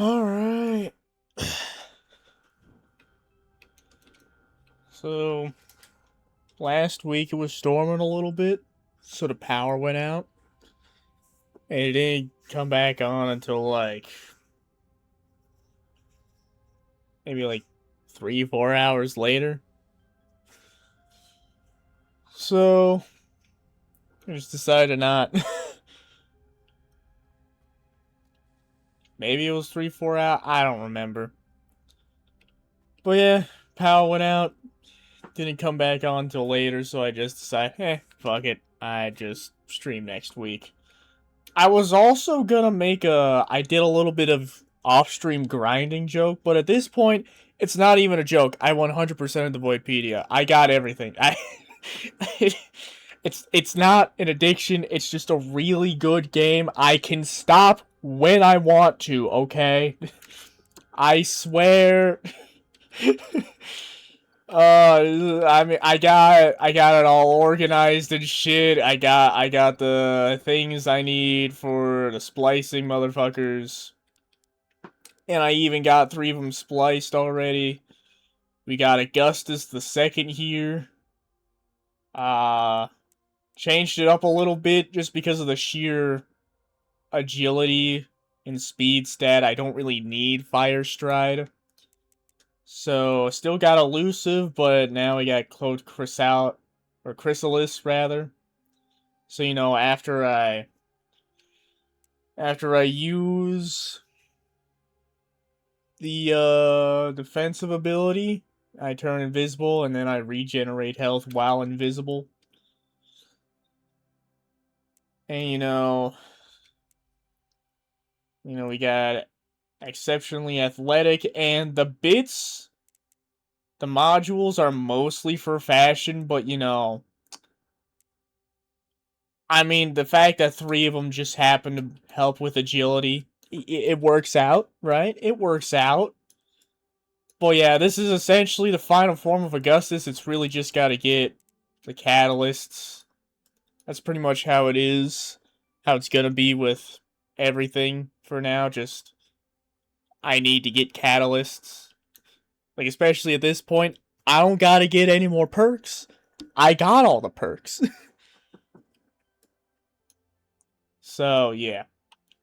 Alright. So, last week it was storming a little bit, so the power went out. And it didn't come back on until maybe 3, 4 hours later. So, I just decided to not. Maybe it was 3, 4 hours. I don't remember. But yeah, power went out. Didn't come back on until later, so I just decided, fuck it. I just stream next week. I was also gonna I did a little bit of off-stream grinding joke, but at this point, it's not even a joke. I 100% of the Voidpedia. I got everything. It's not an addiction. It's just a really good game. I can stop when I want to. Okay, I swear. I mean, I got it all organized and shit. I got the things I need for the splicing motherfuckers, and I even got 3 of them spliced already. We got Augustus the Second here. Uh, Changed it up a little bit just because of the sheer agility and speed stat. I don't really need Fire Stride. So, still got Elusive, but now we got Cloaked Chrysalis, rather. So, after I use the, defensive ability, I turn invisible, and then I regenerate health while invisible. And, we got exceptionally athletic, and the modules are mostly for fashion, but, I mean, the fact that 3 of them just happen to help with agility, it works out, right? It works out. But yeah, this is essentially the final form of Augustus. It's really just got to get the catalysts. That's pretty much how it is. How it's going to be with everything for now. Just, I need to get catalysts. Especially at this point, I don't got to get any more perks. I got all the perks. So, yeah.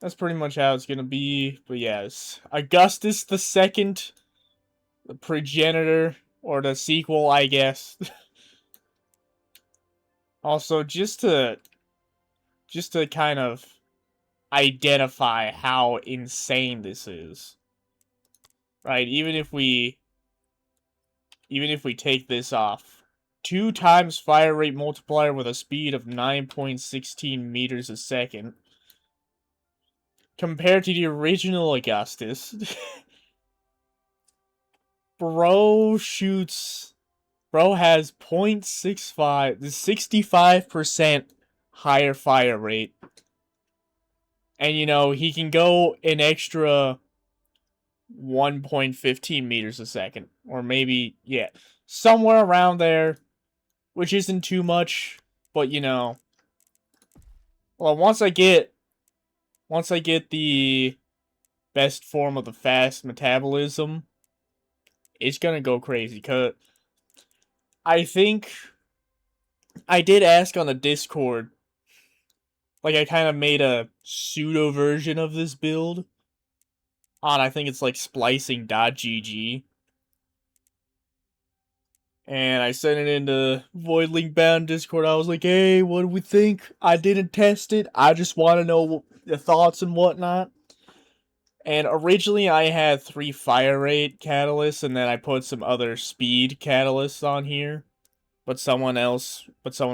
That's pretty much how it's gonna be. But yes, Augustus the Second, the progenitor, or the sequel, I guess. Also, just to kind of identify how insane this is, right? Even if we take this off, 2 times fire rate multiplier with a speed of 9.16 meters a second. Compared to the original Augustus, bro has 0.65, the 65% higher fire rate. And he can go an extra 1.15 meters a second. Or maybe, yeah, somewhere around there, which isn't too much, but well, once I get the best form of the fast metabolism, it's gonna go crazy. Cause I think I did ask on the Discord, I kind of made a pseudo version of this build on, I think it's splicing.gg. And I sent it into Voidling Bound Discord. I was like, hey, what do we think? I didn't test it. I just want to know the thoughts and whatnot. And originally I had 3 fire rate catalysts, and then I put some other speed catalysts on here. But someone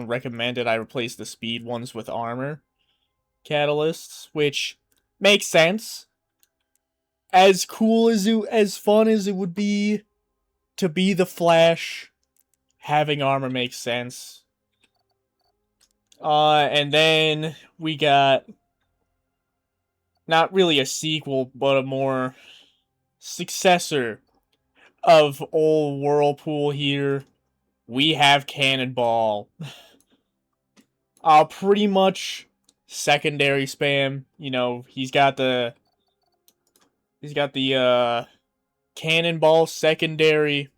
recommended I replace the speed ones with armor catalysts, which makes sense. As cool as fun as it would be to be the Flash, having armor makes sense. And then we got not really a sequel, but a more successor of old Whirlpool here. We have Cannonball. Pretty much secondary spam. He's got the He's got the cannonball secondary.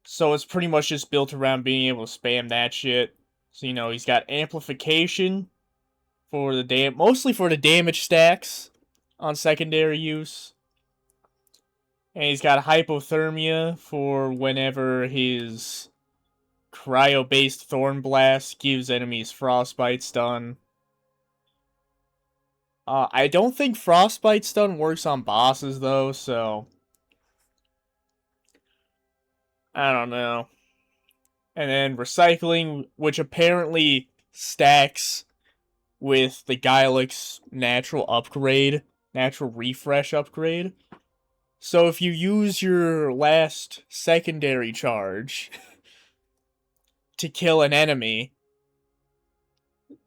So it's pretty much just built around being able to spam that shit. So, he's got amplification for the mostly for the damage stacks on secondary use. And he's got hypothermia for whenever his cryo-based Thorn Blast gives enemies frostbite stun. I don't think frostbite stun works on bosses though, so I don't know. And then recycling, which apparently stacks with the Gylix natural refresh upgrade. So if you use your last secondary charge to kill an enemy,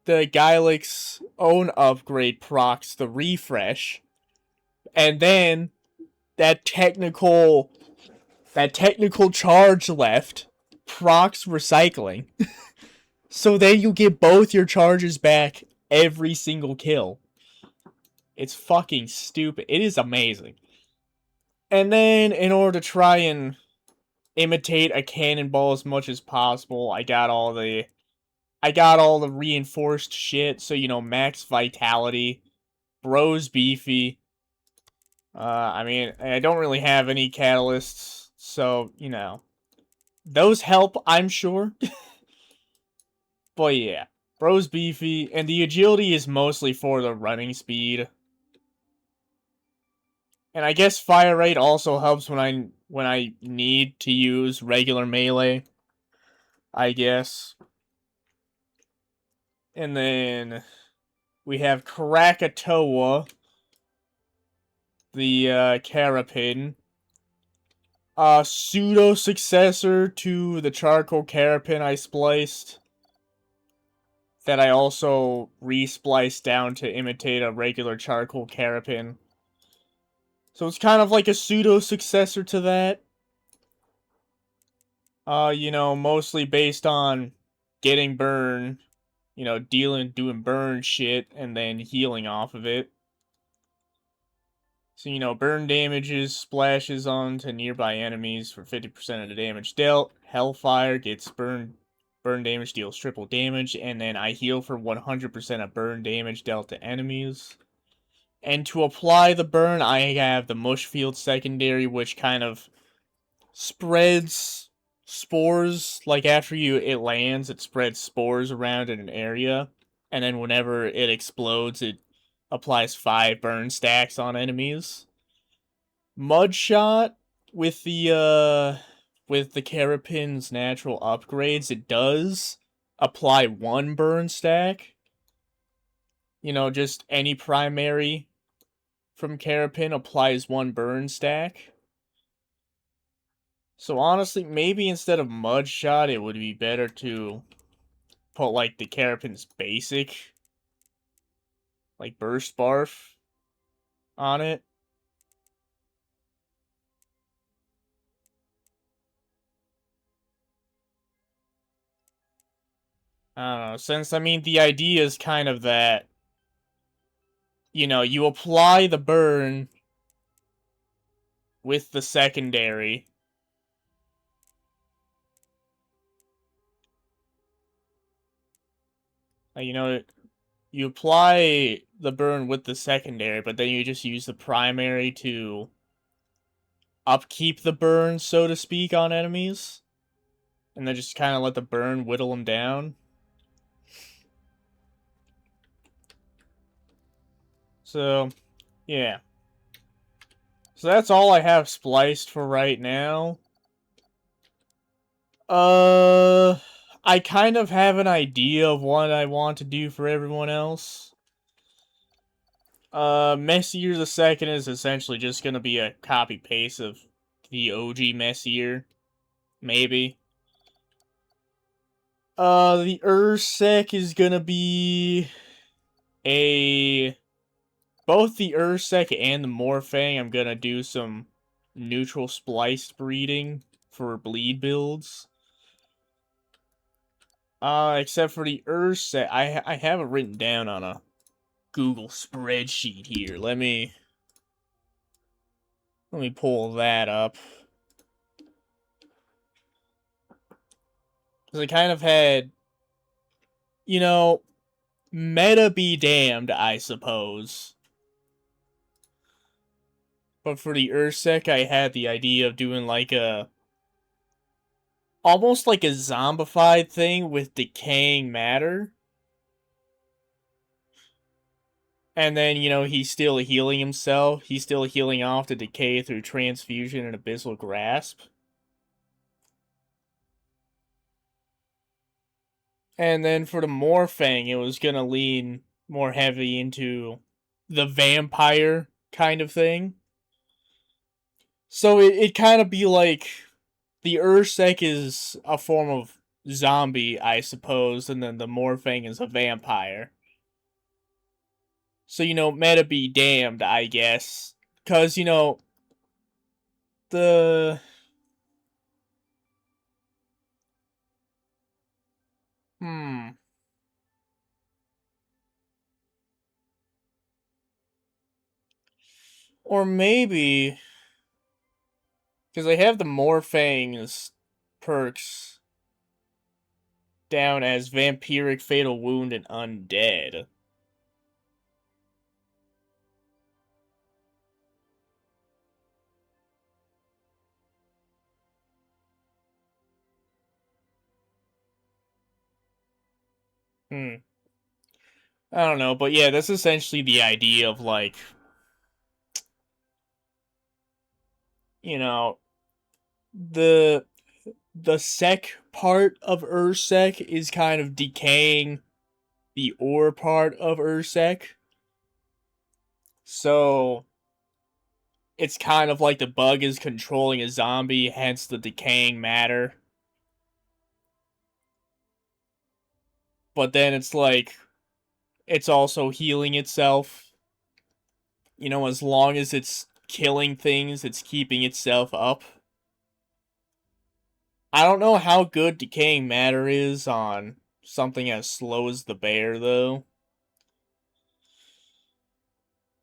the Gylix own upgrade procs the refresh, and then that technical charge left procs recycling. So then you get both your charges back every single kill. It's fucking stupid. It is amazing. And then, in order to try and imitate a cannonball as much as possible, I got all the reinforced shit. So, max vitality, bro's beefy. I mean, I don't really have any catalysts, so, those help, I'm sure. But yeah, bro's beefy, and the agility is mostly for the running speed. And I guess fire rate also helps when I need to use regular melee, I guess. And then we have Krakatoa, the Carapin. Pseudo successor to the charcoal Carapin I spliced. That I also respliced down to imitate a regular charcoal Carapin. So it's kind of like a pseudo successor to that. Mostly based on getting burn, doing burn shit and then healing off of it. So, burn damages splashes onto nearby enemies for 50% of the damage dealt. Hellfire gets burn damage, deals triple damage, and then I heal for 100% of burn damage dealt to enemies. And to apply the burn, I have the Mush Field secondary, which kind of spreads spores. Like, after it lands, it spreads spores around in an area. And then whenever it explodes, it applies 5 burn stacks on enemies. Mudshot, with the Carapin's natural upgrades, it does apply 1 burn stack. Just any primary from Carapin applies 1 burn stack. So honestly, maybe instead of Mudshot, it would be better to put, like, the Carapin's basic, like, Burst Barf on it. I don't know, since, I mean, the idea is kind of that, you apply the burn with the secondary. You apply the burn with the secondary, but then you just use the primary to upkeep the burn, so to speak, on enemies. And then just kind of let the burn whittle them down. So, yeah. So that's all I have spliced for right now. I kind of have an idea of what I want to do for everyone else. Messier the Second is essentially just gonna be a copy-paste of the OG Messier. Maybe. The Ursec is gonna be both the Ursec and the Morphang, I'm gonna do some neutral spliced breeding for bleed builds. Except for the Ursec, I have it written down on a Google spreadsheet here. Let me Let me pull that up. Because I kind of had, you know, meta be damned, I suppose. But for the Ursec, I had the idea of doing like a, almost like a zombified thing with decaying matter. And then, you know, he's still healing himself. He's still healing off the decay through transfusion and abyssal grasp. And then for the Morphang, it was gonna lean more heavy into the vampire kind of thing. So it kind of be like the Ursec is a form of zombie, I suppose, and then the Morphang is a vampire. So, you know, meta be damned, I guess. Because, you know, the... Hmm. Or maybe... Because they have the Morphang's perks down as Vampiric, Fatal Wound, and Undead. I don't know, but yeah, that's essentially the idea of, like, you know, the sec part of Ursec is kind of decaying the ore part of Ursec. So it's kind of like the bug is controlling a zombie, hence the decaying matter. But then it's like it's also healing itself. You know, as long as it's killing things, it's keeping itself up. I don't know how good decaying matter is on something as slow as the bear, though.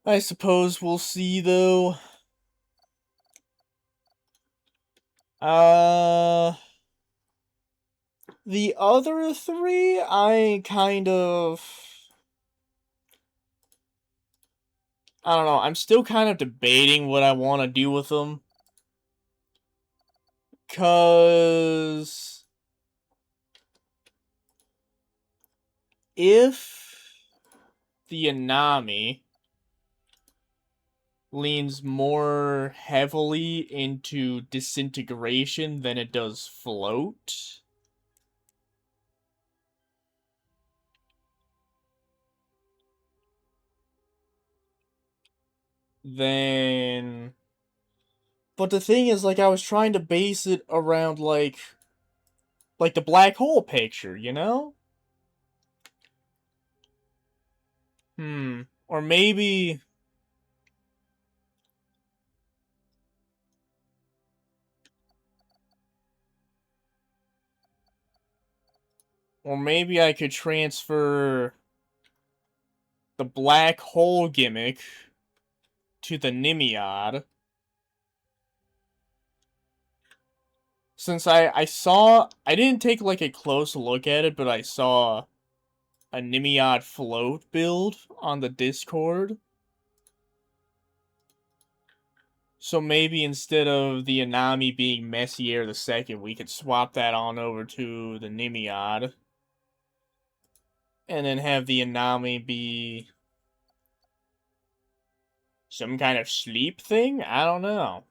I suppose we'll see, though. The other three, I kind of... I don't know, I'm still kind of debating what I want to do with them. Because... if the Anami leans more heavily into disintegration than it does float, then... But the thing is, like, I was trying to base it around, like the black hole picture, you know? Or maybe... Or maybe I could transfer the black hole gimmick to the Nimiad. Since I saw... I didn't take, like, a close look at it, but I saw a Nimiad float build on the Discord. So maybe instead of the Anami being Messier the Second, we could swap that on over to the Nimiad. And then have the Anami be some kind of sleep thing? I don't know.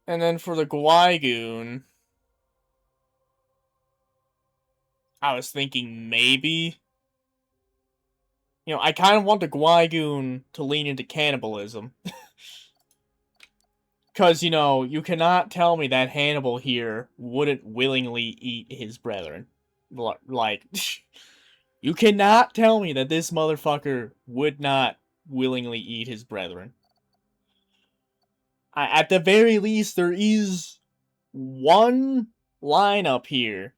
And then for the Gwaigoon, I was thinking maybe... You know, I kind of want the Gwaigoon to lean into cannibalism. Because, you know, you cannot tell me that Hannibal here wouldn't willingly eat his brethren. Like, you cannot tell me that this motherfucker would not willingly eat his brethren. At the very least, there is one lineup here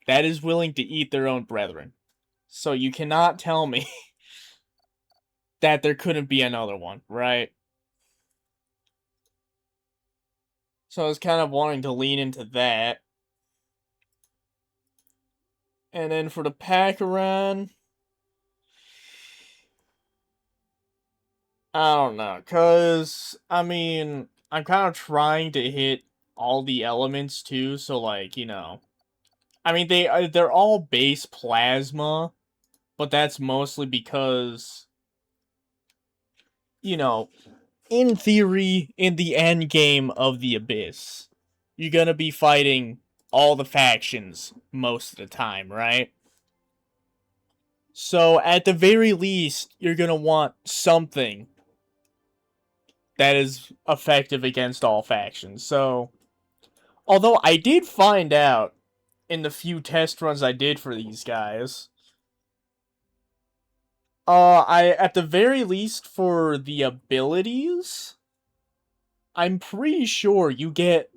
that is willing to eat their own brethren. So you cannot tell me that there couldn't be another one, right? So I was kind of wanting to lean into that. And then for the Pac-Aran, I don't know, cause I mean, I'm kind of trying to hit all the elements too, so like, I mean they're all base plasma, but that's mostly because, you know, in theory, in the end game of the Abyss, you're gonna be fighting all the factions most of the time, right? So at the very least, you're gonna want something that is effective against all factions. So, although I did find out in the few test runs I did for these guys, I at the very least for the abilities, I'm pretty sure you get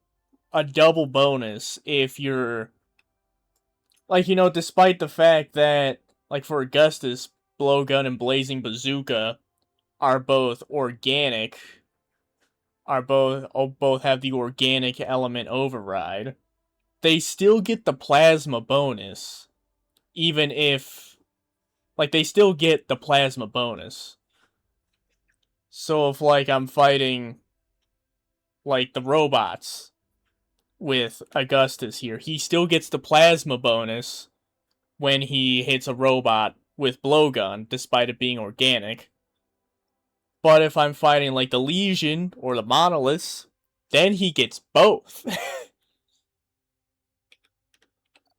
a double bonus if you're like, despite the fact that like for Augustus, Blowgun and Blazing Bazooka are both organic, both have the organic element override. They still get the plasma bonus, even if like they still get the plasma bonus. So if like I'm fighting like the robots with Augustus here, he still gets the plasma bonus when he hits a robot with blowgun, despite it being organic. But if I'm fighting like the Legion or the Monoliths, then he gets both.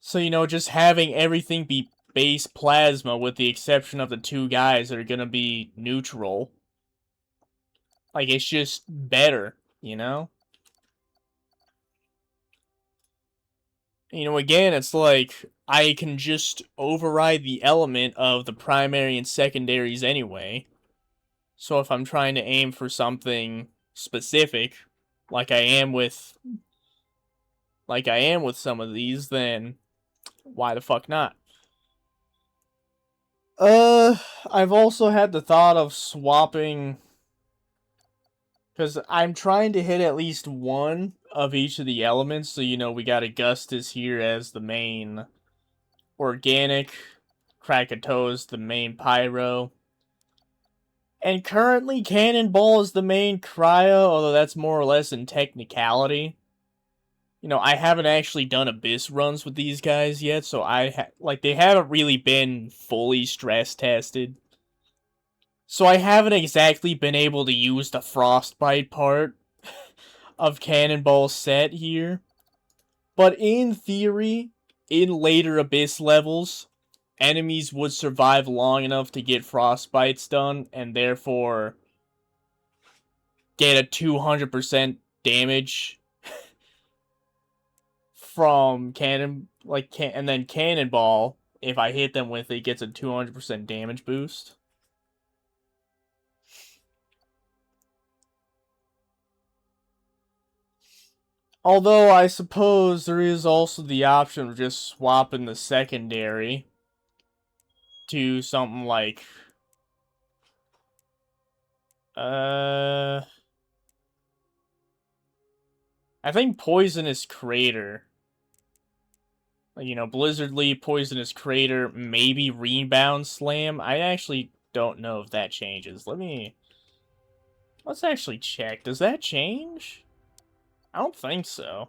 So, just having everything be base plasma with the exception of the two guys that are gonna be neutral, like, it's just better, you know? Again, it's like, I can just override the element of the primary and secondaries anyway. So if I'm trying to aim for something specific, like I am with some of these, then why the fuck not? I've also had the thought of swapping, because I'm trying to hit at least one of each of the elements. So, we got Augustus here as the main organic, Krakatoa's the main pyro, and currently Cannonball is the main cryo, although that's more or less in technicality. I haven't actually done Abyss runs with these guys yet, so they haven't really been fully stress tested. So I haven't exactly been able to use the Frostbite part of Cannonball's set here. But in theory, in later Abyss levels, enemies would survive long enough to get Frostbites done, and therefore get a 200% damage from and then Cannonball, if I hit them with it, gets a 200% damage boost. Although I suppose there is also the option of just swapping the secondary to something like I think Poisonous Crater. Blizzard Leap, Poisonous Crater, maybe Rebound Slam. I actually don't know if that changes. Let's actually check. Does that change? I don't think so.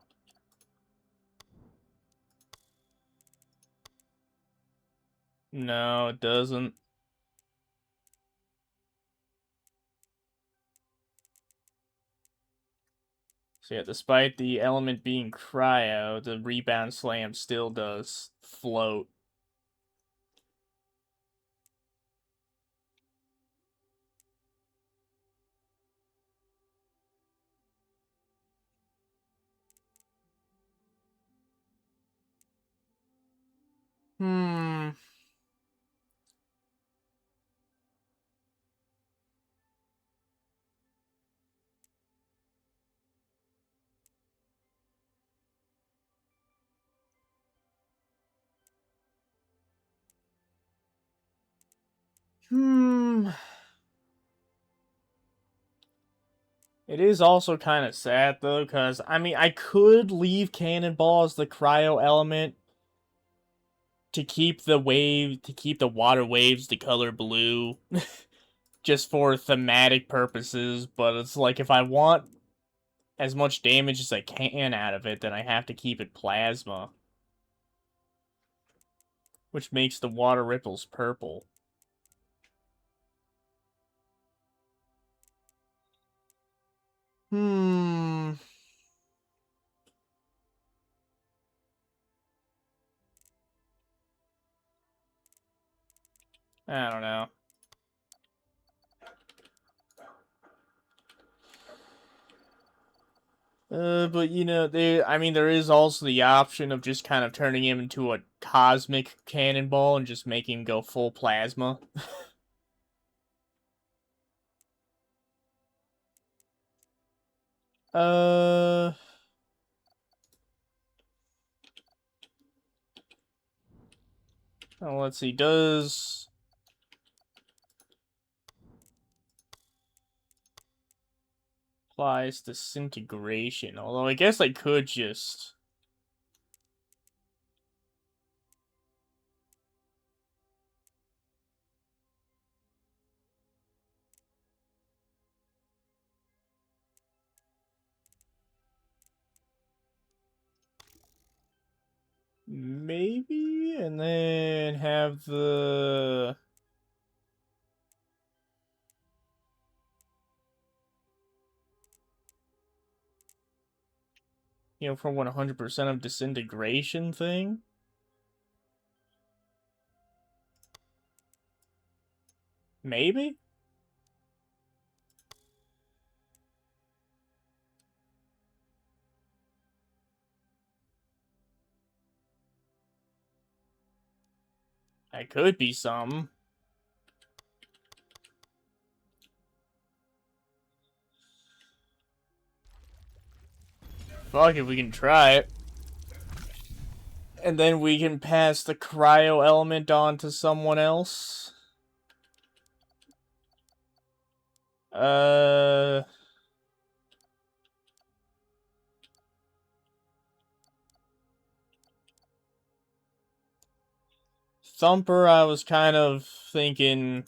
No, it doesn't. So yeah, despite the element being cryo, the Rebound Slam still does float. Hmm. Hmm. It is also kind of sad though, because I mean, I could leave Cannonball as the cryo element to keep the water waves the color blue, just for thematic purposes. But it's like if I want as much damage as I can out of it, then I have to keep it plasma, which makes the water ripples purple. Hmm. I don't know. But you know, there is also the option of just kind of turning him into a cosmic cannonball and just making him go full plasma. Uh, oh, let's see. Does applies disintegration? Although I guess I could just. Maybe, and then have the for 100% of disintegration thing. Maybe? That could be some. Fuck it, we can try it. And then we can pass the cryo element on to someone else. Uh... Thumper, I was kind of thinking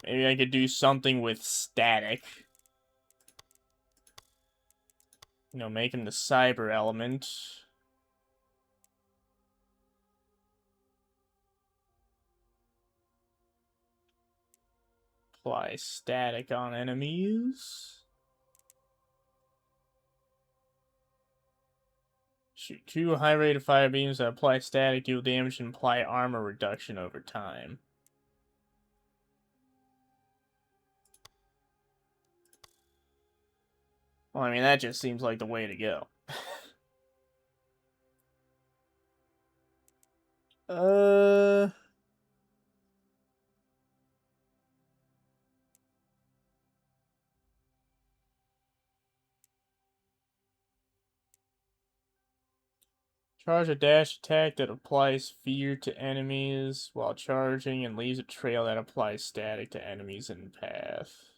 maybe I could do something with static. Make him the cyber element. Apply static on enemies. Shoot 2 high rate of fire beams that apply static, deal damage, and apply armor reduction over time. Well, I mean, that just seems like the way to go. uh... Charge a dash attack that applies fear to enemies while charging and leaves a trail that applies static to enemies in path.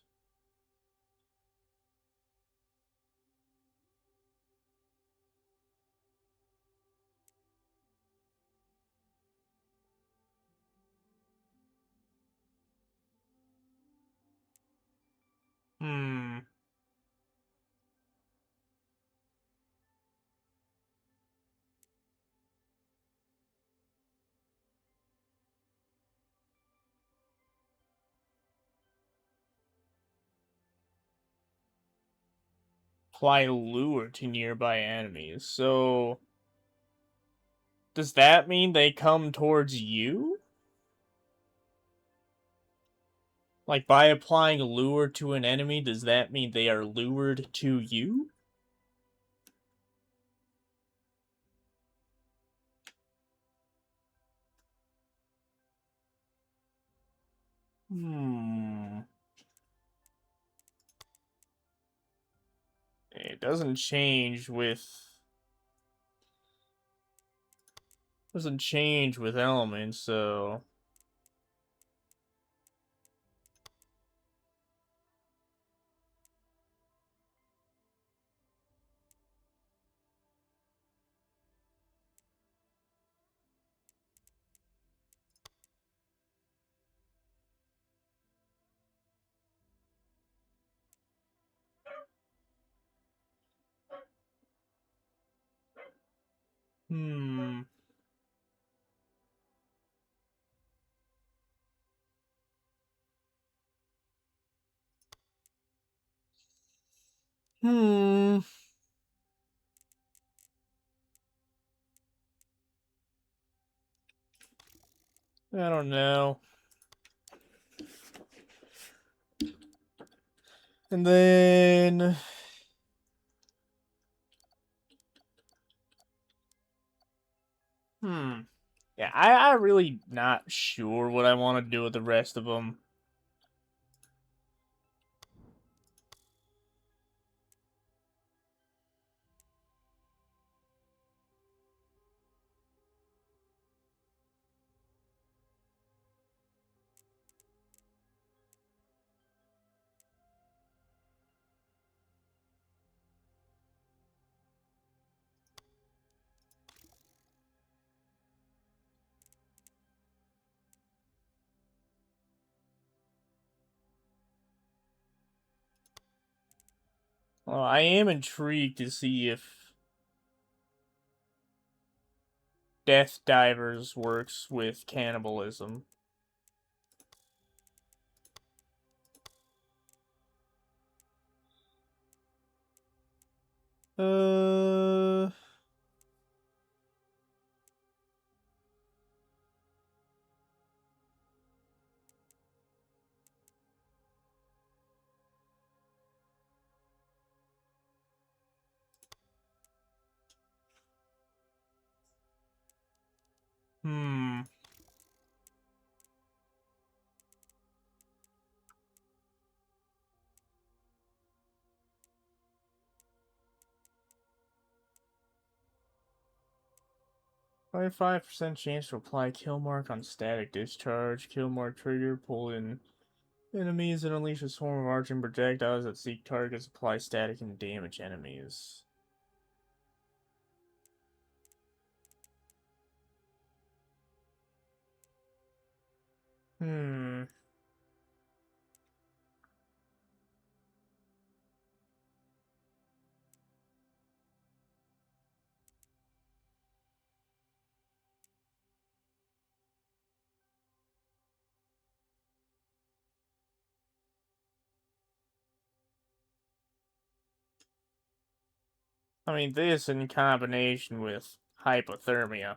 Hmm. Apply lure to nearby enemies. So, does that mean they come towards you? Like, by applying lure to an enemy, does that mean they are lured to you? Hmm. It doesn't change with... Doesn't change with elements, so... Hmm. Hmm. I don't know. And then... Yeah, I really not sure what I want to do with the rest of them. Well, I am intrigued to see if Death Divers works with cannibalism. Uh... Hmm. 25% chance to apply kill mark on static discharge. Kill mark trigger, pull in enemies and unleash a swarm of arching projectiles that seek targets, apply static and damage enemies. Hmm. 'This in combination with hypothermia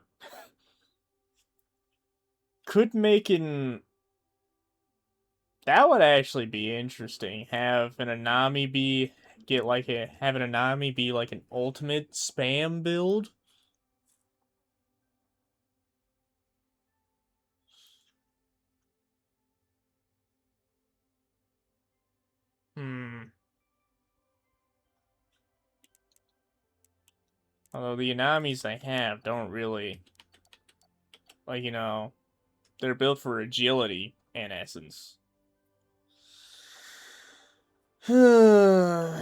could make an... That would actually be interesting. Have an Anami be have an Anami be like an ultimate spam build. Hmm. Although the Anamis I have don't really they're built for agility in essence. Hmm.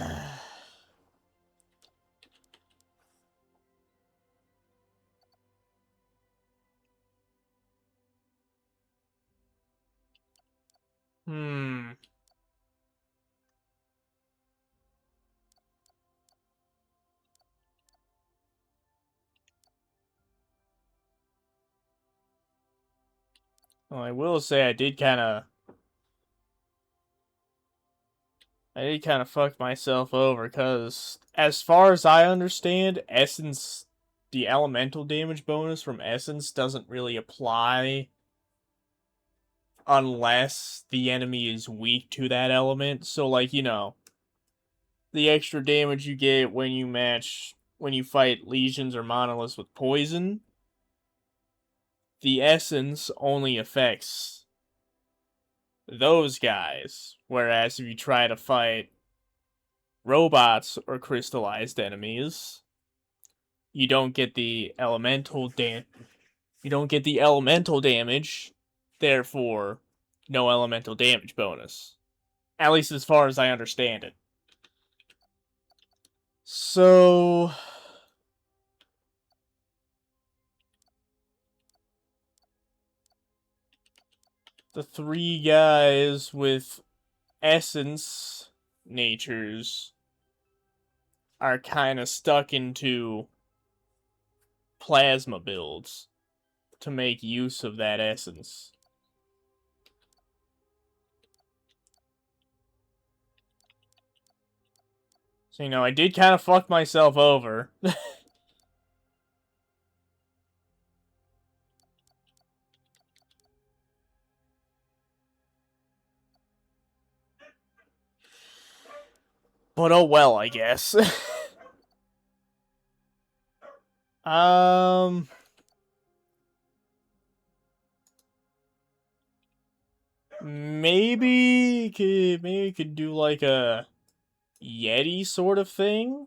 Well, I will say I did kind of fuck myself over because, as far as I understand, the elemental damage bonus from Essence doesn't really apply unless the enemy is weak to that element. So, the extra damage you get when you fight legions or monoliths with poison, the Essence only affects those guys. Whereas if you try to fight robots or crystallized enemies, you don't get the elemental damage, therefore no elemental damage bonus. At least as far as I understand it. So the three guys with essence natures are kind of stuck into plasma builds to make use of that essence. So, you know, I did kind of fuck myself over. But oh well, I guess. Maybe could do like a Yeti sort of thing.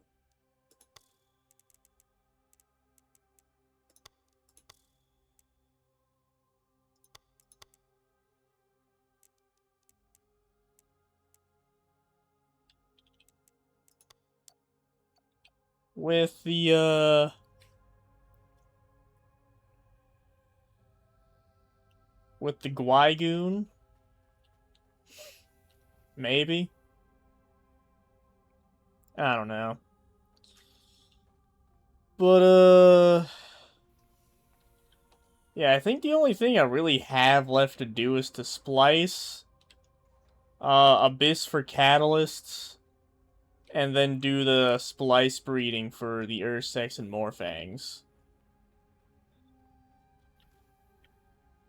With the Gwygoon. Maybe. I don't know. But yeah, I think the only thing I really have left to do is to splice Abyss for catalysts, and then do the splice breeding for the Ursex and Morphangs.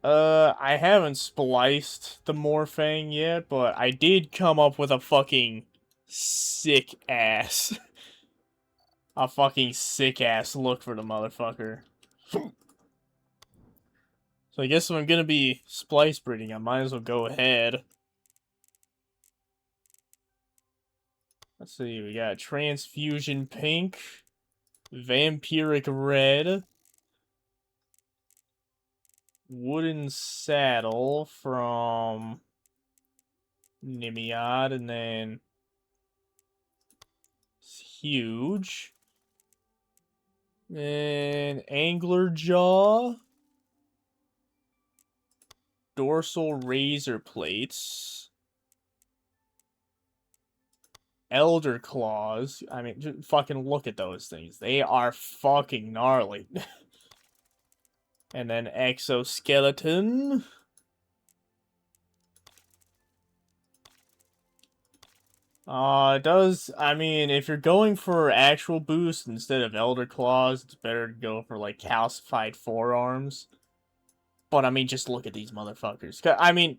I haven't spliced the Morphang yet, but I did come up with a fucking sick ass. A fucking sick ass look for the motherfucker. So I guess if I'm gonna be splice breeding, I might as well go ahead. Let's see, we got Transfusion Pink, Vampiric Red, Wooden Saddle from Nimiad, and then it's huge. And Angler Jaw, Dorsal Razor Plates, Elder Claws. I mean, just fucking look at those things. They are fucking gnarly. And then Exoskeleton. It does, I mean, if you're going for actual boost instead of Elder Claws, it's better to go for, like, Calcified Forearms. But, I mean, just look at these motherfuckers. I mean,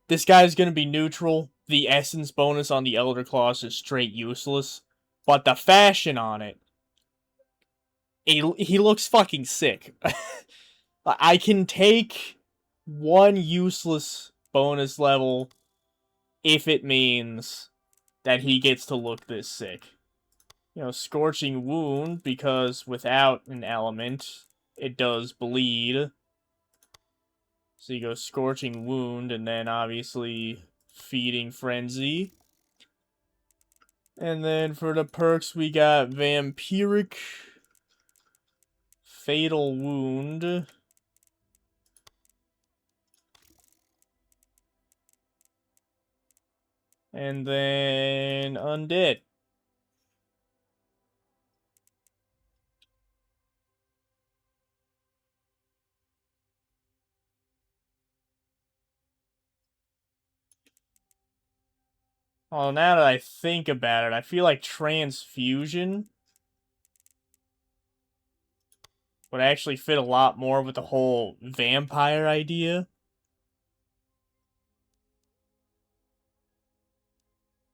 this guy's gonna be neutral. The Essence bonus on the Elder Claws is straight useless. But the fashion on it, he looks fucking sick. I can take one useless bonus level if it means that he gets to look this sick. You know, Scorching Wound, because without an element, it does bleed. So you go Scorching Wound, and then obviously Feeding Frenzy. And then for the perks, we got Vampiric, Fatal Wound, and then Undead. Well, now that I think about it, I feel like Transfusion would actually fit a lot more with the whole vampire idea.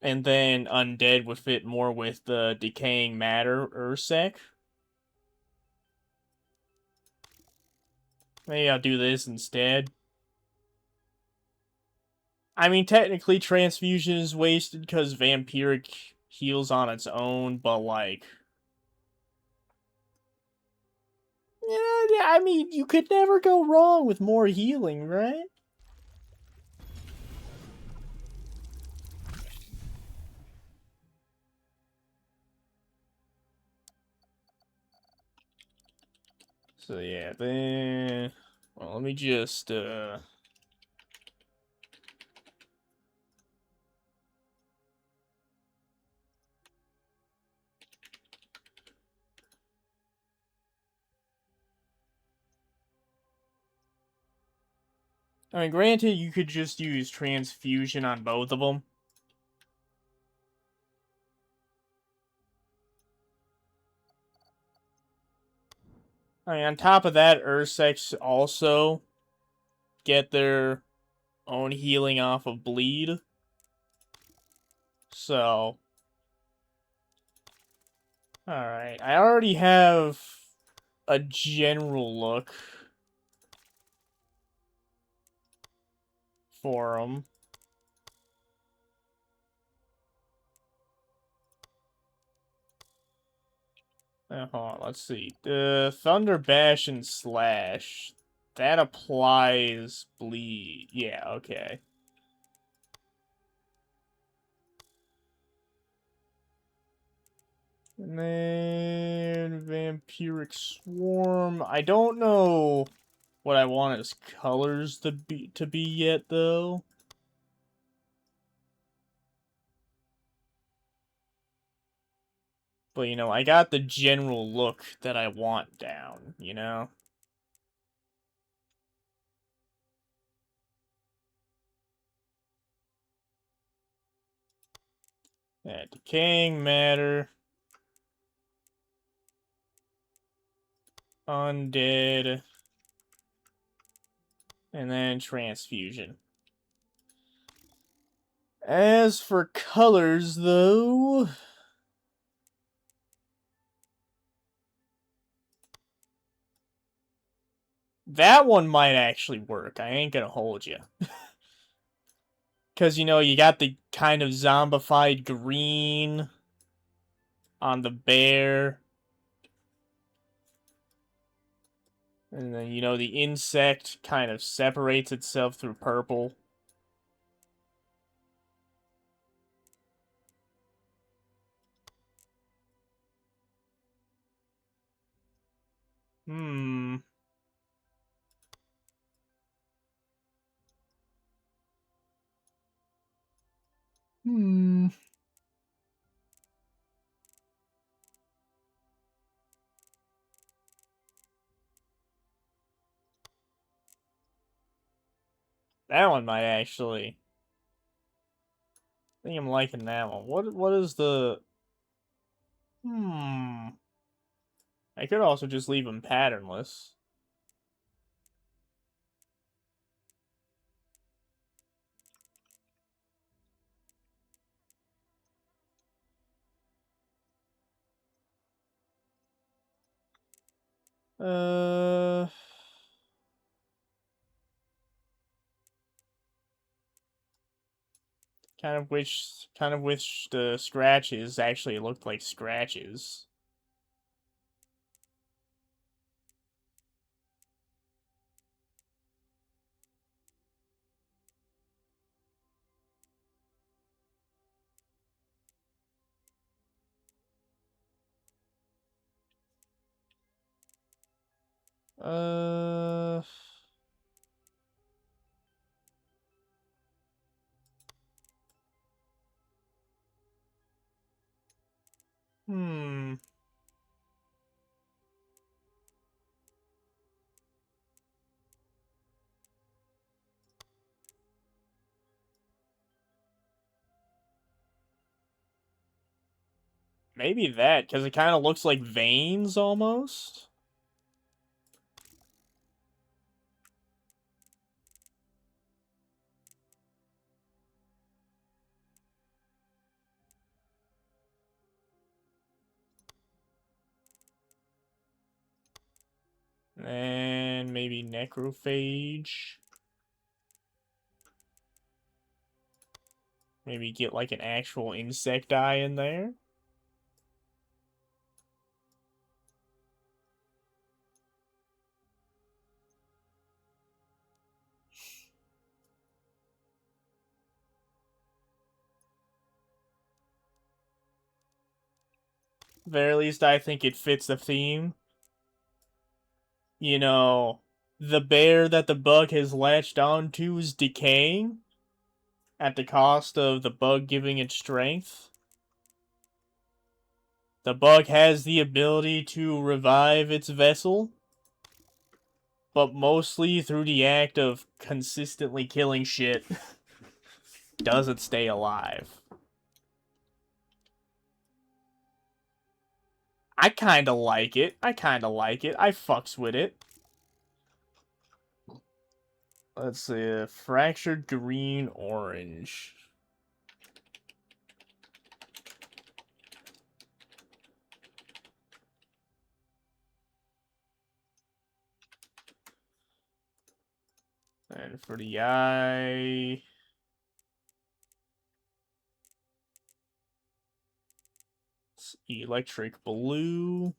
And then Undead would fit more with the Decaying Matter Ursec. Maybe I'll do this instead. I mean, technically, Transfusion is wasted because Vampiric heals on its own, but, like... Yeah, I mean, you could never go wrong with more healing, right? So, yeah, then... Well, let me just, I mean, granted, you could just use transfusion on both of them. I mean, on top of that, Ursex also get their own healing off of bleed. So, alright. I already have a general look for them. Hold on, let's see. The Thunder Bash and Slash. That applies bleed. Yeah, okay. And then Vampiric Swarm. I don't know what I want its colors to be yet though. But you know, I got the general look that I want down, you know? Yeah, Decaying Matter. Undead. And then Transfusion. As for colors, though... that one might actually work. I ain't gonna hold you. Because, you know, you got the kind of zombified green on the bear. And then, you know, the insect kind of separates itself through purple. Hmm. Hmm. That one might actually... I think I'm liking that one. What is the... Hmm. I could also just leave them patternless. Uh... Kind of wish the scratches actually looked like scratches. Uh... Hmm. Maybe that, because it kind of looks like veins almost. And maybe necrophage. Maybe get like an actual insect eye in there. Very least, I think it fits the theme. You know, the bear that the bug has latched onto is decaying at the cost of the bug giving it strength. The bug has the ability to revive its vessel, but mostly through the act of consistently killing shit, does it stay alive. I kinda like it. I fucks with it. Let's see, fractured green orange. And for the eye, it's electric blue.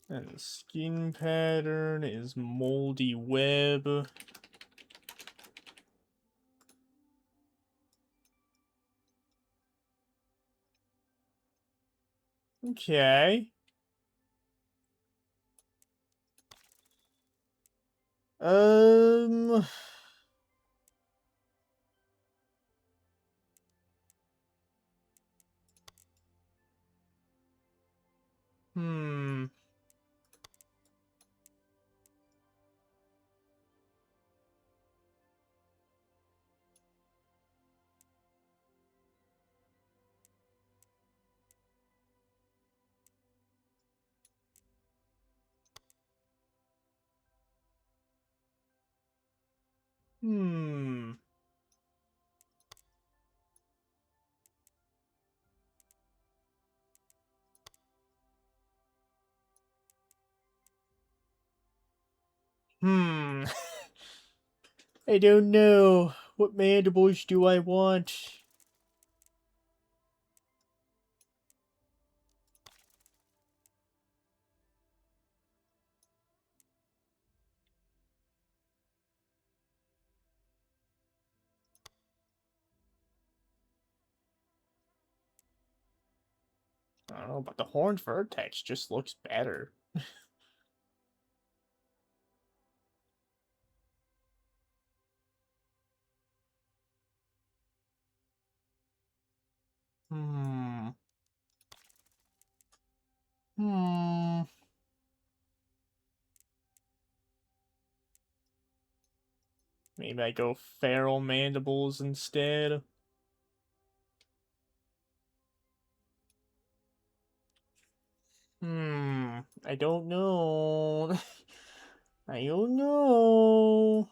And the skin pattern is moldy web. Okay. Um. Hmm. Hmm. Hmm. I don't know. What mandibles do I want? I don't know, but the horned vertex just looks better. Hmm. Hmm. Maybe I go feral mandibles instead. I don't know. I don't know.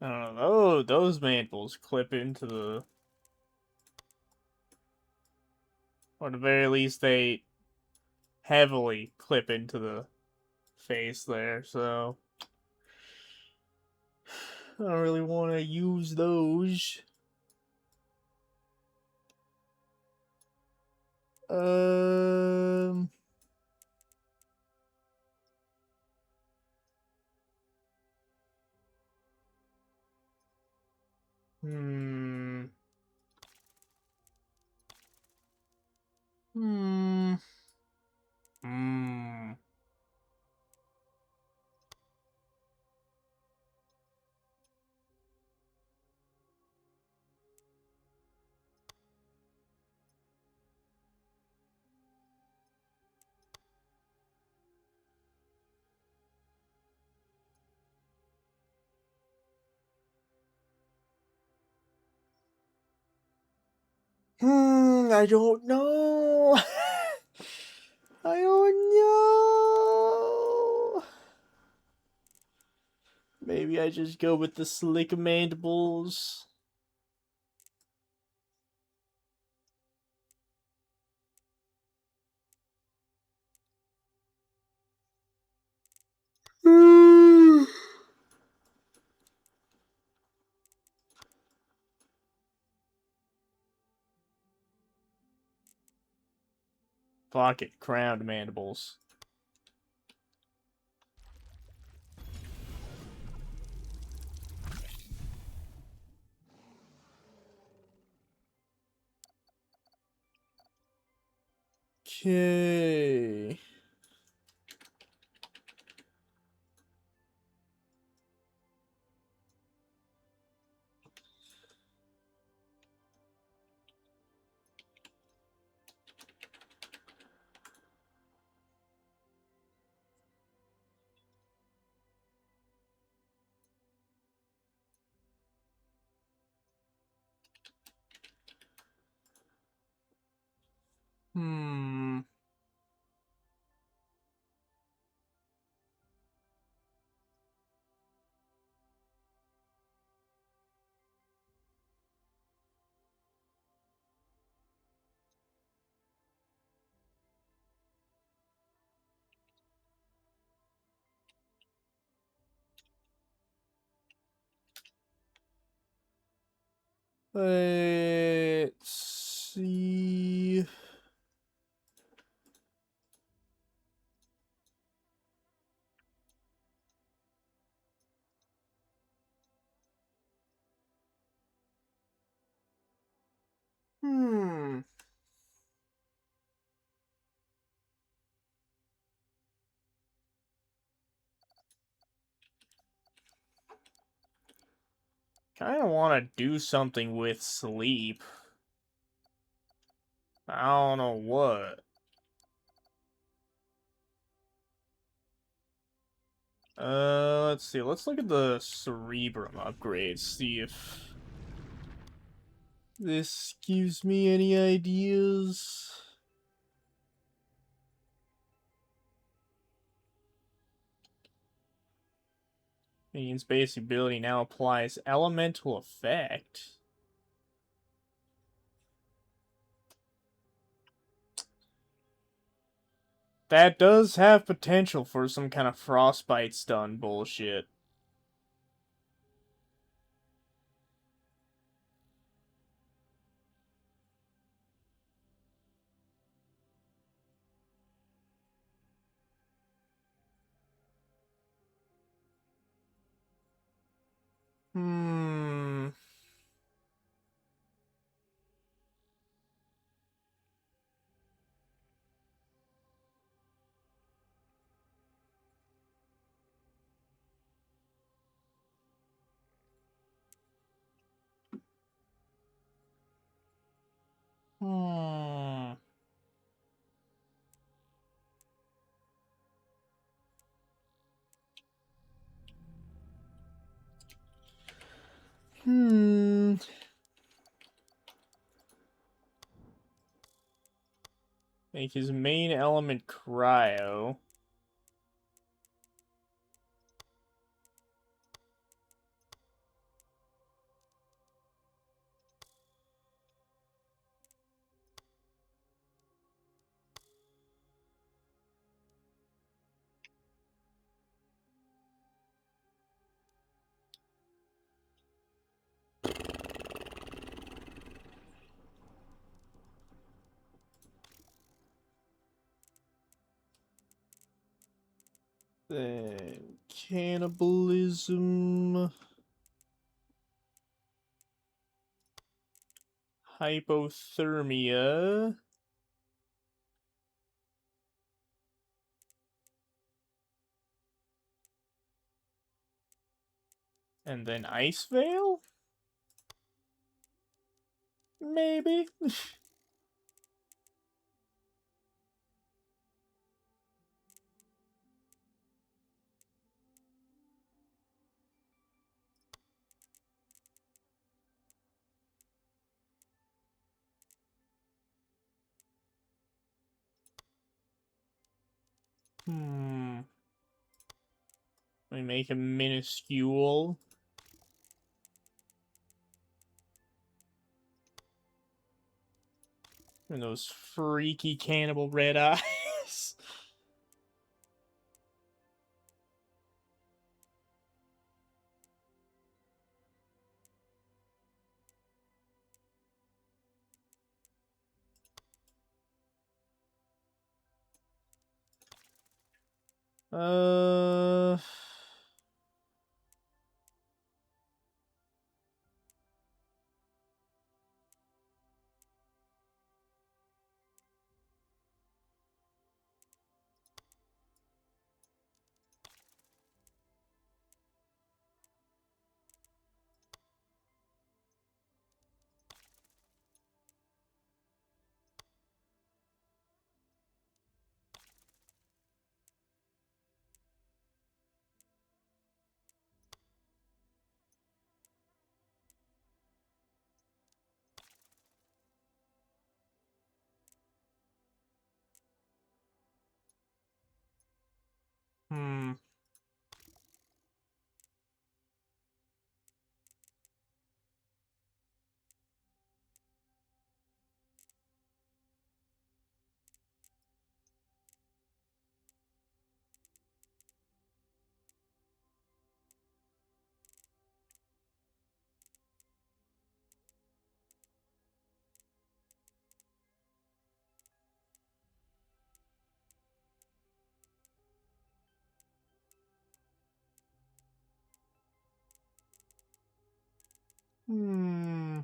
I don't know. Oh, those mandibles clip into the, or at the very least, they heavily clip into the face there, so I don't really want to use those. Um, hmm, hmm, hmm. I don't know. I don't know. Maybe I just go with the slick mandibles. Pocket crowned mandibles. Okay. Hmm. Let's see. Hmm. Kind of want to do something with sleep. I don't know what. Let's see. Let's look at the Cerebrum upgrades. See if this gives me any ideas. Means basic ability now applies elemental effect. That does have potential for some kind of frostbite stun bullshit. Hmm. Hmm. Hmm. Make his main element cryo. Then cannibalism. Hypothermia. And then Ice Veil? Maybe? Hmm. We make him minuscule. And those freaky cannibal red eyes. Uh... Hmm. Hmm.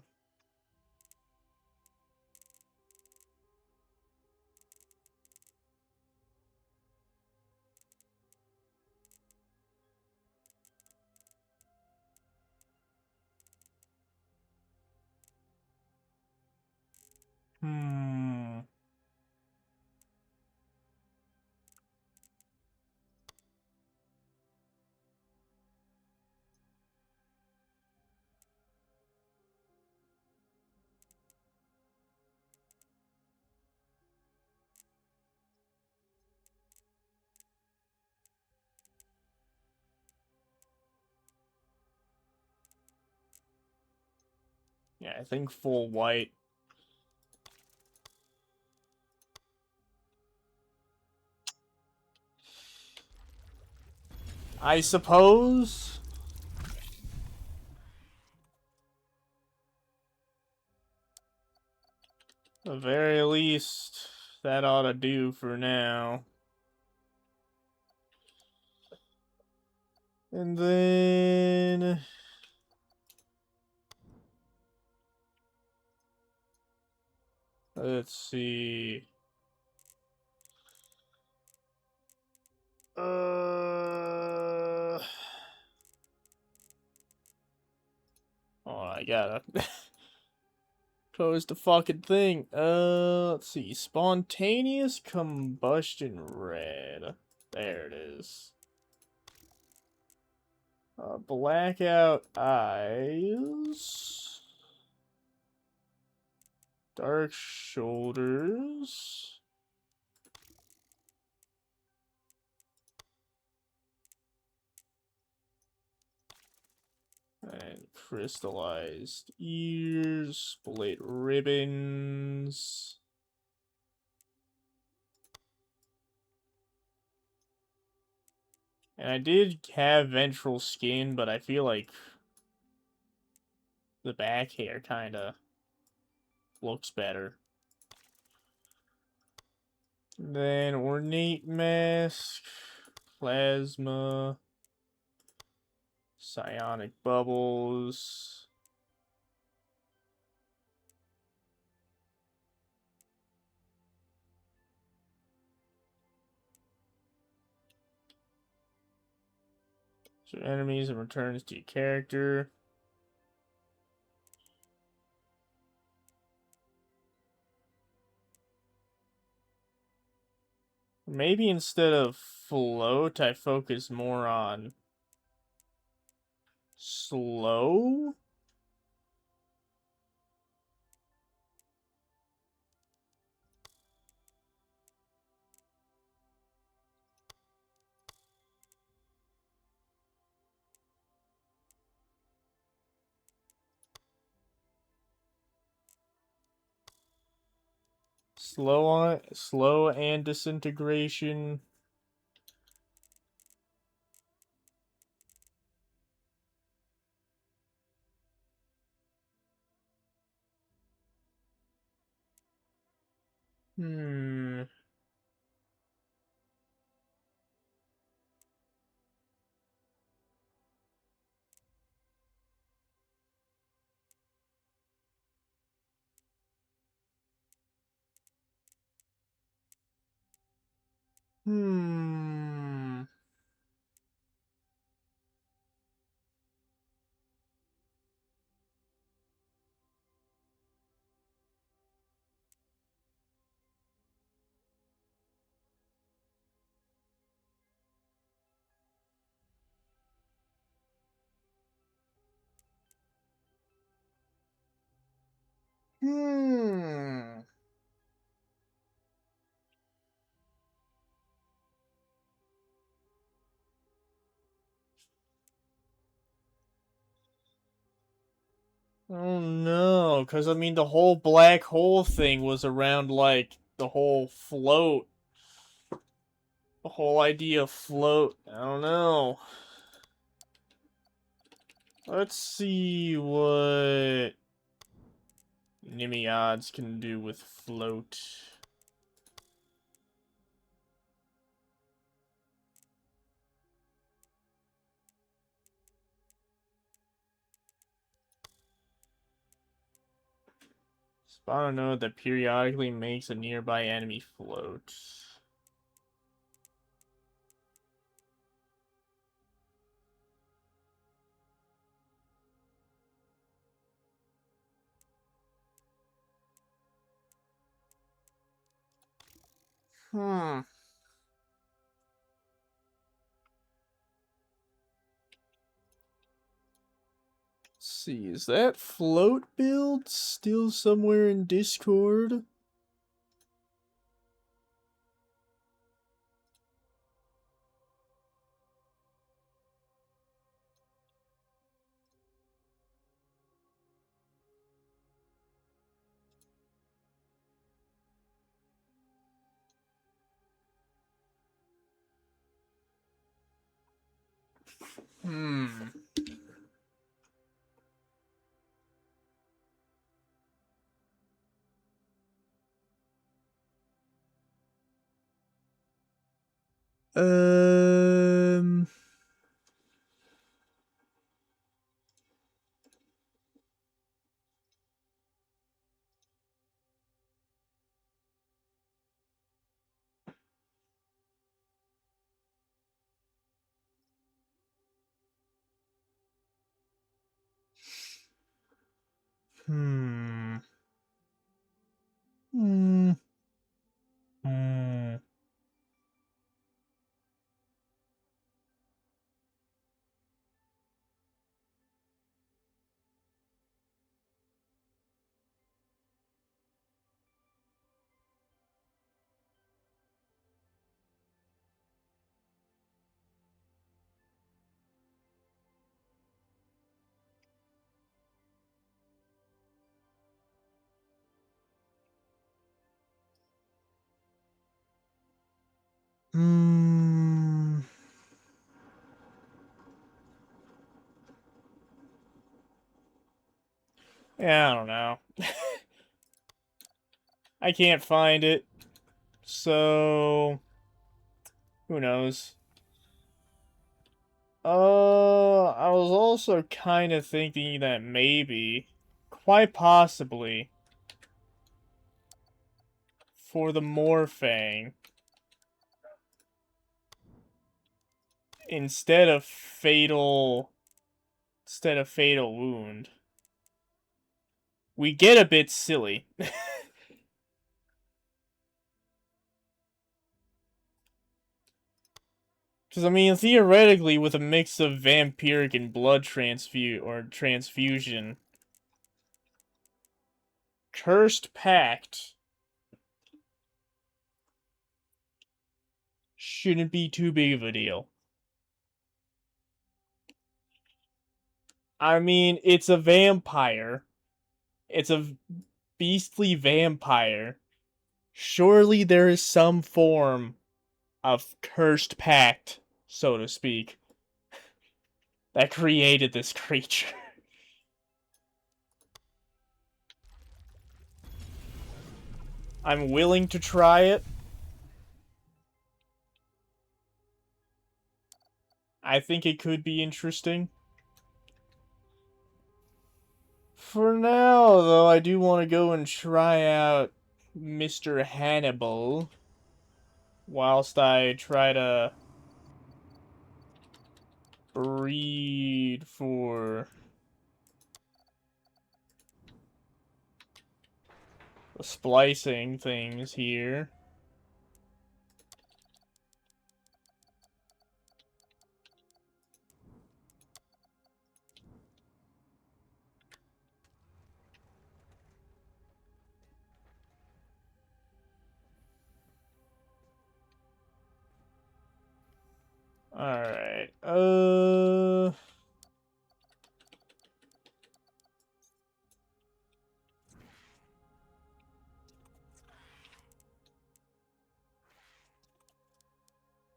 Hmm. Yeah, I think full white. I suppose. At the very least, that ought to do for now. And then... let's see. Oh, I gotta close the fucking thing. Let's see. Spontaneous combustion red. There it is. Blackout eyes. Dark shoulders. And crystallized ears. Split ribbons. And I did have ventral skin, but I feel like the back hair kinda looks better. Then ornate mask, plasma, psionic bubbles. So enemies and returns to your character. Maybe instead of float, I focus more on slow. Slow and disintegration. Hmm. Hmm. Hmm. Oh no, because I mean, the whole black hole thing was around like the whole float. The whole idea of float. I don't know. Let's see what Nimiads can do with float. Spot a node that periodically makes a nearby enemy float. Hmm. Let's see, is that float build still somewhere in Discord? Hmm. Um. Hmm. Hmm. Hmm. Hmm. Yeah, I don't know. I can't find it. So, who knows? I was also kind of thinking that maybe, quite possibly, for the Morphang, instead of fatal wound, we get a bit silly. Because, I mean, theoretically, with a mix of vampiric and blood transfusion, Cursed Pact shouldn't be too big of a deal. I mean, it's a vampire. It's a beastly vampire. Surely there is some form of cursed pact, so to speak, that created this creature. I'm willing to try it. I think it could be interesting. For now, though, I do want to go and try out Mr. Hannibal. whilst I try to breed for the splicing things here. Alright,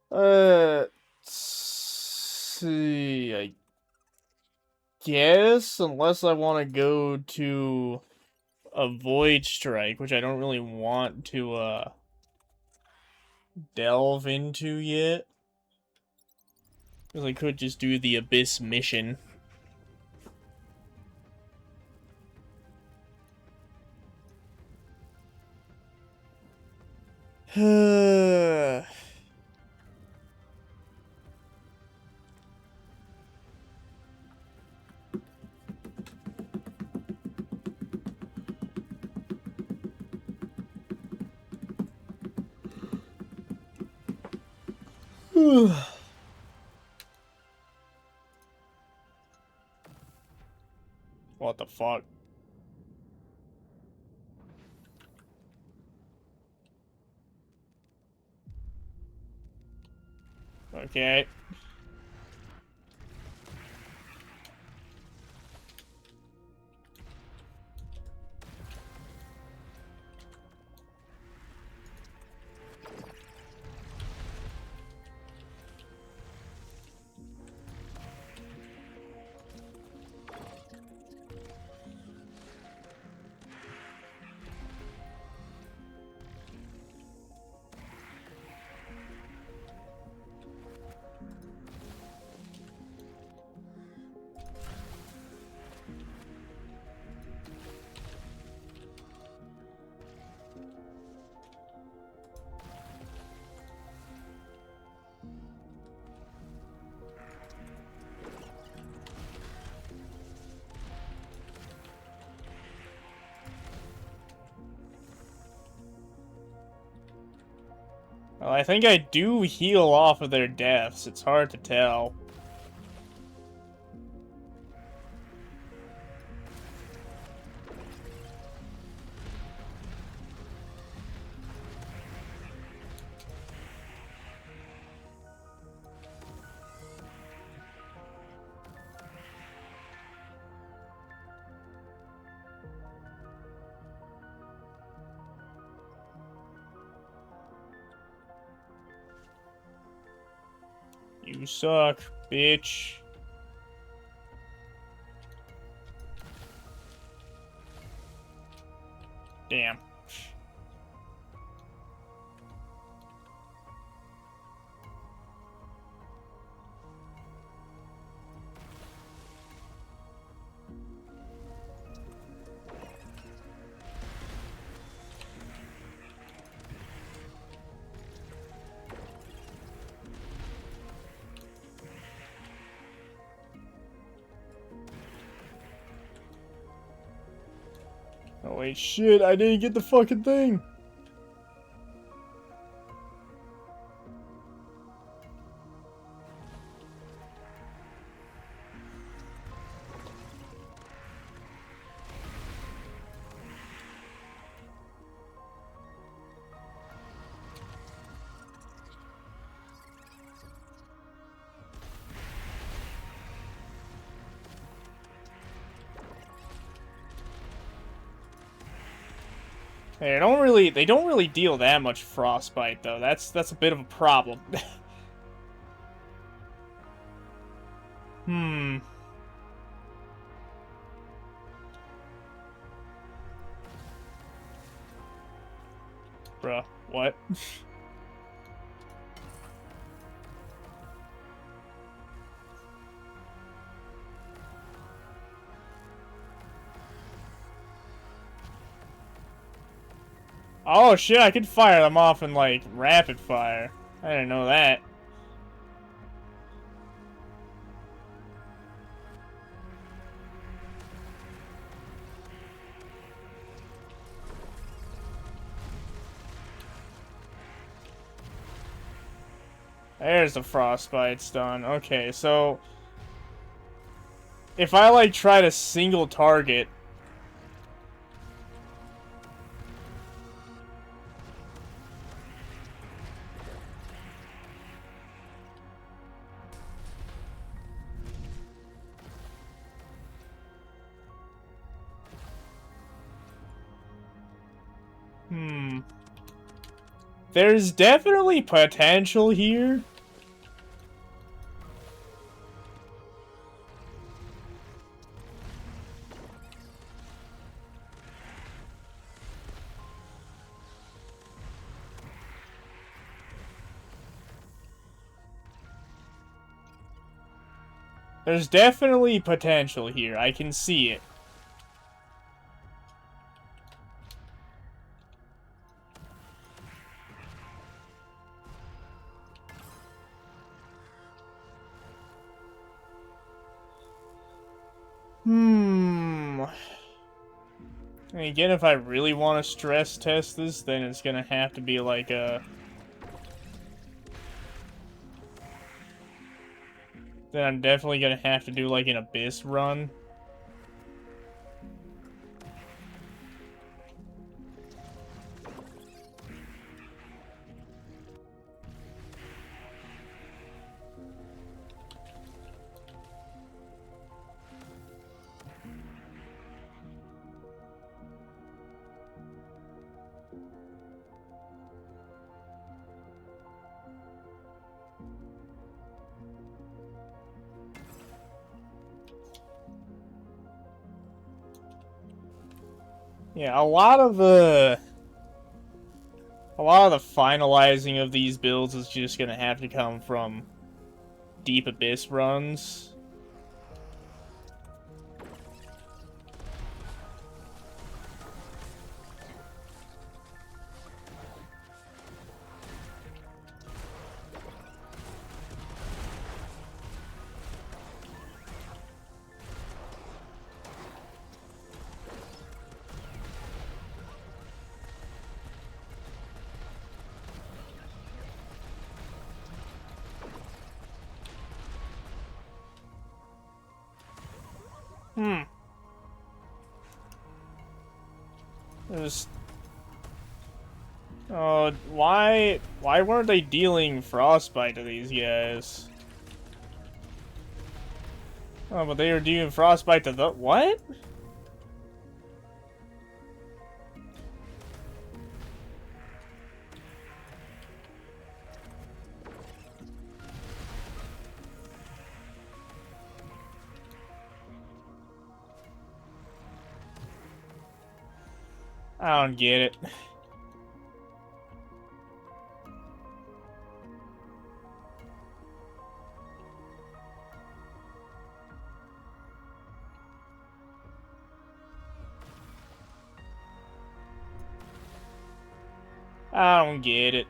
let's see, I guess, unless I want to go to a Void Strike, which I don't really want to, delve into yet. Because I could just do the Abyss mission. What the fuck? Okay. Well, I think I do heal off of their deaths. It's hard to tell. You suck, bitch. Damn. Oh wait, shit, I didn't get the fucking thing. They don't really deal that much frostbite though. That's a bit of a problem. Hmm. Bruh, what? Oh shit, I could fire them off in like rapid fire. I didn't know that. There's the frostbite stun. Okay, so if I like try to single target, there's definitely potential here. There's definitely potential here. I can see it. And again, if I really want to stress test this, then it's gonna have to be like a... Then I'm definitely gonna have to do like an Abyss run. Yeah, a lot of the finalizing of these builds is just gonna have to come from deep Abyss runs. There's... Oh, why weren't they dealing frostbite to these guys? Oh, but they were dealing frostbite to the... What? I don't get it. I don't get it.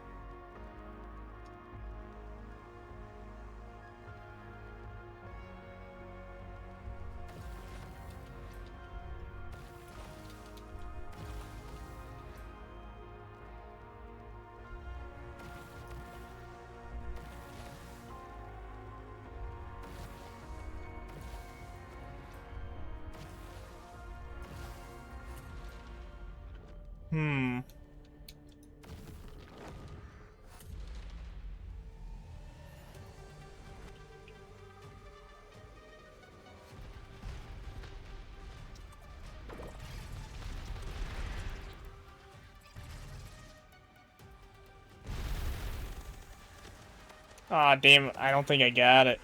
Aw, damn it. I don't think I got it.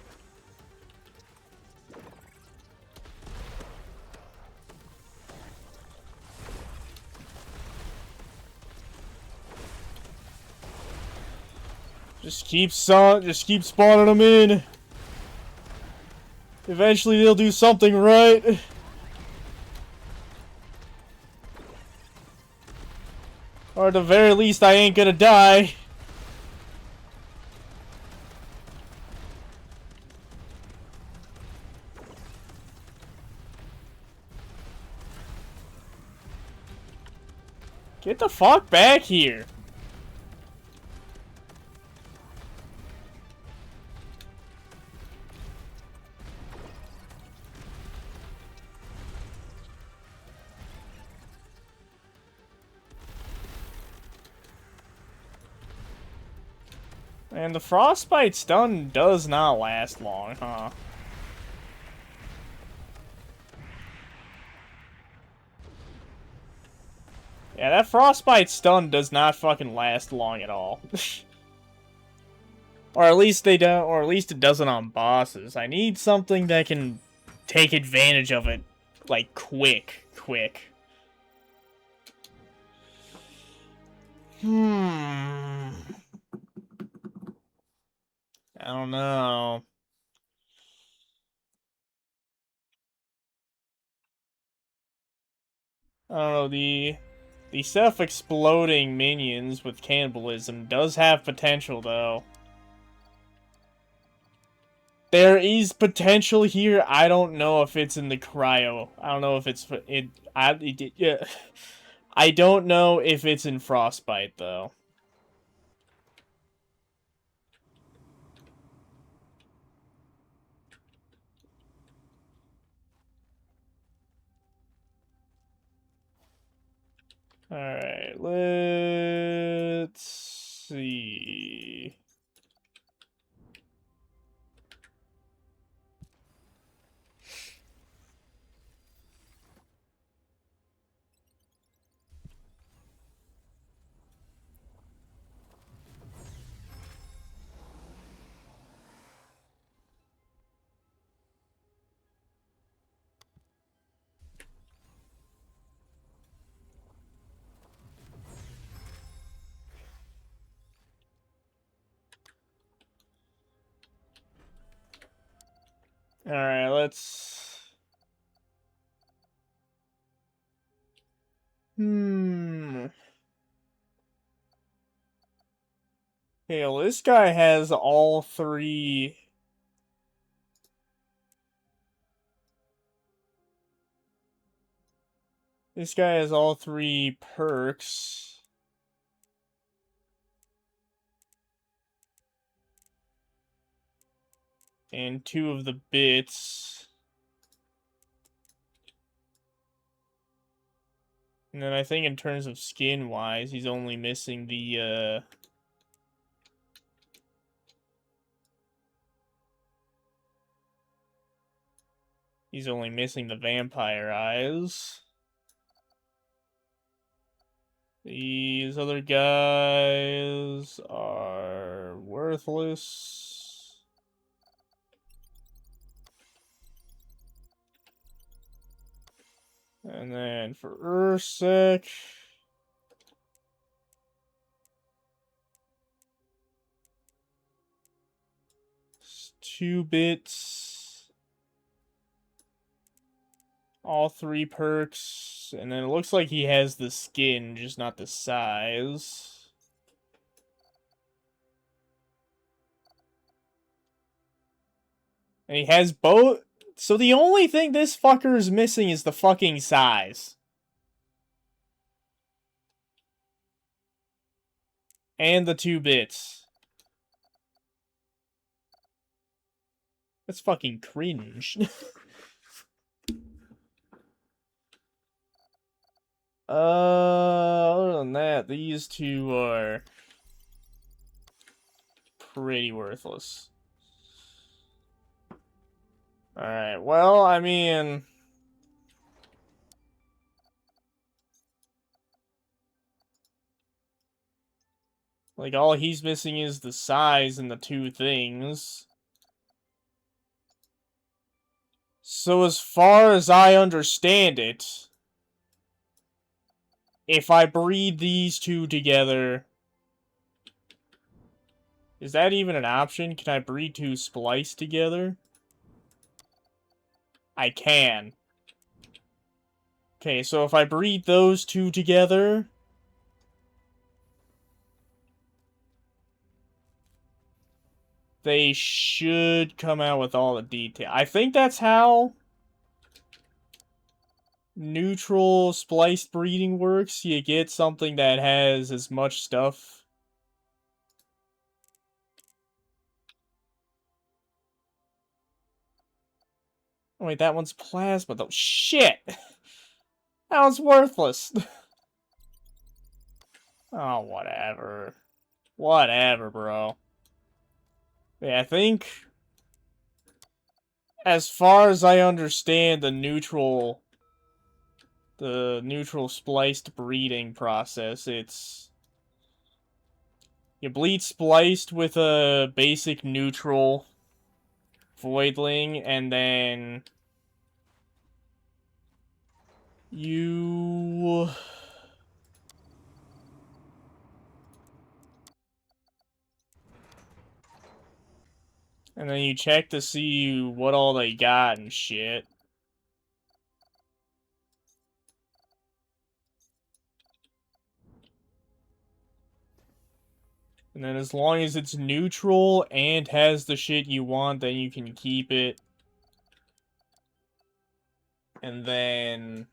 Just keep spawning them in. Eventually they'll do something right. Or at the very least, I ain't gonna die. Get the fuck back here. And the frostbite stun does not last long, huh? Yeah, that frostbite stun does not fucking last long at all. Or at least they don't, or at least it doesn't on bosses. I need something that can take advantage of it, like, quick. I don't know. I don't know, the self-exploding minions with cannibalism does have potential, though. There is potential here. I don't know if it's in the cryo. I don't know if it's yeah. I don't know if it's in frostbite though. All right, let's see. All right, let's. Okay, well, this guy has all three. This guy has all three perks. And two of the bits. And then I think in terms of skin-wise, he's only missing the, he's only missing the vampire eyes. These other guys are worthless. And then for Ursek, it's 2 bits. All 3 perks. And then it looks like he has the skin, just not the size. And he has both. So the only thing this fucker is missing is the fucking size. And the 2 bits. That's fucking cringe. Other than that, these two are pretty worthless. Alright, well, I mean... like, all he's missing is the size and the 2 things. So as far as I understand it, if I breed these 2 together... is that even an option? Can I breed 2 splice together? I can. Okay, so if I breed those 2 together... they should come out with all the detail. I think that's how neutral spliced breeding works. You get something that has as much stuff. Oh, wait, that one's plasma though. Shit! That one's worthless. Oh, whatever. Whatever, bro. Yeah, I think, as far as I understand the neutral spliced breeding process, it's you bleed spliced with a basic neutral voidling, and then you check to see what all they got and shit. And then as long as it's neutral and has the shit you want, then you can keep it. And then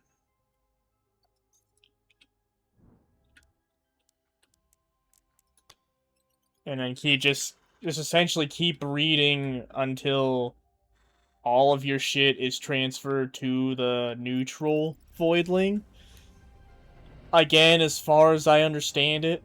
keep just essentially keep breeding until all of your shit is transferred to the neutral voidling. Again, as far as I understand it.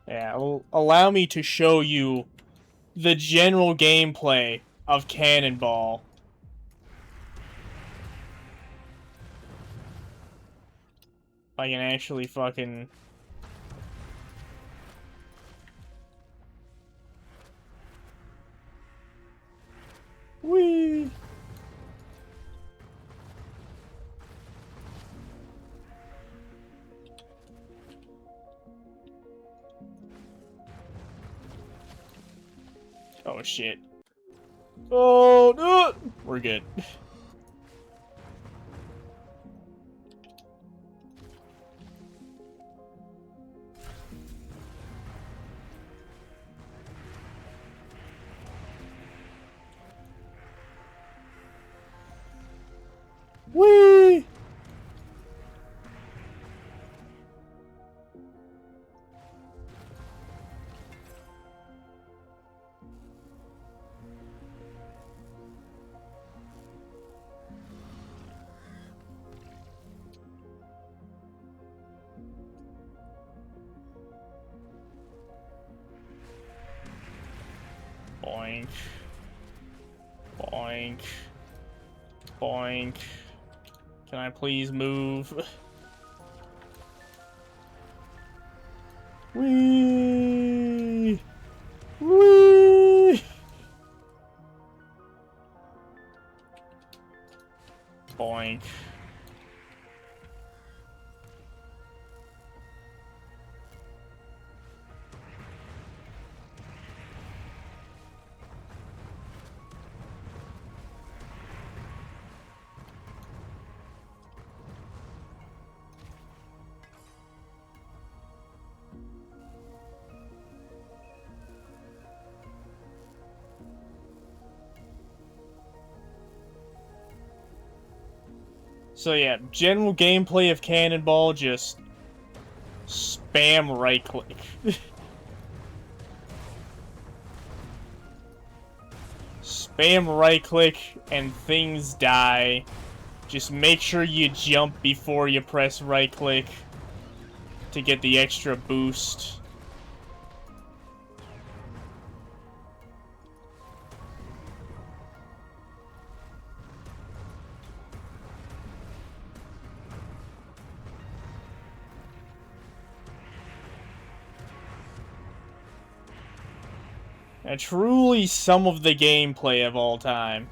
Yeah, allow me to show you the general gameplay of Cannonball. If I can actually fucking... Whee! Oh shit. Oh no! We're good. Whee! Boink. Boink. Boink. Can I please move? Whee! Whee! Boink. So yeah, general gameplay of Cannonball, just spam right click. Spam right click and things die. Just make sure you jump before you press right click to get the extra boost. And truly some of the gameplay of all time.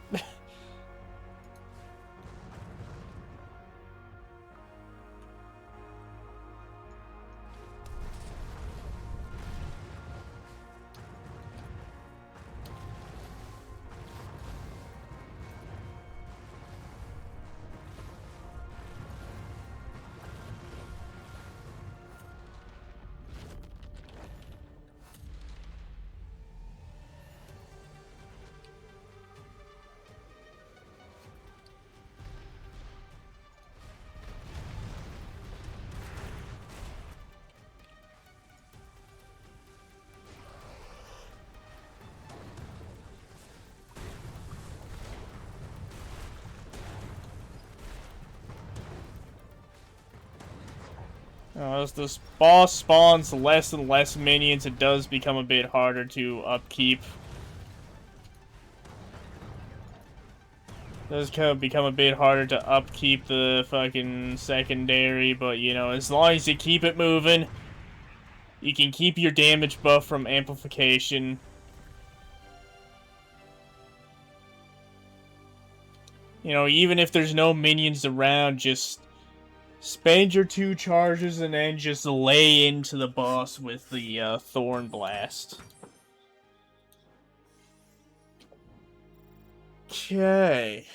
As this boss spawns less and less minions, it does become a bit harder to upkeep. It does kind of become a bit harder to upkeep the fucking secondary, but you know, as long as you keep it moving, you can keep your damage buff from amplification. You know, even if there's no minions around, just spend your 2 charges and then just lay into the boss with the Thorn Blast. Okay.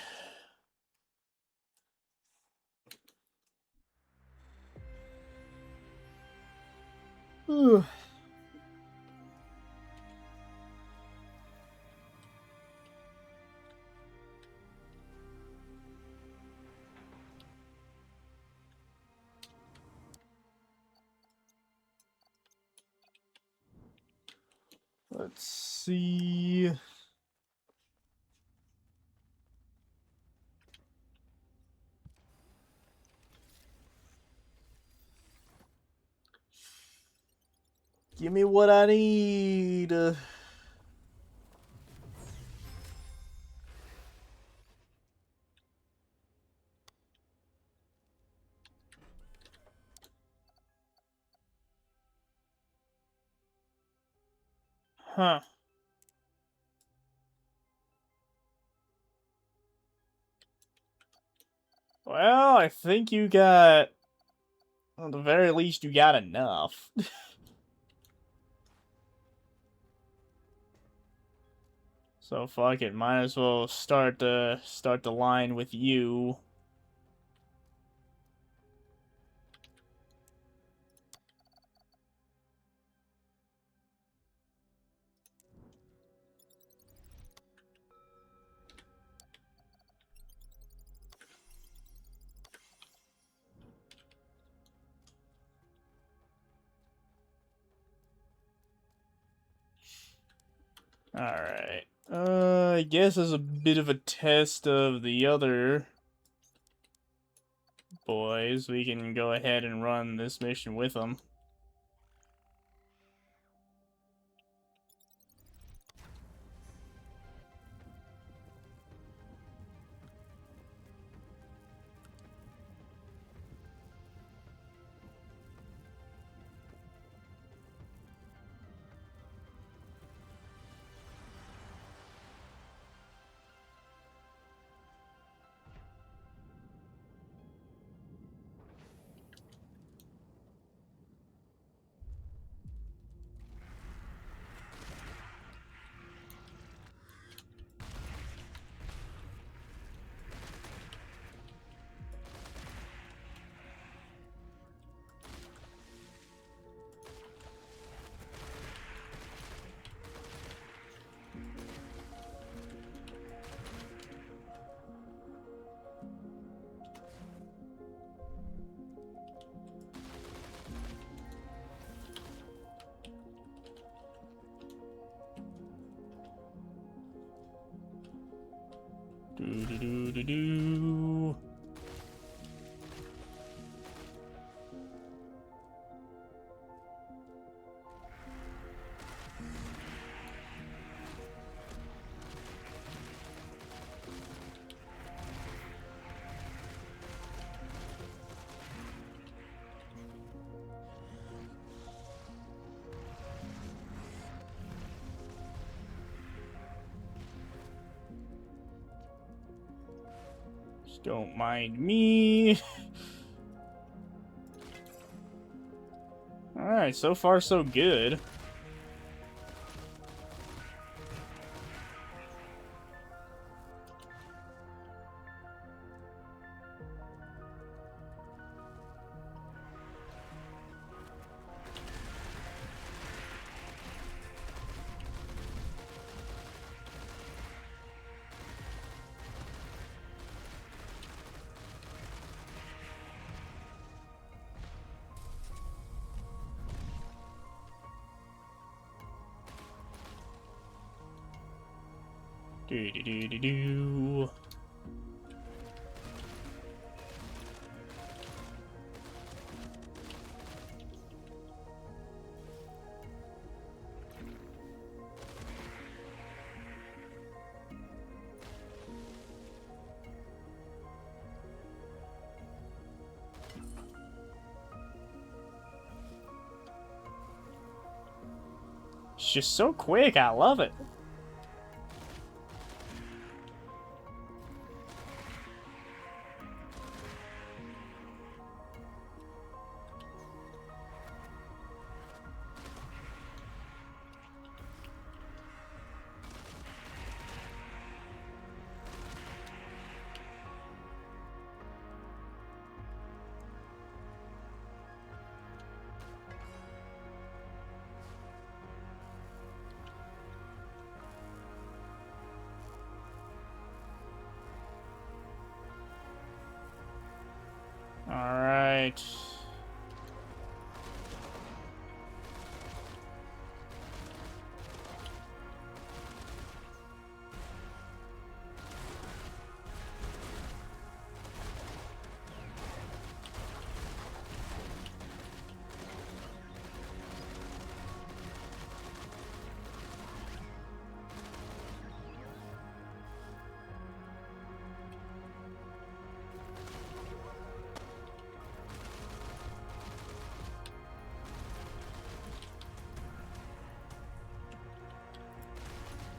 Let's see. Give me what I need. Huh. Well, I think you got... At the very least, you got enough. So fuck it, might as well start the line with you. Alright. I guess as a bit of a test of the other boys, we can go ahead and run this mission with them. Do. Don't mind me. Alright, so far so good. Do. just so quick. I love it. Alright.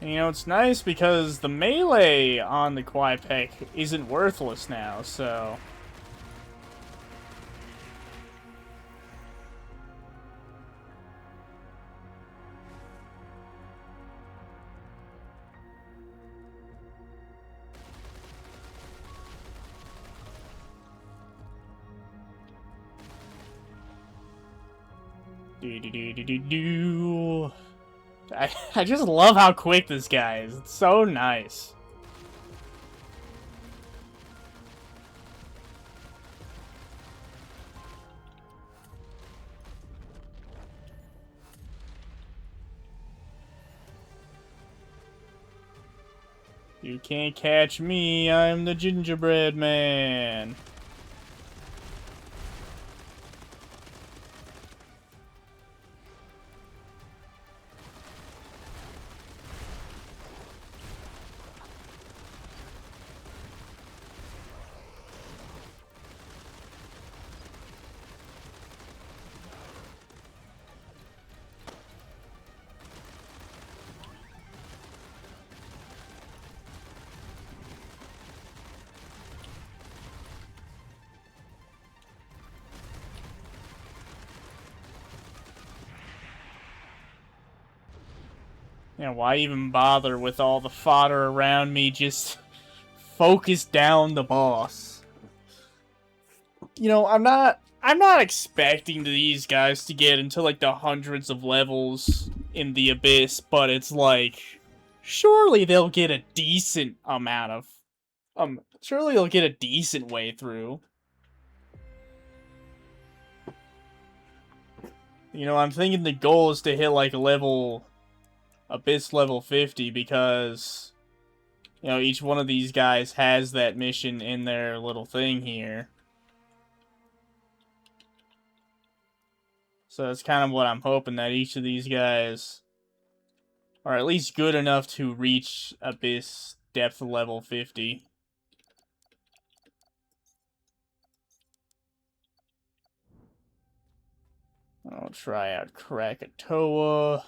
You know, it's nice because the melee on the Quipec isn't worthless now, so... Do-do-do-do-do-do. I just love how quick this guy is. It's so nice. You can't catch me, I'm the gingerbread man. Yeah, why even bother with all the fodder around me? Just focus down the boss. You know, I'm not expecting these guys to get into like the hundreds of levels in the Abyss, but it's like surely they'll get a decent amount of surely they'll get a decent way through. You know, I'm thinking the goal is to hit like Abyss level 50 because, you know, each one of these guys has that mission in their little thing here. So that's kind of what I'm hoping, that each of these guys are at least good enough to reach Abyss depth level 50. I'll try out Krakatoa.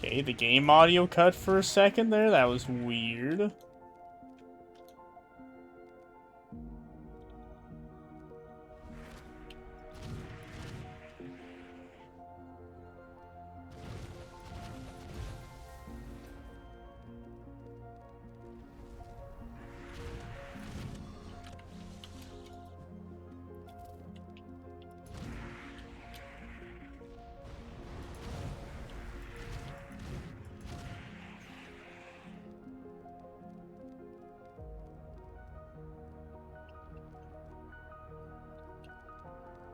Okay, the game audio cut for a second there. That was weird.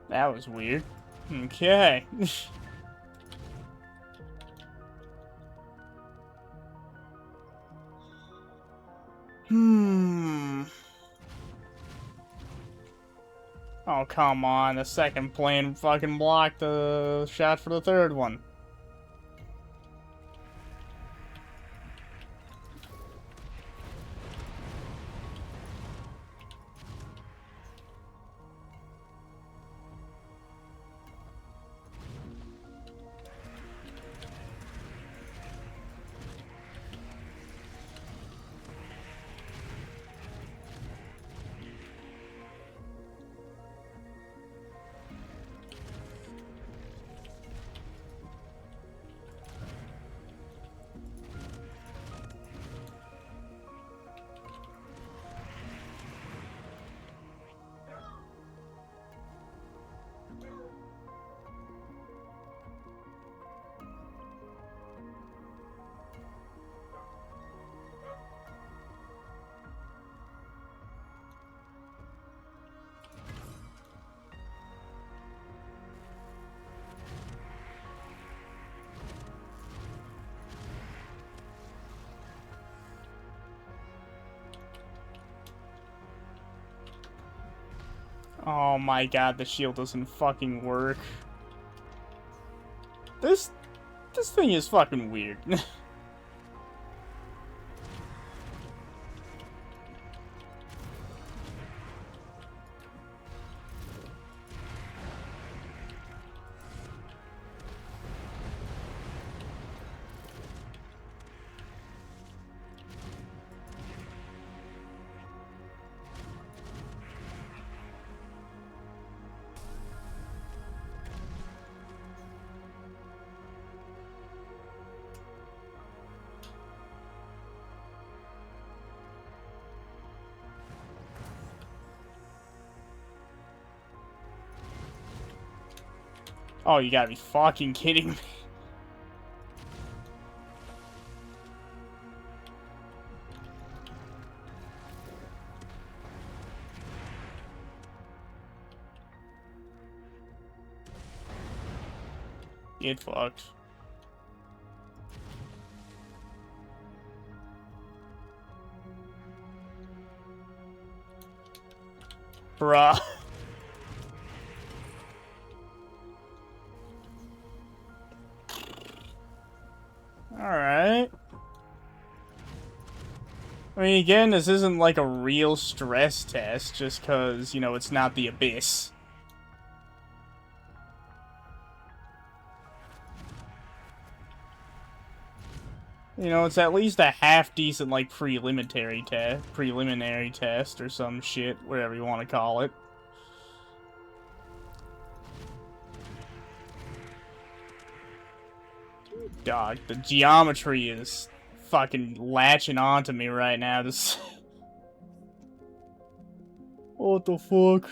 That was weird. Okay. Oh, come on. The second plane fucking blocked the shot for the third one. Oh my god, the shield doesn't fucking work. This thing is fucking weird. Oh, you gotta be fucking kidding me. Get fucked. Bruh. Alright. I mean, again, this isn't like a real stress test, just because, you know, it's not the Abyss. You know, it's at least a half-decent, like, preliminary test or some shit, whatever you want to call it. Dog, the geometry is fucking latching onto me right now. This... What the fuck?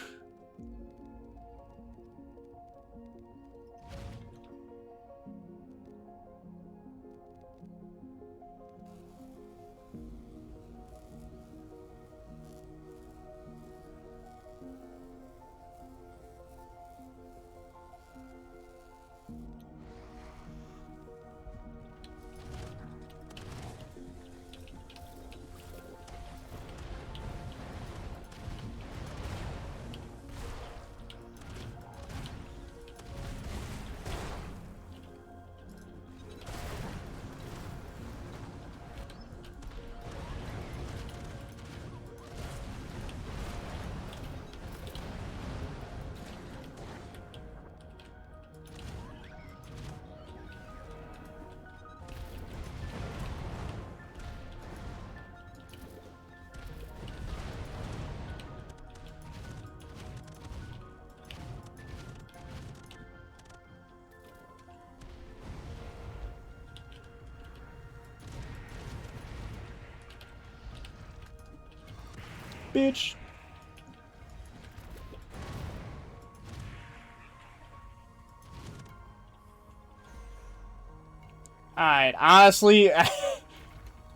bitch. Alright, honestly, I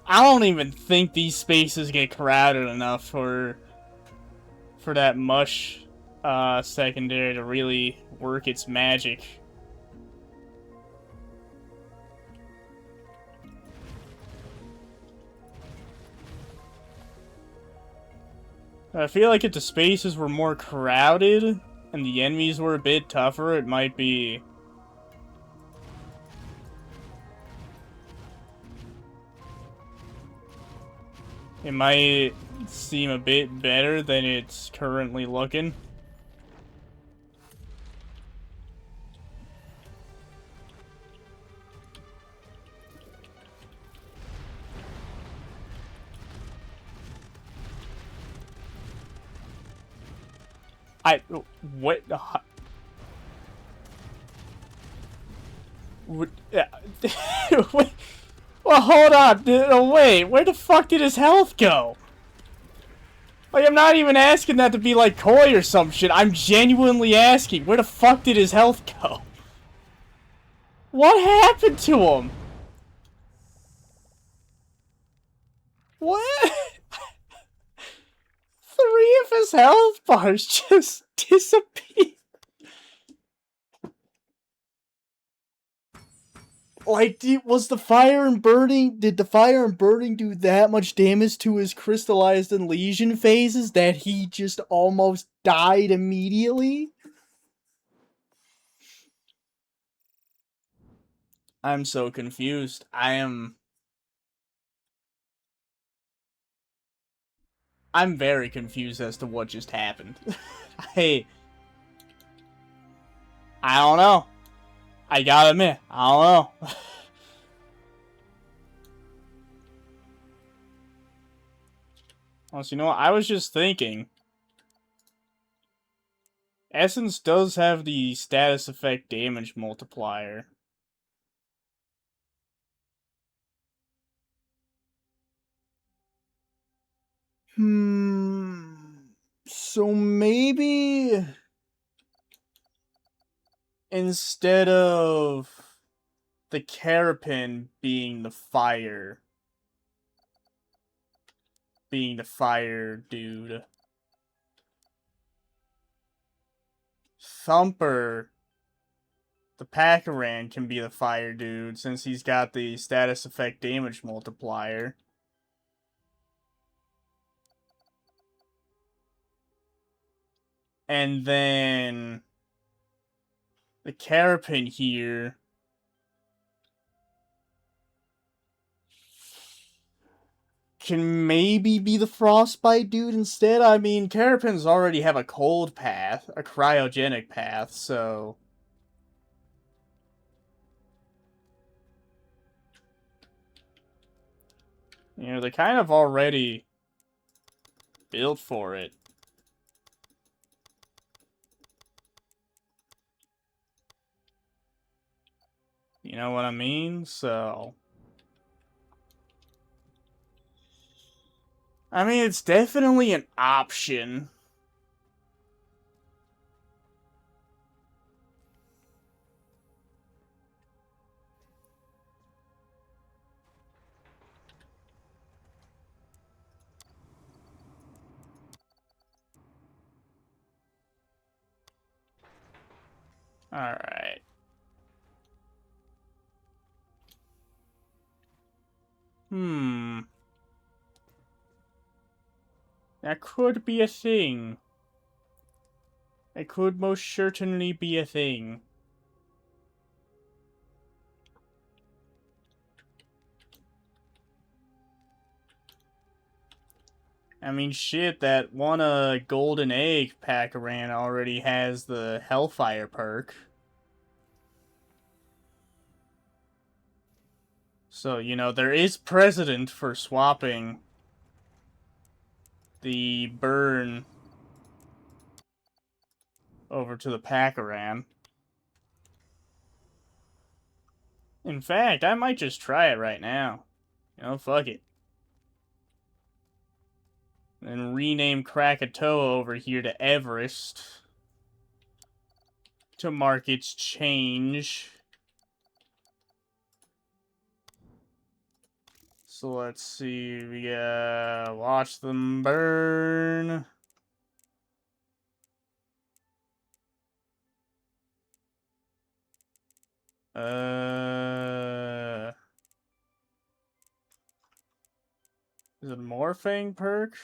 don't even think these spaces get crowded enough for that mush secondary to really work its magic. I feel like if the spaces were more crowded and the enemies were a bit tougher, it might be... It might seem a bit better than it's currently looking. What? What? Wait, well, hold on. Wait, where the fuck did his health go? Like, I'm not even asking that to be, like, coy or some shit. I'm genuinely asking, where the fuck did his health go? What happened to him? What? 3 of his health bars just disappeared. Like, did the fire and burning do that much damage to his crystallized and lesion phases that he just almost died immediately? I'm so confused. I'm very confused as to what just happened. I don't know. I gotta admit, I don't know. Well, so you know what? I was just thinking. Essence does have the status effect damage multiplier. So maybe instead of the Carapin being the fire dude, Thumper, the Packaran, can be the fire dude since he's got the status effect damage multiplier. And then the Carapin here can maybe be the Frostbite dude instead. I mean, Carapins already have a cold path, a cryogenic path, so... You know, they're kind of already built for it. You know what I mean? So... I mean, it's definitely an option. Alright. That could be a thing. It could most certainly be a thing. I mean, shit, that one Golden Egg Packaran already has the Hellfire perk. So, you know, there is precedent for swapping the burn over to the Packaran. In fact, I might just try it right now. You know, fuck it. And rename Krakatoa over here to Everest to mark its change. So let's see, we got watch them burn. Is it Morphing perk?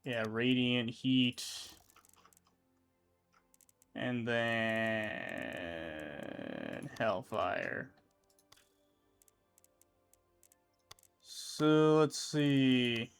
Yeah, Radiant Heat. And then Hellfire. So let's see.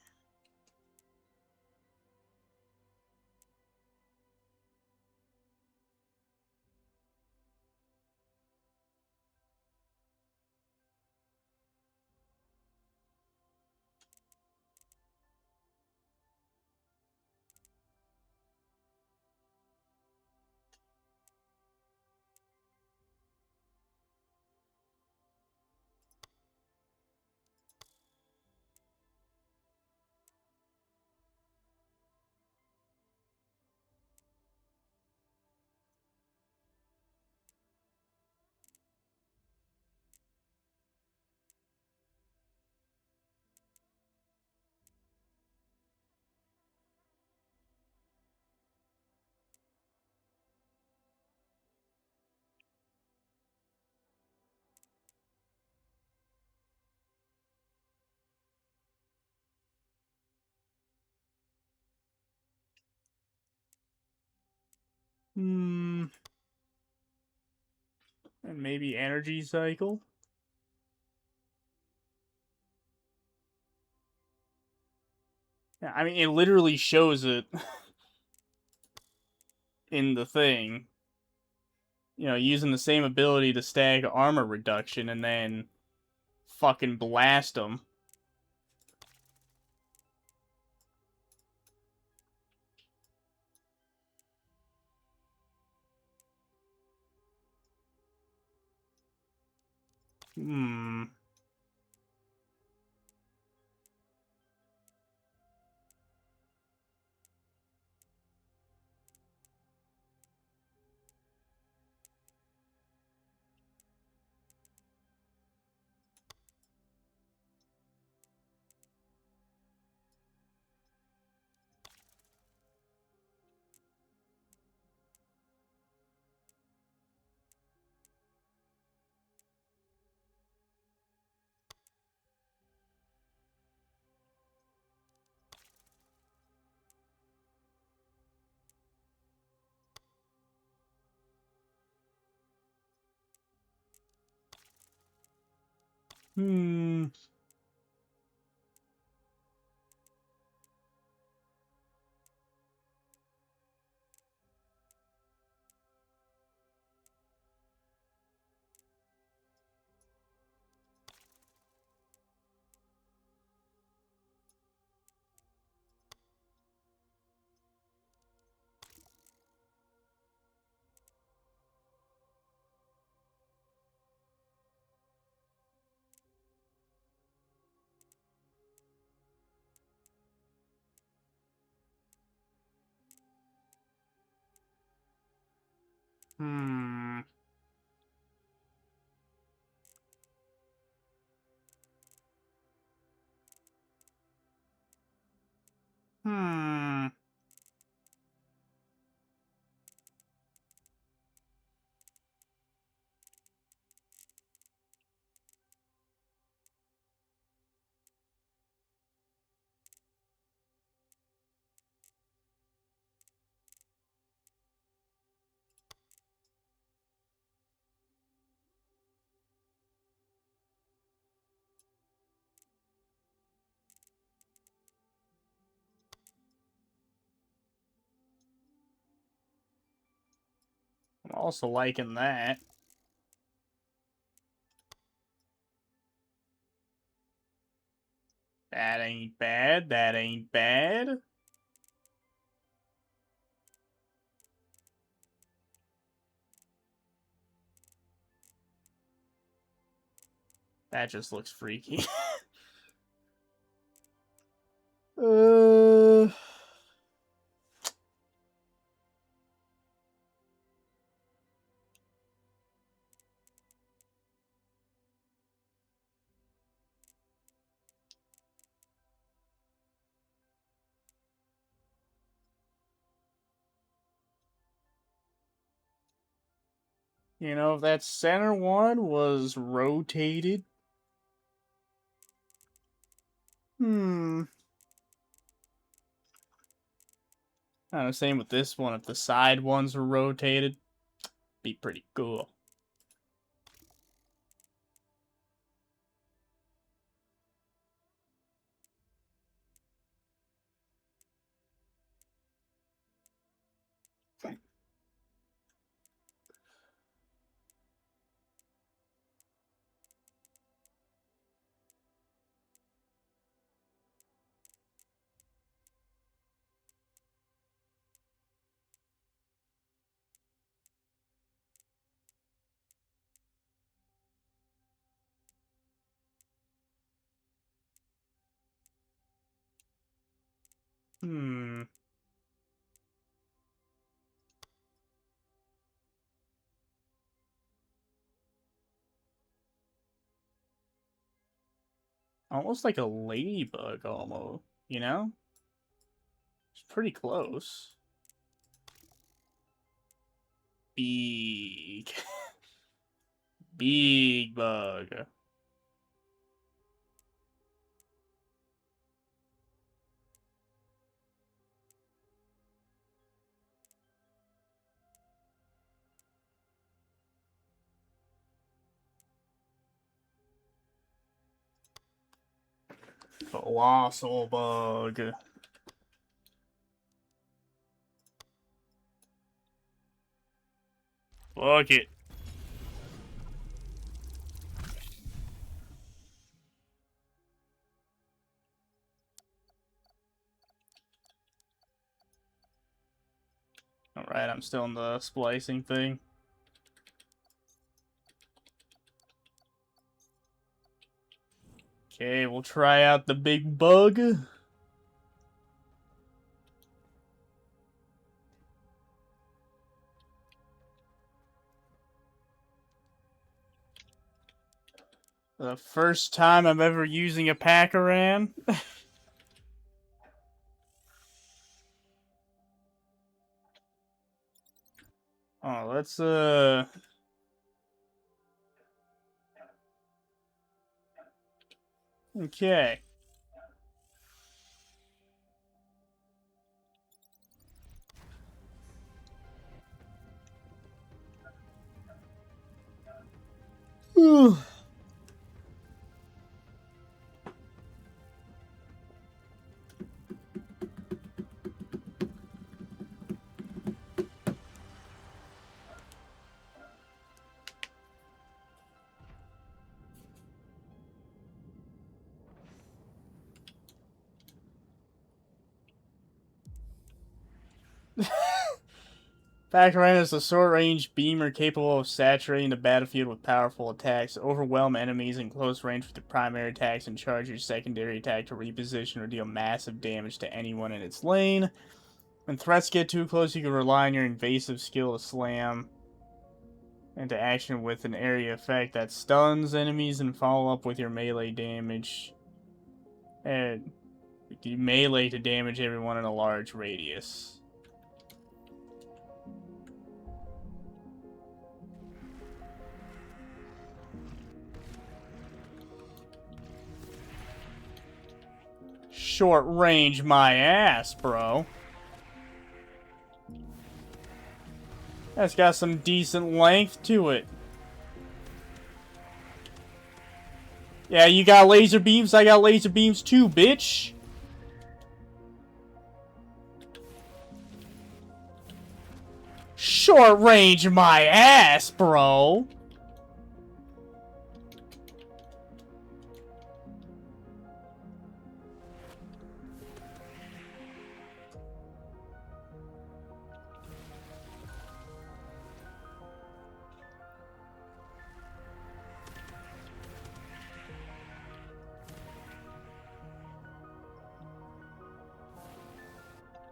And maybe Energy Cycle? Yeah, I mean, it literally shows it in the thing. You know, using the same ability to stag armor reduction and then fucking blast them. Hmm. Hmm. Hmm. Hmm. I'm also liking that. That ain't bad. That ain't bad. That just looks freaky. You know, if that center one was rotated. Hmm. Same with this one. If the side ones were rotated, be pretty cool. Hmm. Almost like a ladybug, almost. You know? It's pretty close. Big. Big bug. Colossal bug. Fuck it. Alright, I'm still in the splicing thing. Okay, we'll try out the big bug. The first time I'm ever using a Pac-Ran. Oh, let's, okay. Pac-Ran is a short-range beamer capable of saturating the battlefield with powerful attacks, overwhelm enemies in close range with the primary attacks, and charge your secondary attack to reposition or deal massive damage to anyone in its lane. When threats get too close, you can rely on your invasive skill to slam into action with an area effect that stuns enemies and follow up with your melee damage. And you melee to damage everyone in a large radius. Short range my ass, bro. That's got some decent length to it. Yeah, you got laser beams, I got laser beams too, bitch. Short range my ass, bro.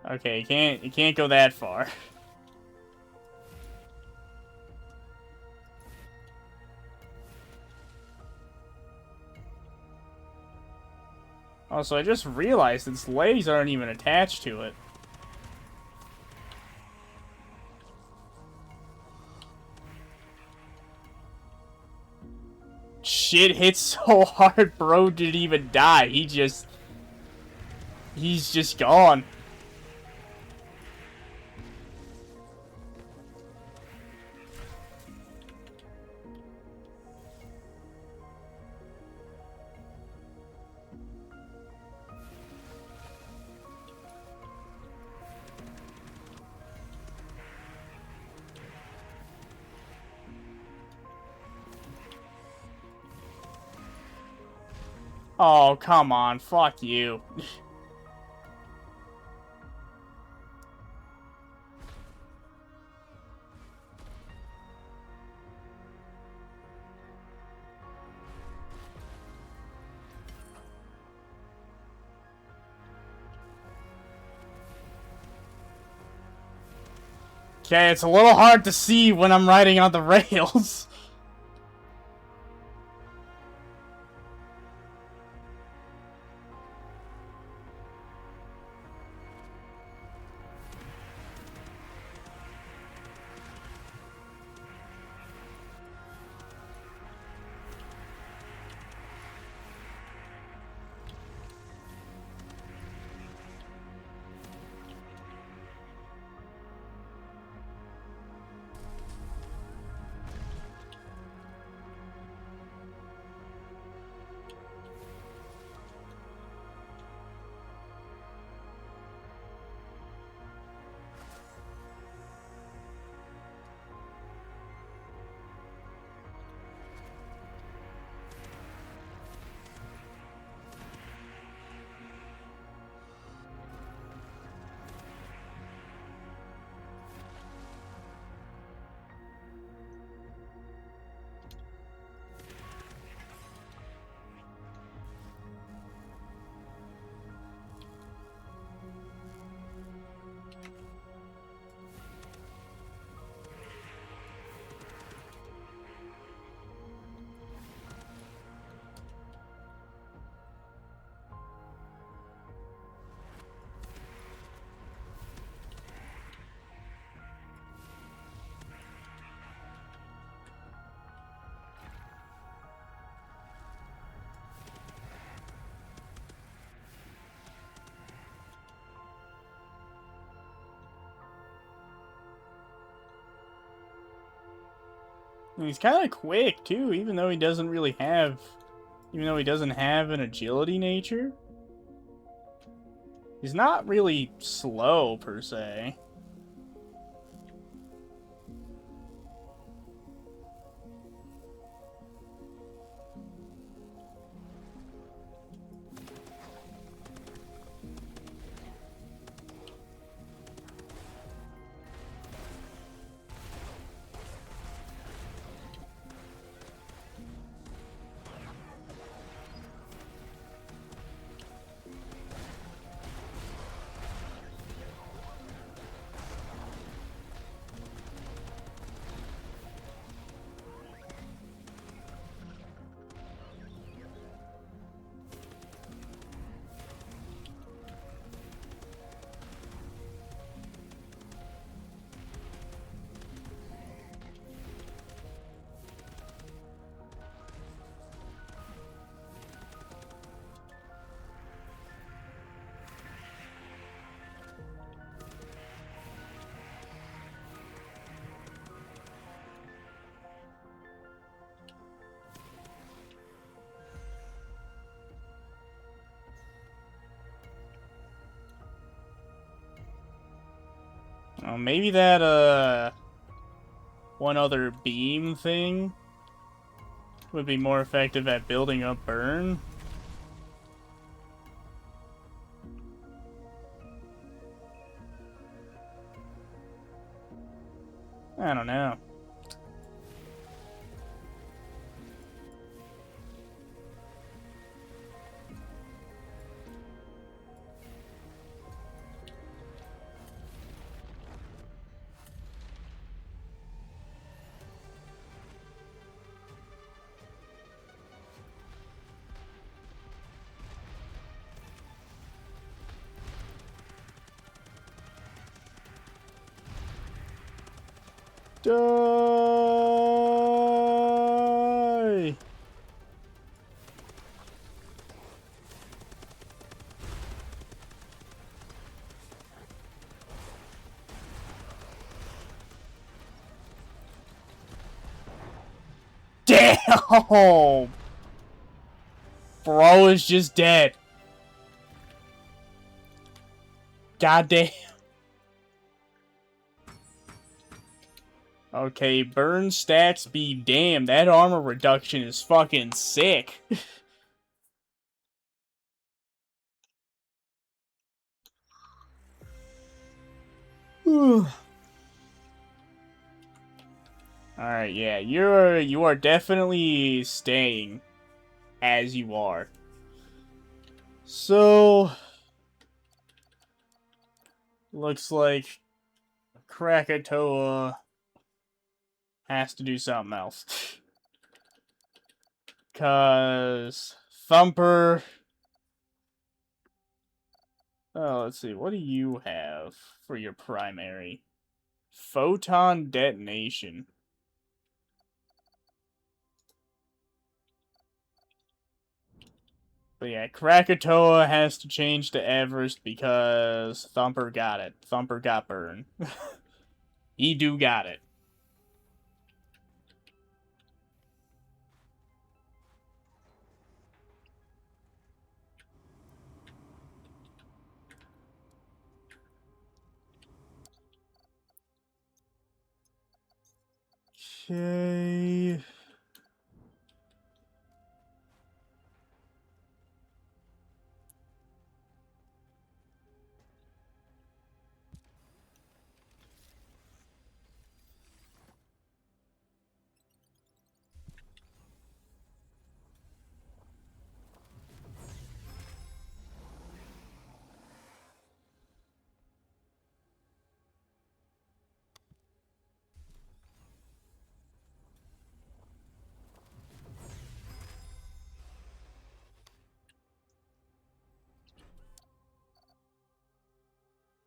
Okay, you can't go that far. Also, I just realized its legs aren't even attached to it. shit hit so hard, bro didn't even die. He's just gone. Oh, come on. Fuck you. Okay, it's a little hard to see when I'm riding on the rails. And he's kind of quick, too, even though he doesn't really have... Even though he doesn't have an agility nature. He's not really slow, per se. Maybe that, one other beam thing would be more effective at building up burn. I don't know. Die! Damn! Bro is just dead. Goddamn. Okay, burn stats be damned. That armor reduction is fucking sick. Alright, yeah, you are definitely staying as you are. So looks like Krakatoa has to do something else. Cause Thumper. Oh, let's see. What do you have for your primary? Photon detonation. But yeah, Krakatoa has to change to Everest because Thumper got it. Thumper got burned. He do got it. Okay.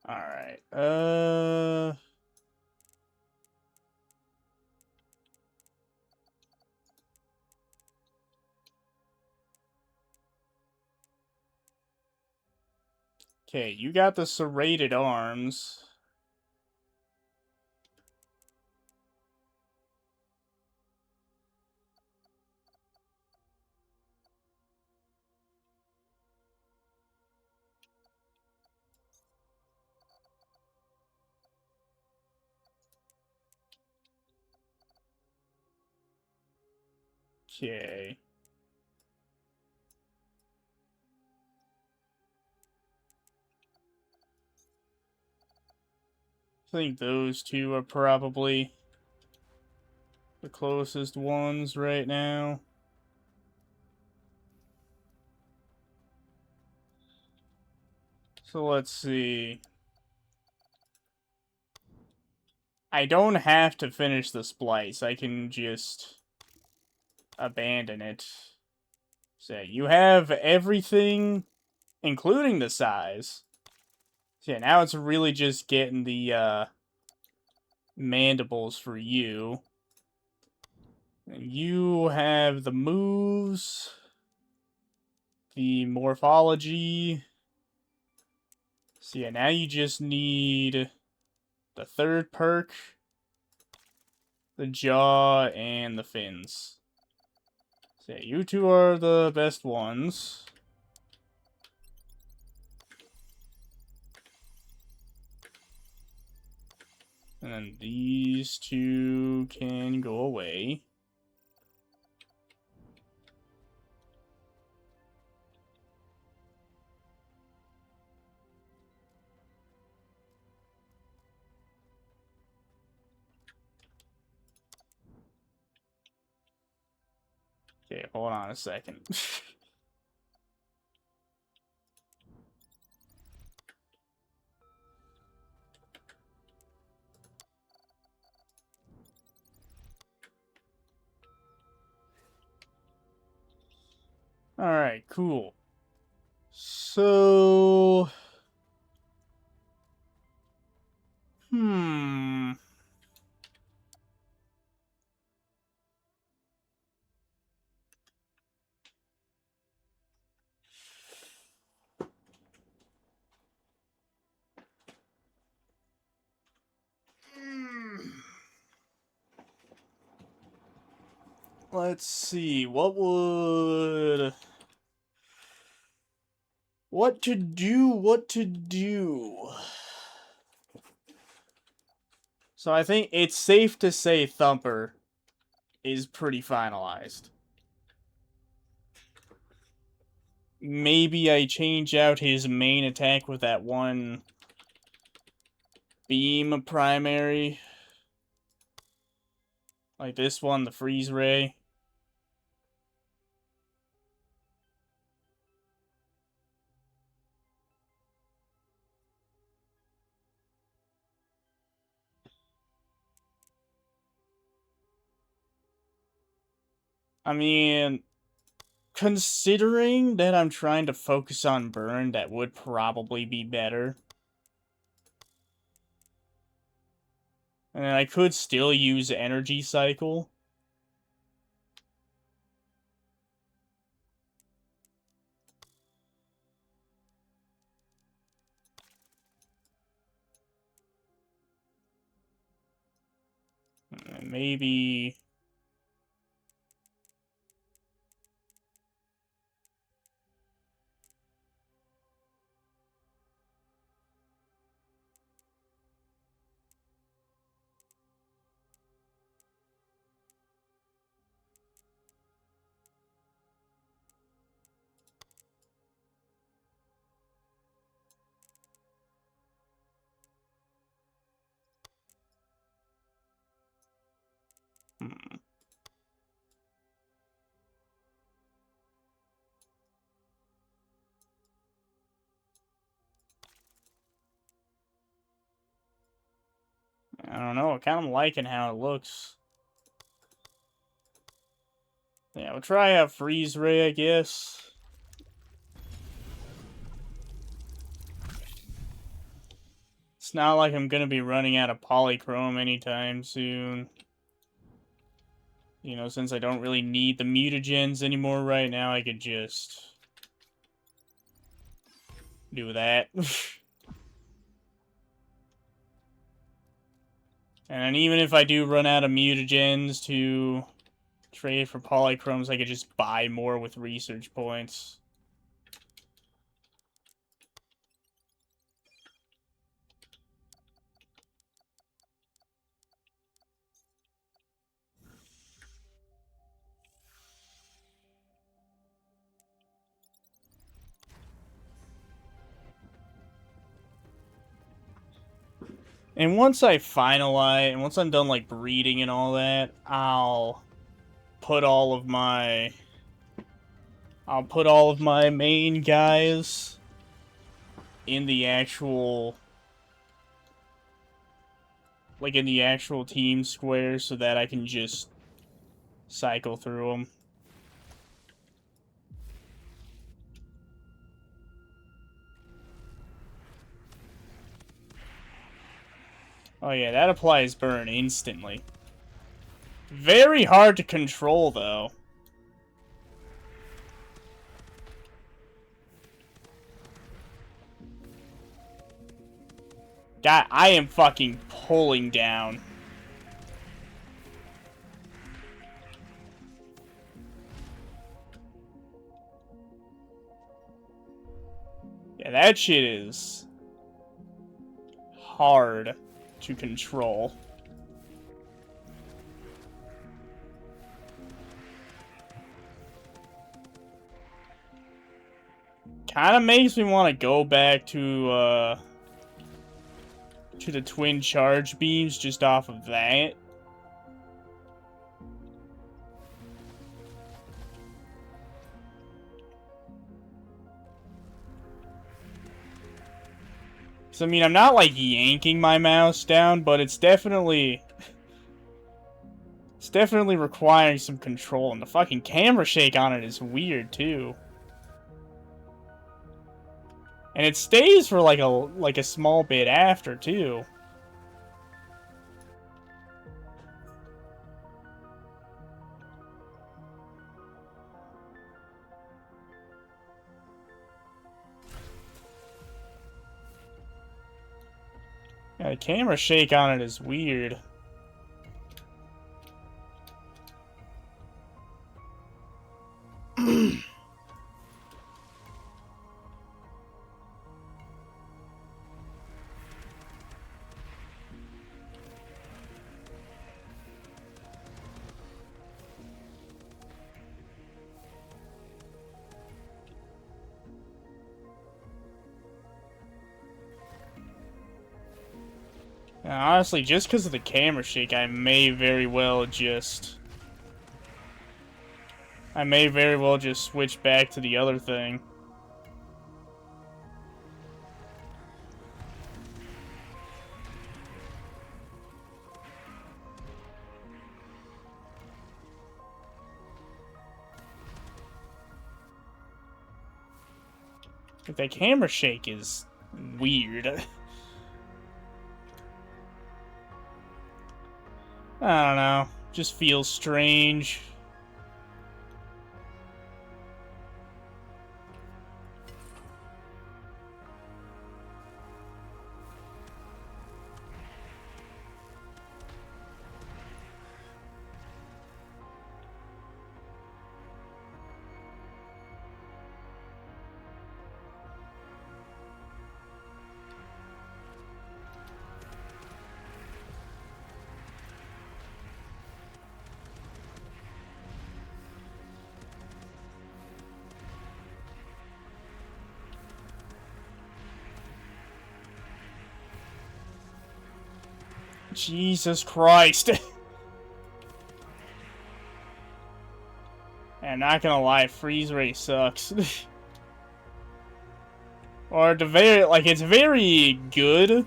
Alright. Okay, you got the serrated arms. Okay. I think those two are probably the closest ones right now. So let's see. I don't have to finish the splice. I can just abandon it. So you have everything, including the size. So yeah, now it's really just getting the mandibles for you. And you have the moves, the morphology. So yeah, now you just need the third perk, the jaw, and the fins. So yeah, you two are the best ones. And then these two can go away. Okay, hold on a second. Alright, cool. So... Hmm... Let's see, what would... What to do? So I think it's safe to say Thumper is pretty finalized. Maybe I change out his main attack with that one beam primary. Like this one, the freeze ray. I mean, considering that I'm trying to focus on burn, that would probably be better. And I could still use energy cycle. Maybe... I don't know, I kind of liking how it looks. Yeah, we'll try a freeze ray, I guess. It's not like I'm gonna be running out of polychrome anytime soon. You know, since I don't really need the mutagens anymore right now, I could just do that. And even if I do run out of mutagens to trade for polychromes, I could just buy more with research points. And once I finalize, and once I'm done, like, breeding and all that, I'll put all of my main guys in the actual, like, in the actual team square so that I can just cycle through them. Oh yeah, that applies burn instantly. Very hard to control, though. God, I am fucking pulling down. Yeah, that shit is hard to control. Kind of makes me want to go back to the twin charge beams just off of that. So, I mean, I'm not, like, yanking my mouse down, but it's definitely... It's definitely requiring some control, and the fucking camera shake on it is weird, too. And it stays for, like a small bit after, too. Yeah, the camera shake on it is weird. Honestly, just because of the camera shake, I may very well just switch back to the other thing. That camera shake is weird. I don't know. Just feels strange. Jesus Christ. And not gonna lie, freeze rate sucks. Or the very, like, it's very good.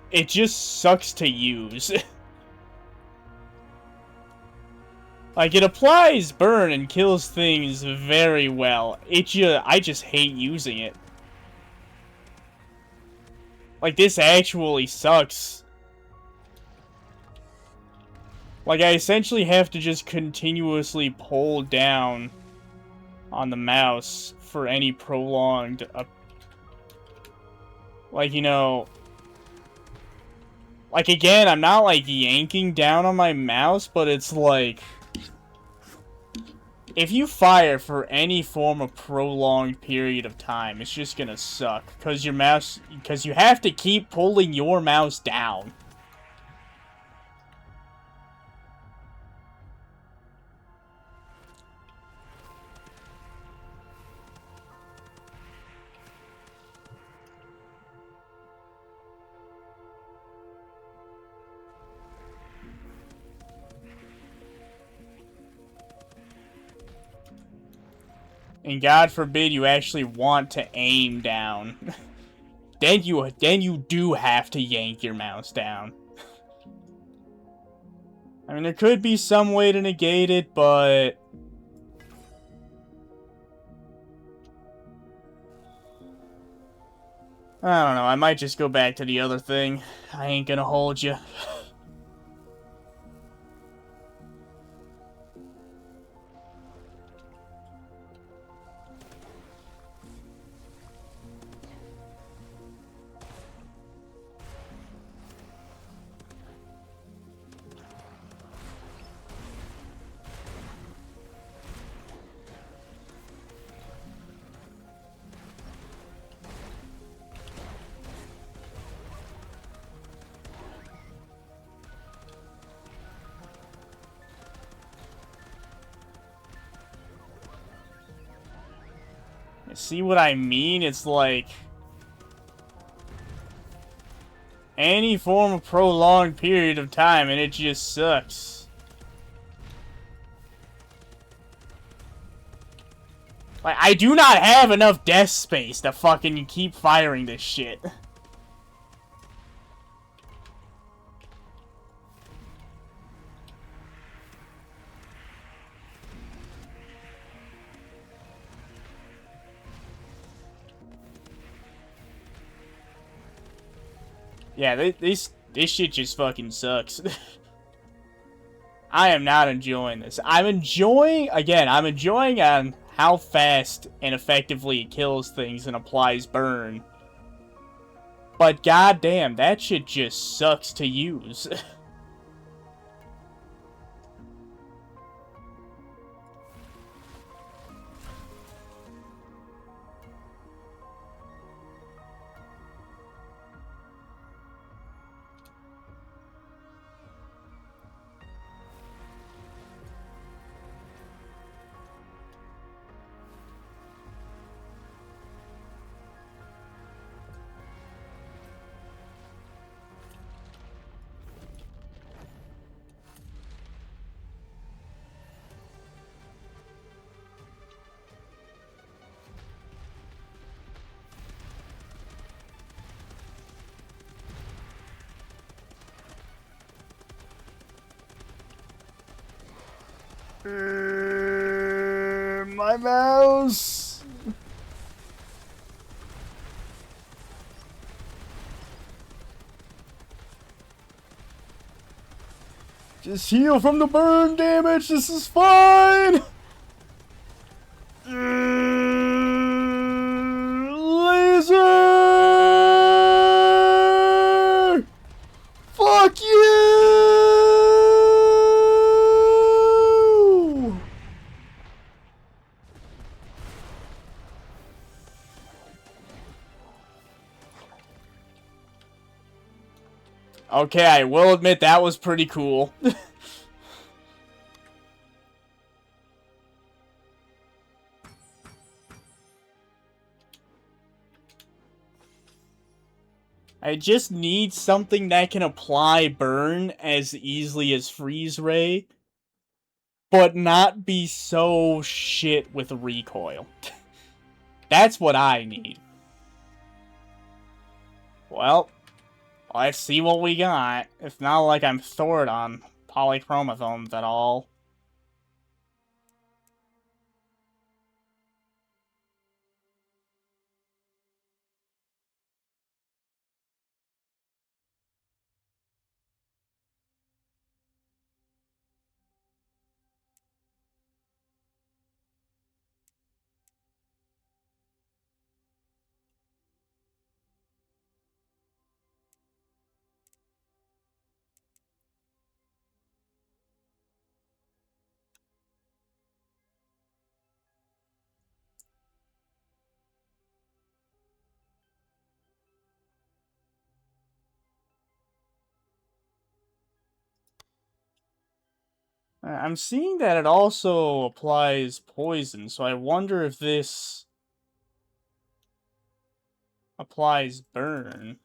It just sucks to use. Like, it applies burn and kills things very well. I just hate using it. Like, this actually sucks. Like, I essentially have to just continuously pull down on the mouse for any prolonged... like, you know... Like, again, I'm not, like, yanking down on my mouse, but it's like... If you fire for any form of prolonged period of time, it's just gonna suck. Because you have to keep pulling your mouse down. And God forbid you actually want to aim down. then you do have to yank your mouse down. I mean, there could be some way to negate it, but... I don't know, I might just go back to the other thing. I ain't gonna hold you. See what I mean? It's like... any form of prolonged period of time, and it just sucks. Like, I do not have enough desk space to fucking keep firing this shit. Yeah, this shit just fucking sucks. I am not enjoying this. I'm enjoying on how fast and effectively it kills things and applies burn. But goddamn, that shit just sucks to use. My mouse. Just heal from the burn damage. This is fine. Laser. Fuck you. Okay, I will admit that was pretty cool. I just need something that can apply burn as easily as freeze ray, but not be so shit with recoil. That's what I need. Well, let's see what we got. It's not like I'm stored on polychromatomes at all. I'm seeing that it also applies poison, so I wonder if this applies burn.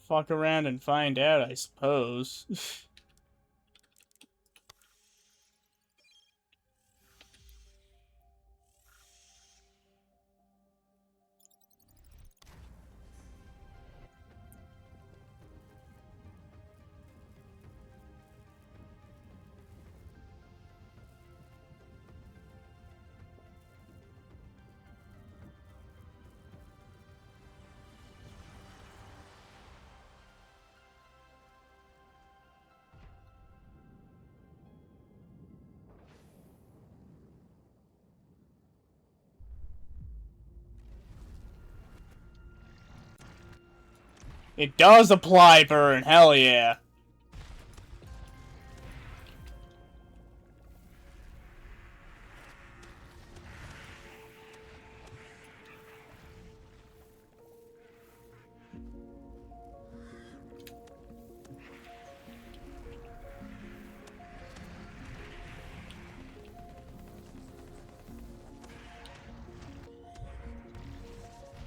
Fuck around and find out, I suppose. It does apply burn, hell yeah.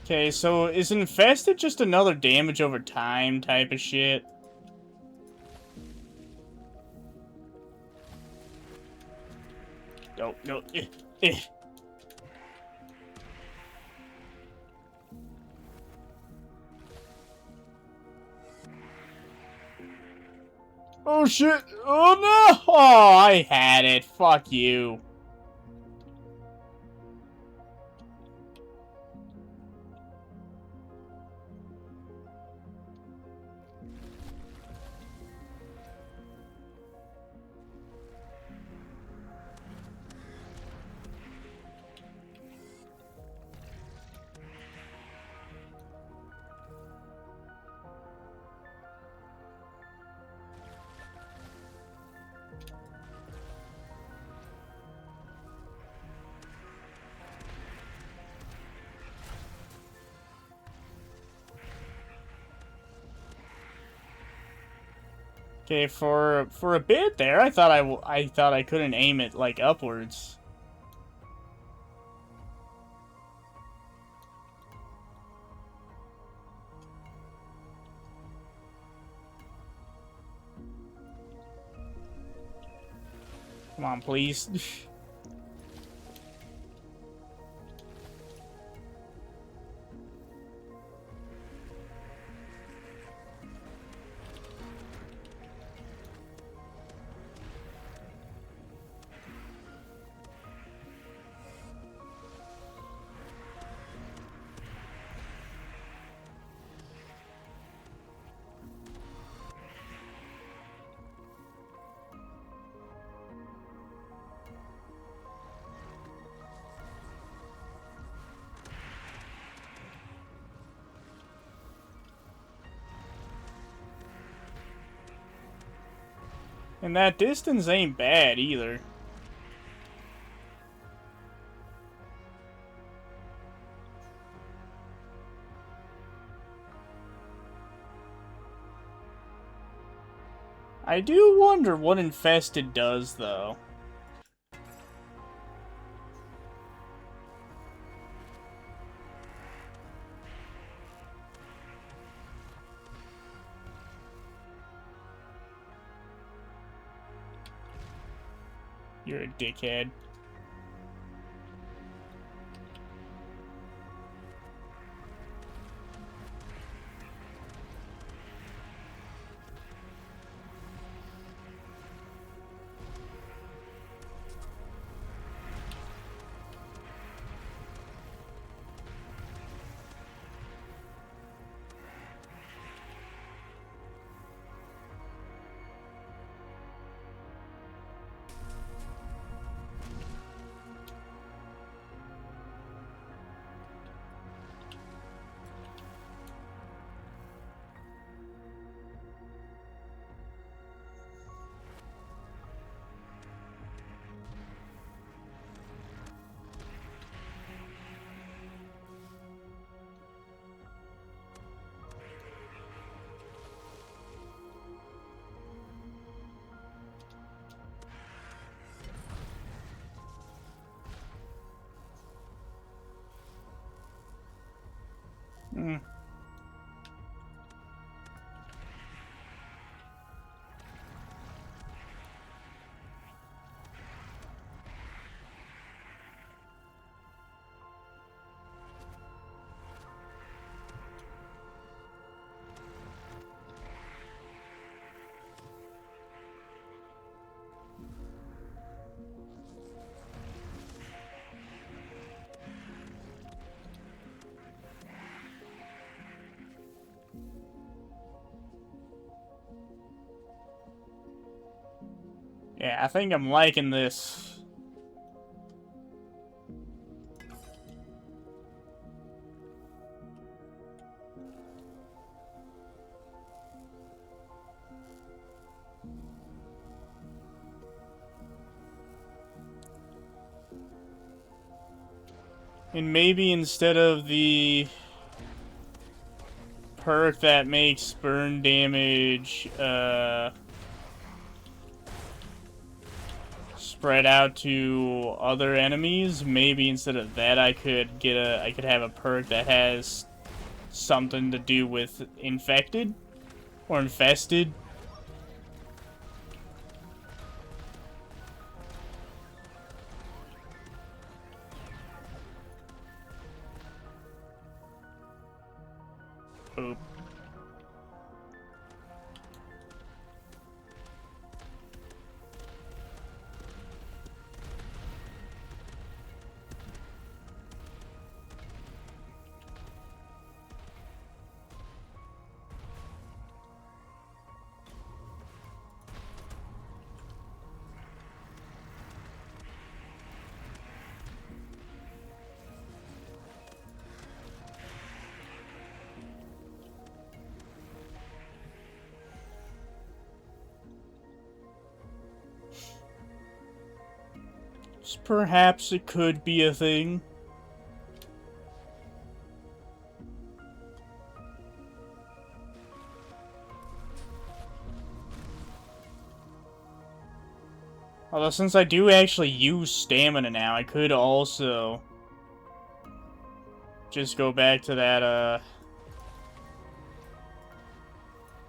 Okay, so is infested just another damage over time type of shit? No, no, eh. Oh shit! Oh no! Oh, I had it. Fuck you. Okay, for a bit there, I thought I couldn't aim it like upwards. Come on, please. And that distance ain't bad either. I do wonder what Infested does, though. You're a dickhead. Hmm. Yeah, I think I'm liking this. And maybe instead of the perk that makes burn damage, spread out to other enemies, maybe instead of that I could have a perk that has something to do with infected or infested. Oop. Perhaps it could be a thing. Although since I do actually use stamina now, I could also just go back to that,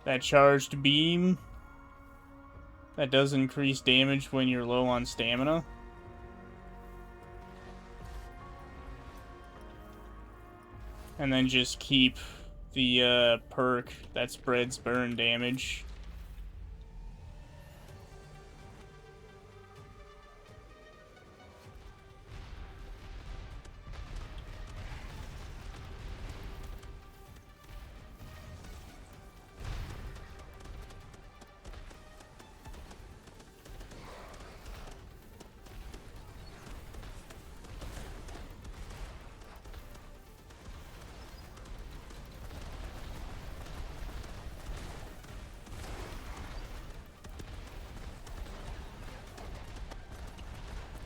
that charged beam That does increase damage when you're low on stamina. And then just keep the perk that spreads burn damage.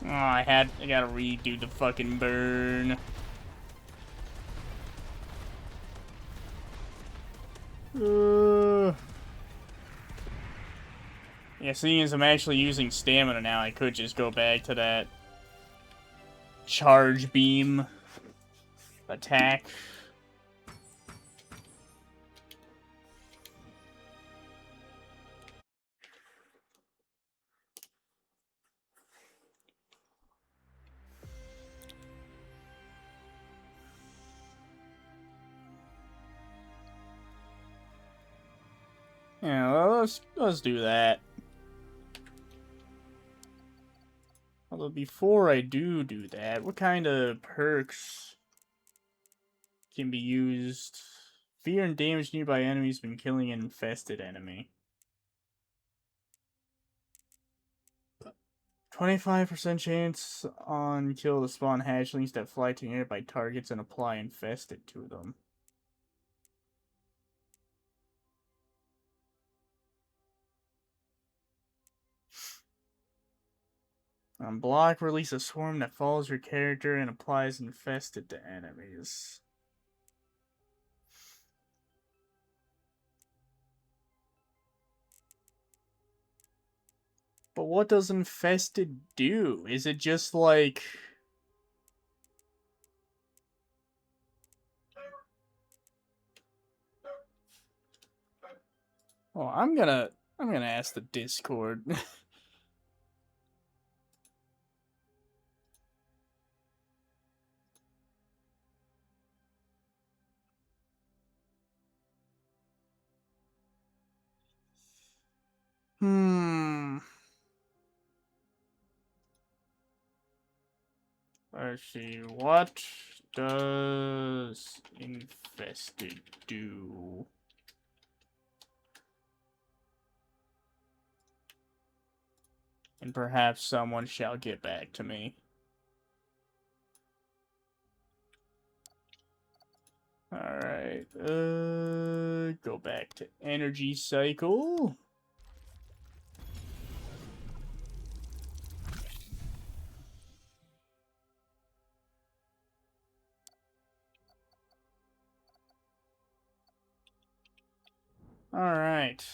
Oh, I gotta redo the fucking burn. Yeah, seeing as I'm actually using stamina now, I could just go back to that charge beam attack. Yeah, well, let's do that. Although before I do that, what kind of perks can be used? Fear and damage nearby enemies when killing an infested enemy. 25% chance on kill to spawn hatchlings that fly to nearby targets and apply infested to them. On block, release a swarm that follows your character and applies infested to enemies. But what does infested do? Is it just like... Oh, I'm gonna ask the Discord. Let's see, what does infested do? And perhaps someone shall get back to me. Alright, go back to energy cycle. Alright.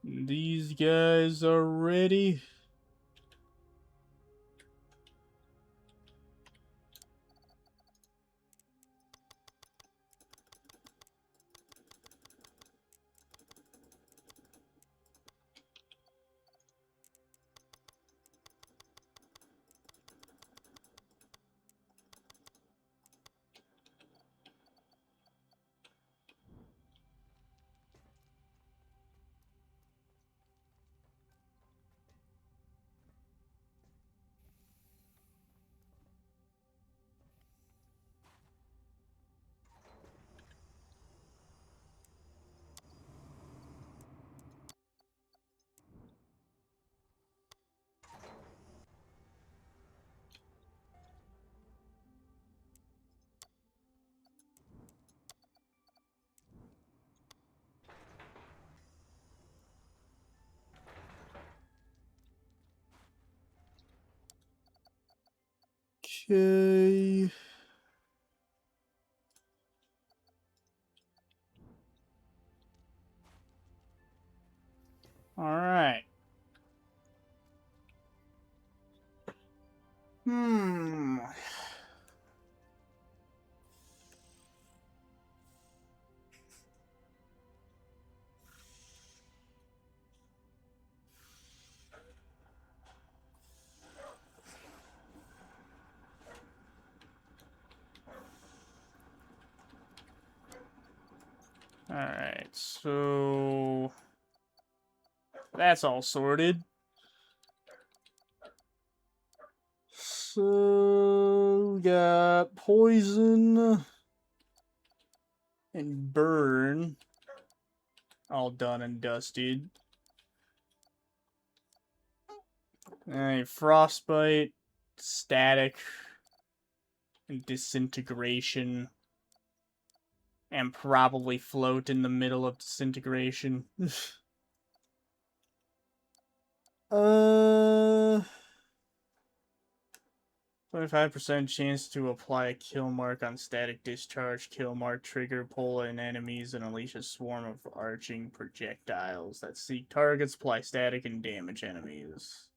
These guys are ready. Okay. Alright. Alright, so that's all sorted. So we got poison and burn all done and dusted. Alright, frostbite, static, and disintegration. And probably float in the middle of disintegration. 25% chance to apply a kill mark on static discharge. Kill mark trigger, pull in enemies, and unleash a swarm of arching projectiles that seek targets, apply static, and damage enemies.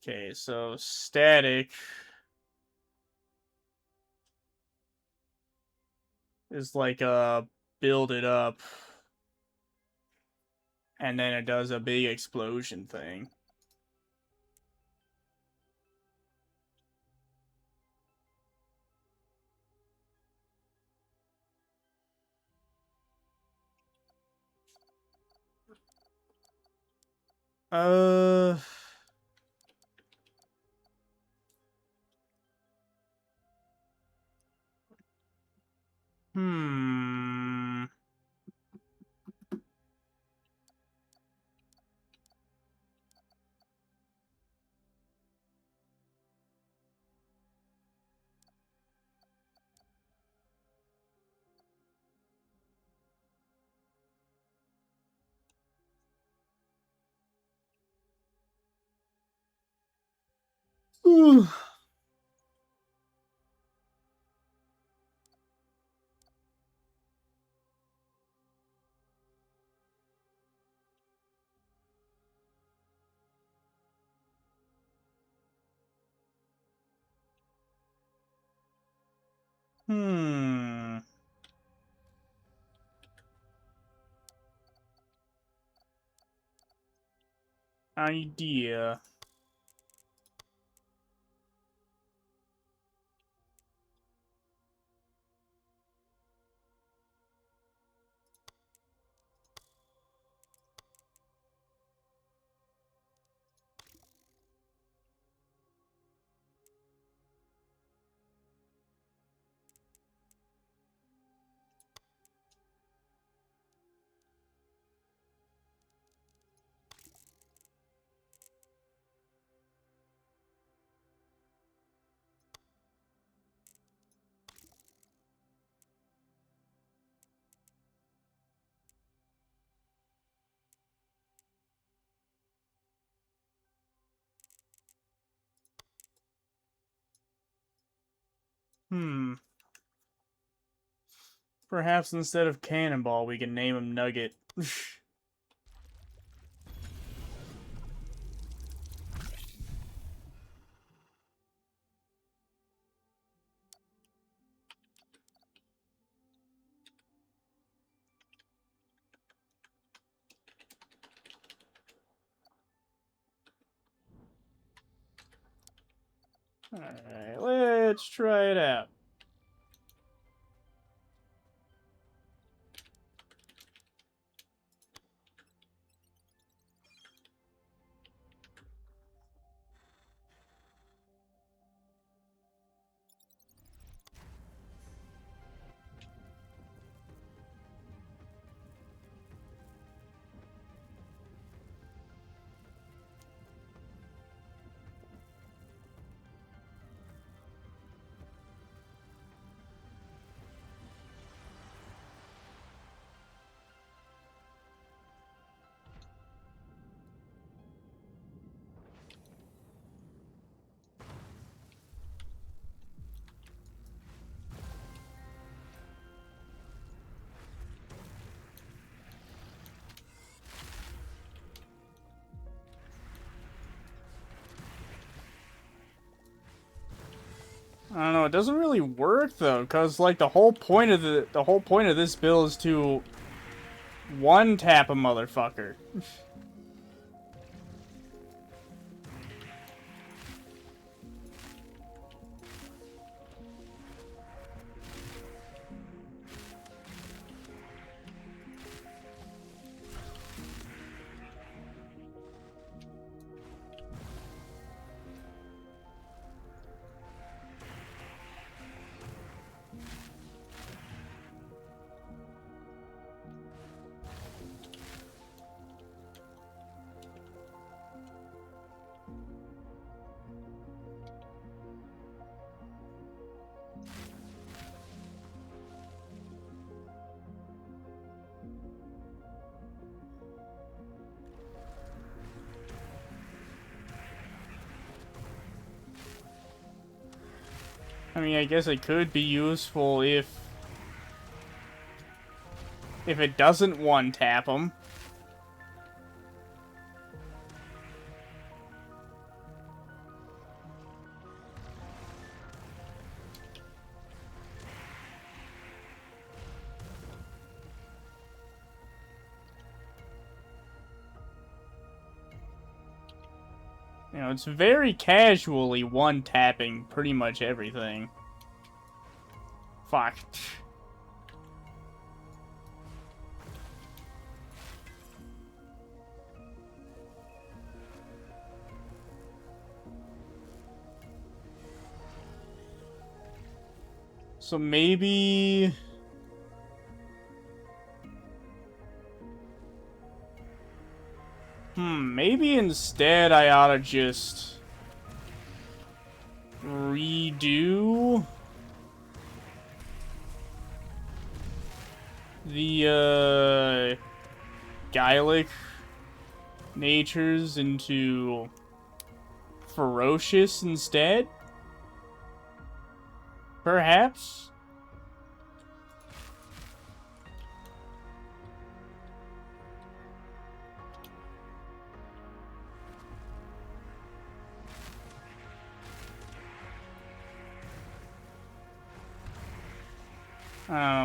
Okay, so static is like a build it up, and then it does a big explosion thing. Uh... Hmm... Hmm... Idea. Hmm. Perhaps instead of Cannonball, we can name him Nugget. Alright, let's try it out. I don't know, it doesn't really work though, cause like the whole point of this bill is to one tap a motherfucker. I mean, I guess it could be useful if it doesn't one-tap them. You know, it's very casually one-tapping pretty much everything. Fuck. So maybe... maybe instead I oughta just... redo... the, Gaelic natures into ferocious instead? Perhaps?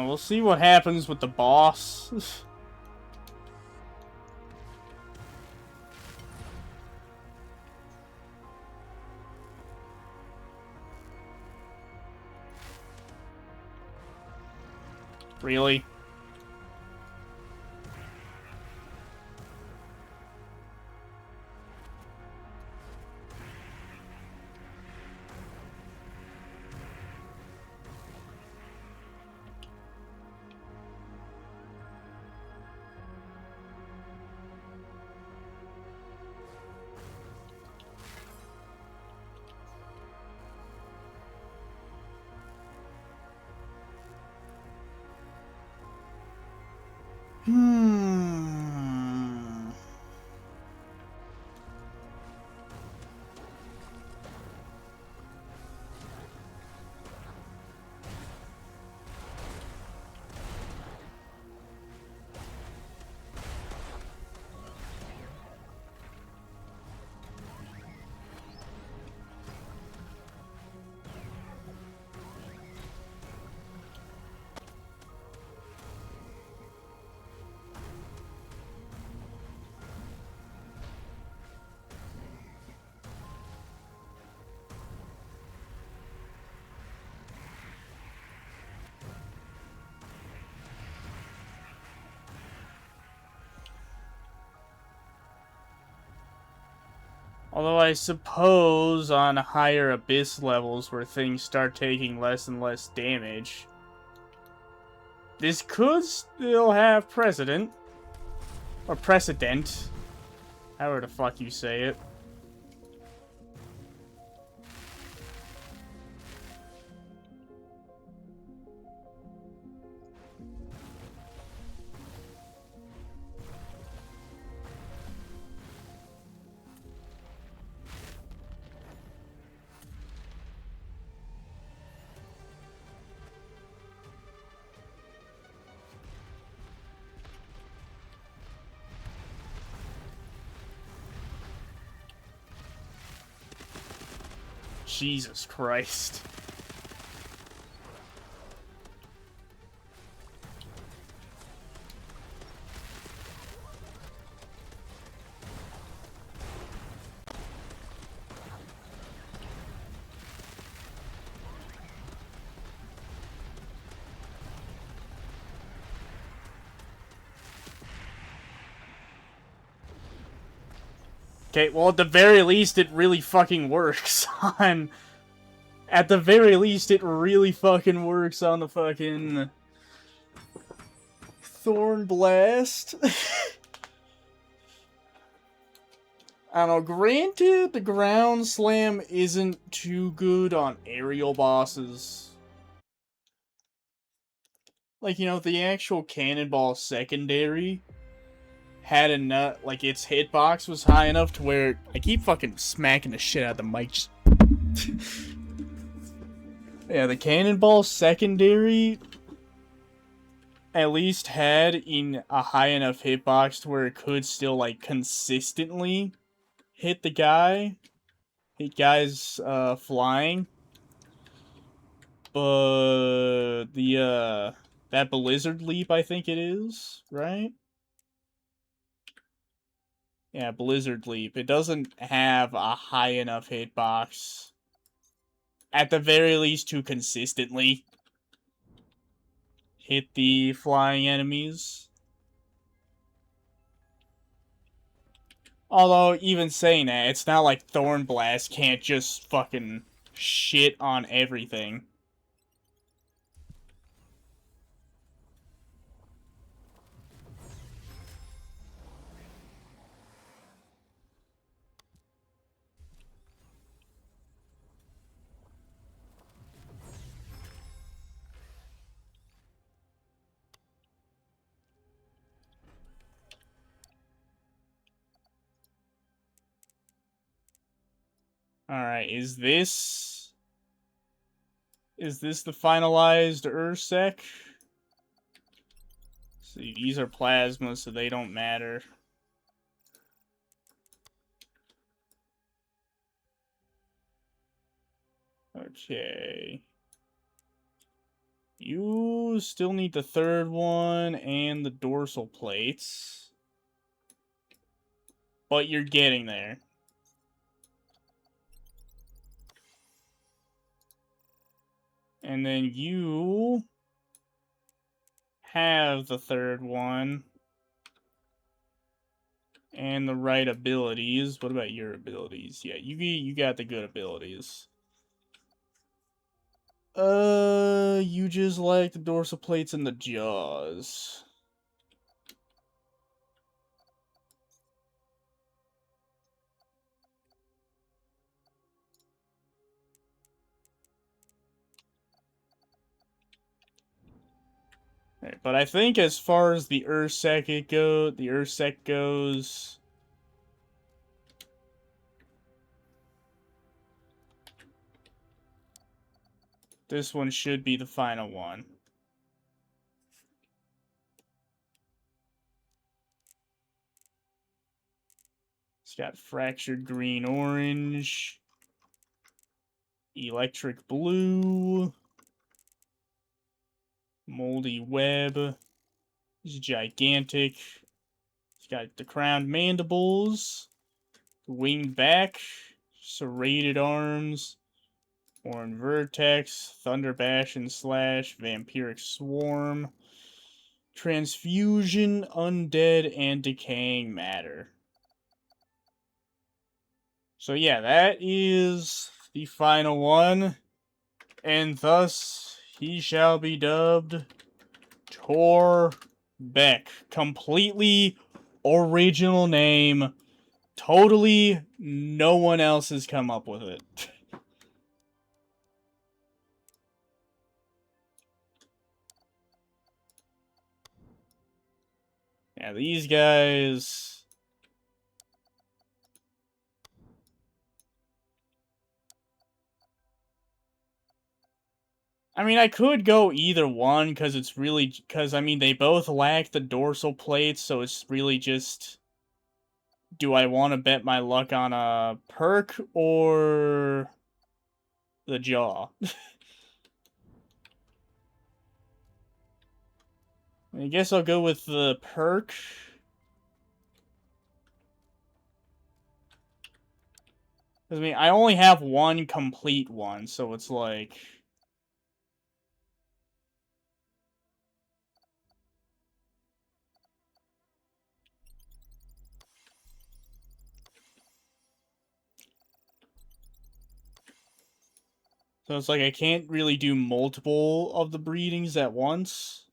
We'll see what happens with the boss. Really? Although I suppose on higher abyss levels where things start taking less and less damage, this could still have precedent. Or precedent. However the fuck you say it. Jesus Christ. Okay, well, at the very least, it really fucking works on... At the very least, it really fucking works on the fucking... Thorn Blast. I don't know, granted, the Ground Slam isn't too good on aerial bosses. Like, you know, the actual Cannonball secondary had enough, like, its hitbox was high enough to where I keep fucking smacking the shit out of the mic. Just Yeah, the cannonball secondary at least had in a high enough hitbox to where it could still, like, consistently hit the guy. Hit guys, flying. But that Blizzard Leap, I think it is, right? Yeah, Blizzard Leap. It doesn't have a high enough hitbox. At the very least, to consistently hit the flying enemies. Although, even saying that, it's not like Thornblast can't just fucking shit on everything. Alright, is this the finalized Ursec? See, these are plasmas, so they don't matter. Okay. You still need the third one and the dorsal plates. But you're getting there. And then you have the third one and the right abilities. What about your abilities? Yeah, you got the good abilities. You just like the dorsal plates and the jaws. Right, but I think as far as the Ursec goes, this one should be the final one. It's got fractured green-orange, electric blue, moldy web. It's gigantic. It's got the crowned mandibles, winged back, serrated arms, horn vertex, thunder bash and slash, vampiric swarm, transfusion, undead, and decaying matter. So yeah, that is the final one, and thus he shall be dubbed Tor Beck. Completely original name. Totally no one else has come up with it. Yeah, these guys... I mean, I could go either one, because it's really... Because, I mean, they both lack the dorsal plates, so it's really just... Do I want to bet my luck on a perk, or... the jaw? I guess I'll go with the perk. I mean, I only have one complete one, so it's like... So it's like I can't really do multiple of the breedings at once.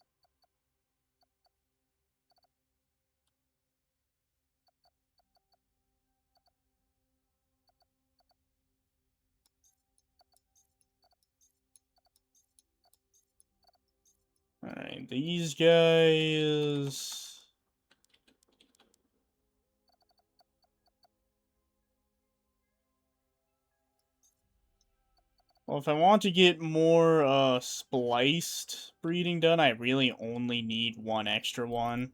Alright, these guys... Well, if I want to get more spliced breeding done, I really only need one extra one.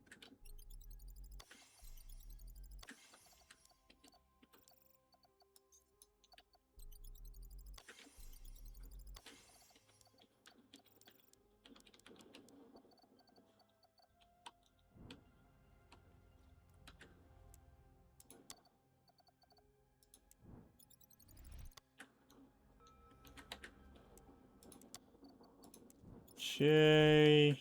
Okay.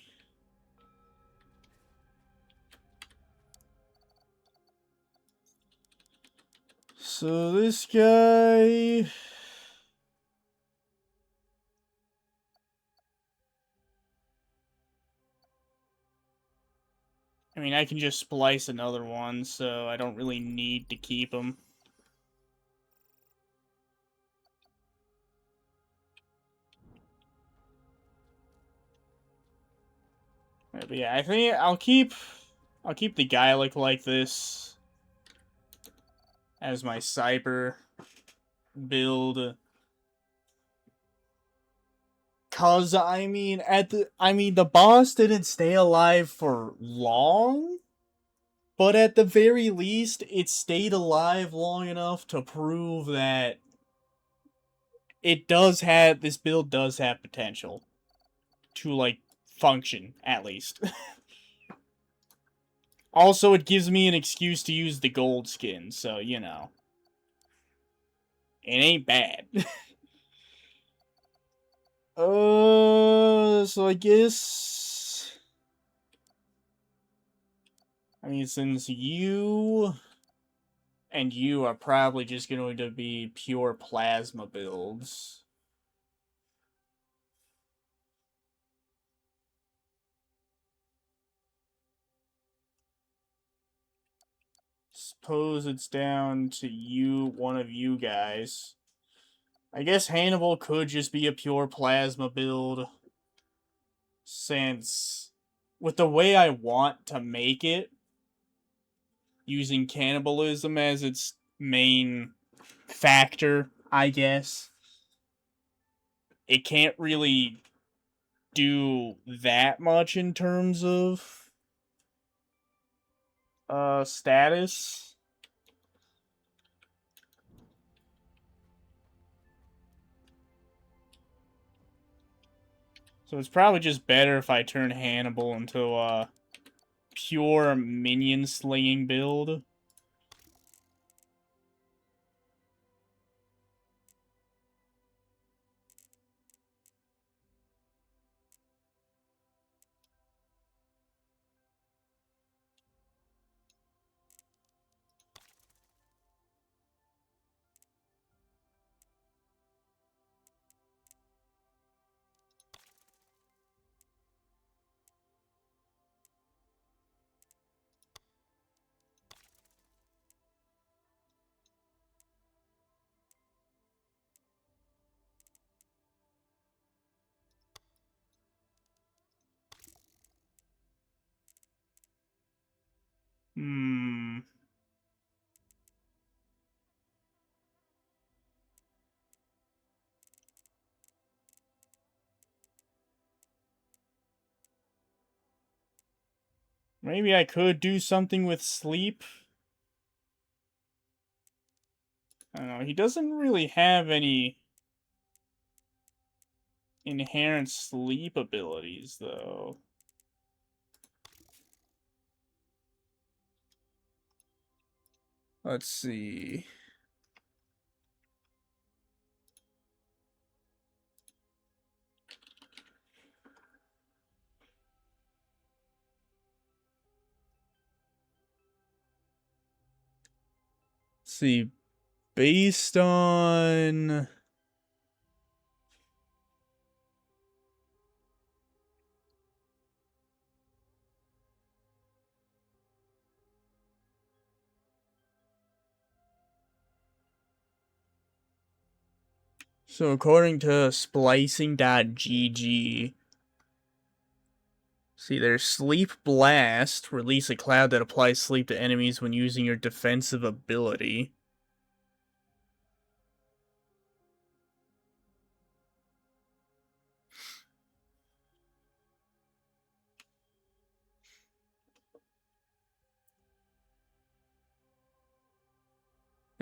So this guy... I mean, I can just splice another one, so I don't really need to keep him. But yeah, I think I'll keep the guy like this as my cyber build. Cause I mean the boss didn't stay alive for long, but at the very least it stayed alive long enough to prove that this build does have potential to like function at least. Also, it gives me an excuse to use the gold skin, so you know. It ain't bad. So I guess... I mean, since you and you are probably just going to be pure plasma builds. Suppose it's down to one of you guys. I guess Hannibal could just be a pure plasma build, since with the way I want to make it, using cannibalism as its main factor, I guess, it can't really do that much in terms of status. So it's probably just better if I turn Hannibal into a pure minion slinging build. Maybe I could do something with sleep. I don't know. He doesn't really have any inherent sleep abilities, though. Let's see. See, based on... So according to splicing.gg, see, there's Sleep Blast. Release a cloud that applies sleep to enemies when using your defensive ability.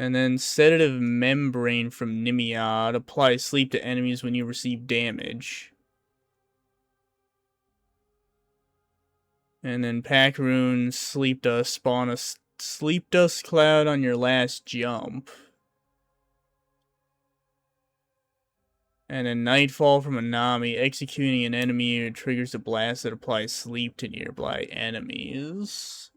And then Sedative Membrane from Nimiad. Apply sleep to enemies when you receive damage. And then Pack Rune, Sleep Dust, spawn a Sleep Dust Cloud on your last jump. And then Nightfall from Anami, executing an enemy triggers a blast that applies sleep to nearby enemies.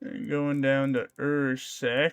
And going down to Ursec.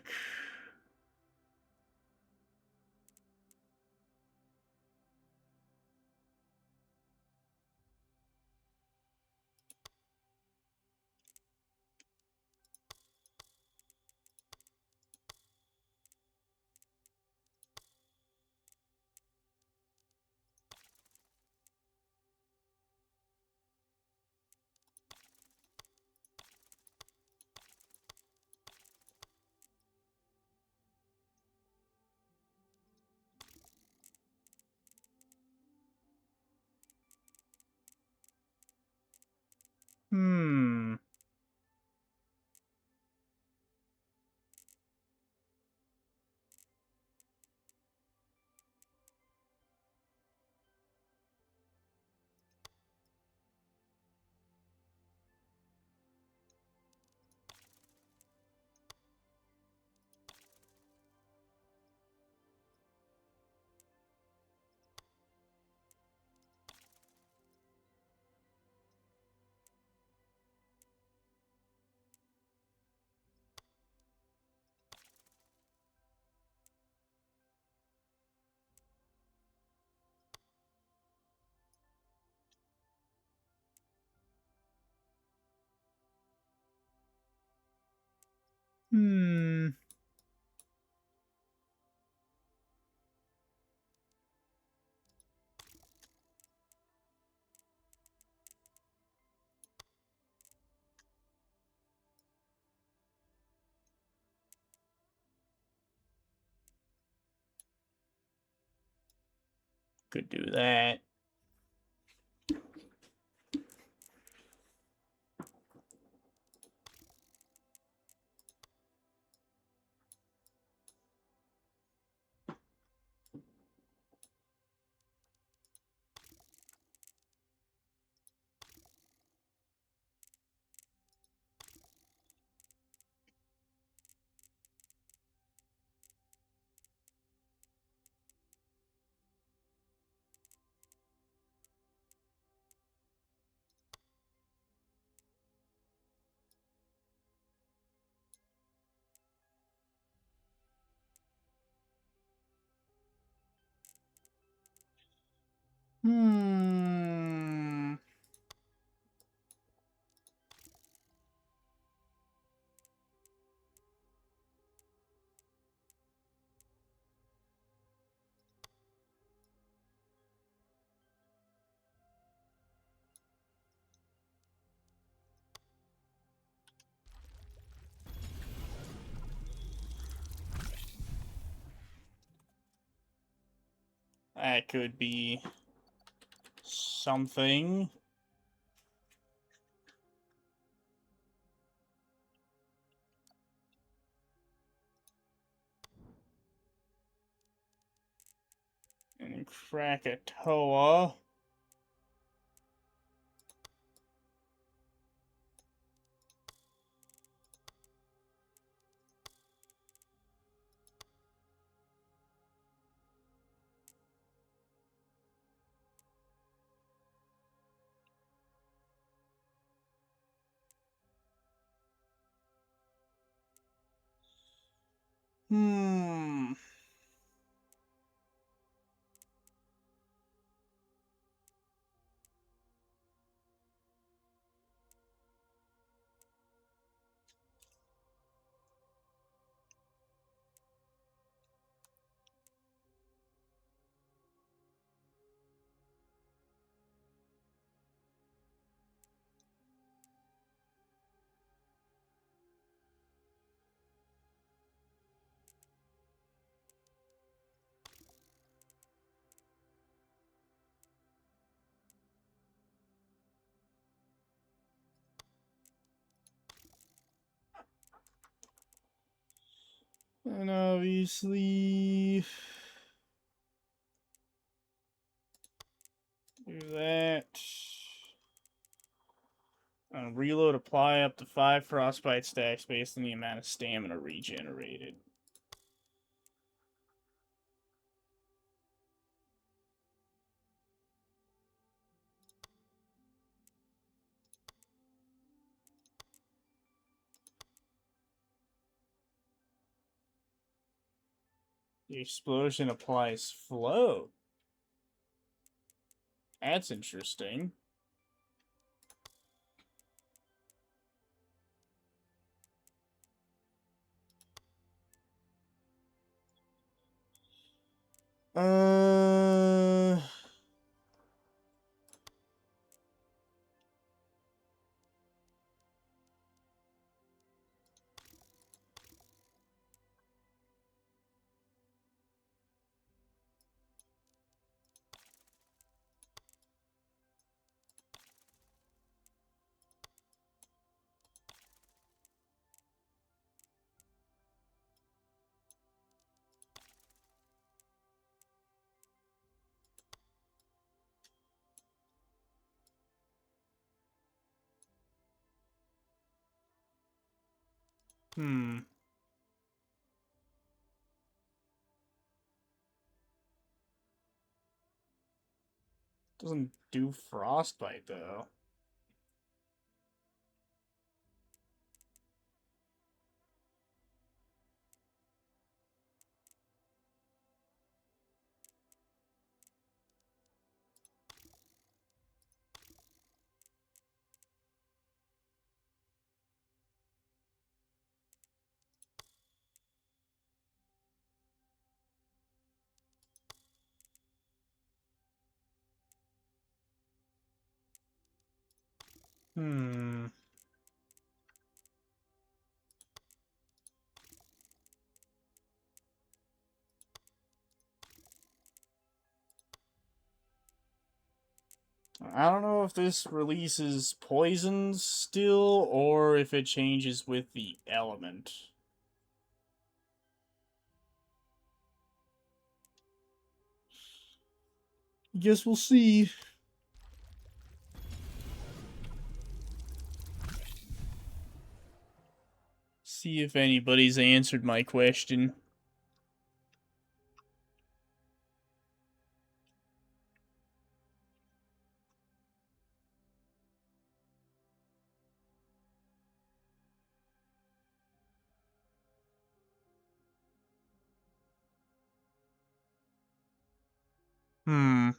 Could do that. That could be something. And Krakatoa. And obviously... do that. Reload, apply up to 5 frostbite stacks based on the amount of stamina regenerated. The explosion applies flow. That's interesting. Uh... Doesn't do frostbite, though. Hmm. I don't know if this releases poisons still, or if it changes with the element. Guess we'll see. See if anybody's answered my question. Hmm.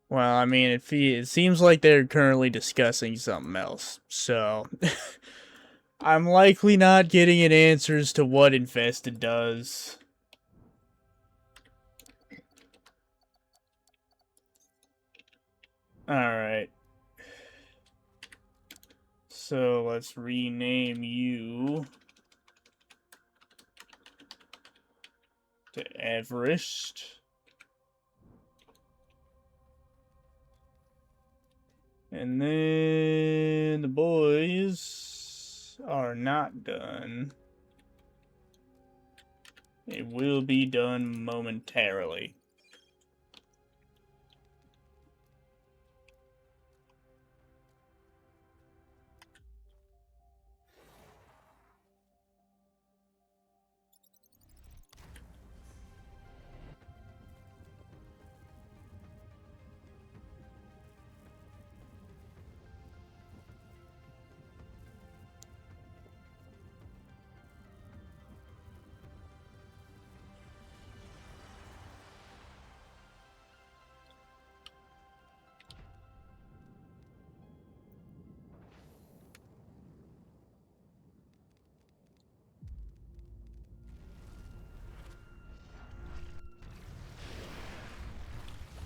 Well, I mean, it seems like they're currently discussing something else, so I'm likely not getting an answer as to what Infested does. Alright. So let's rename you to Everest. And then the boys are not done. It will be done momentarily.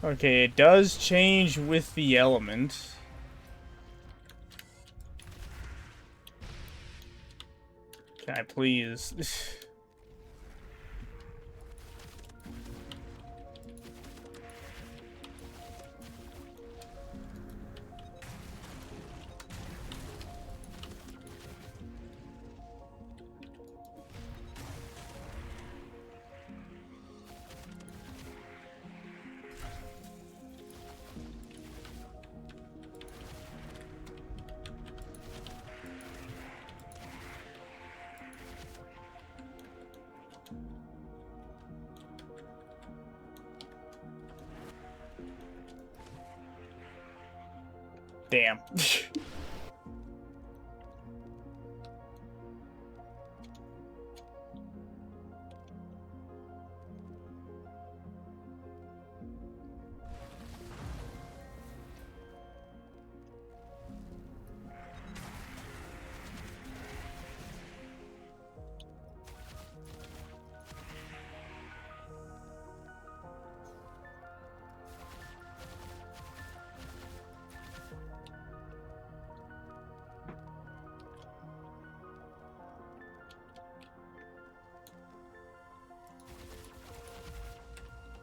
Okay, it does change with the element. Can I please? Damn.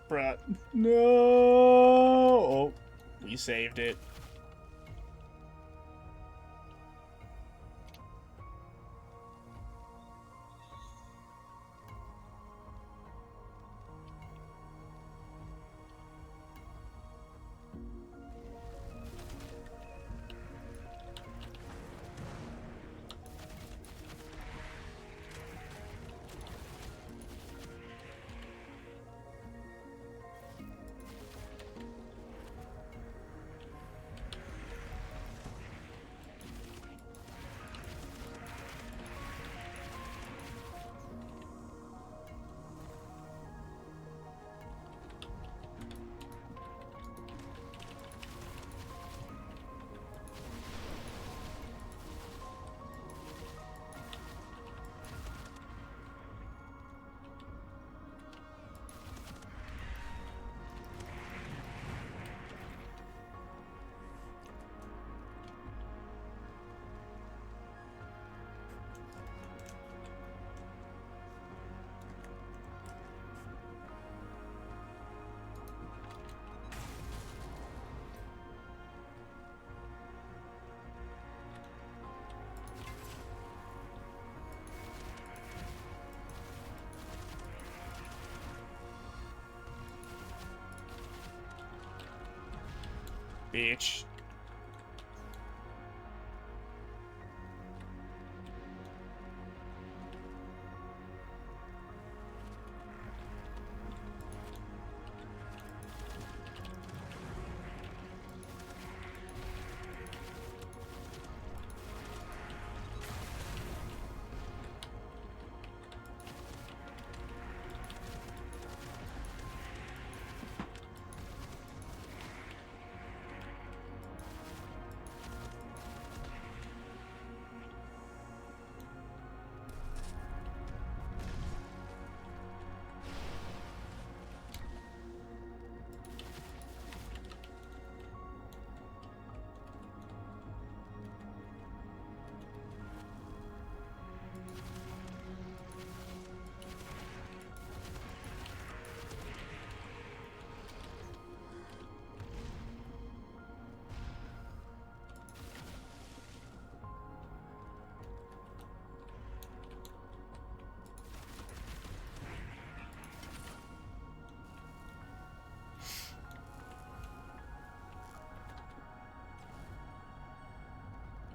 Bruh. No. Oh, we saved it. Bitch.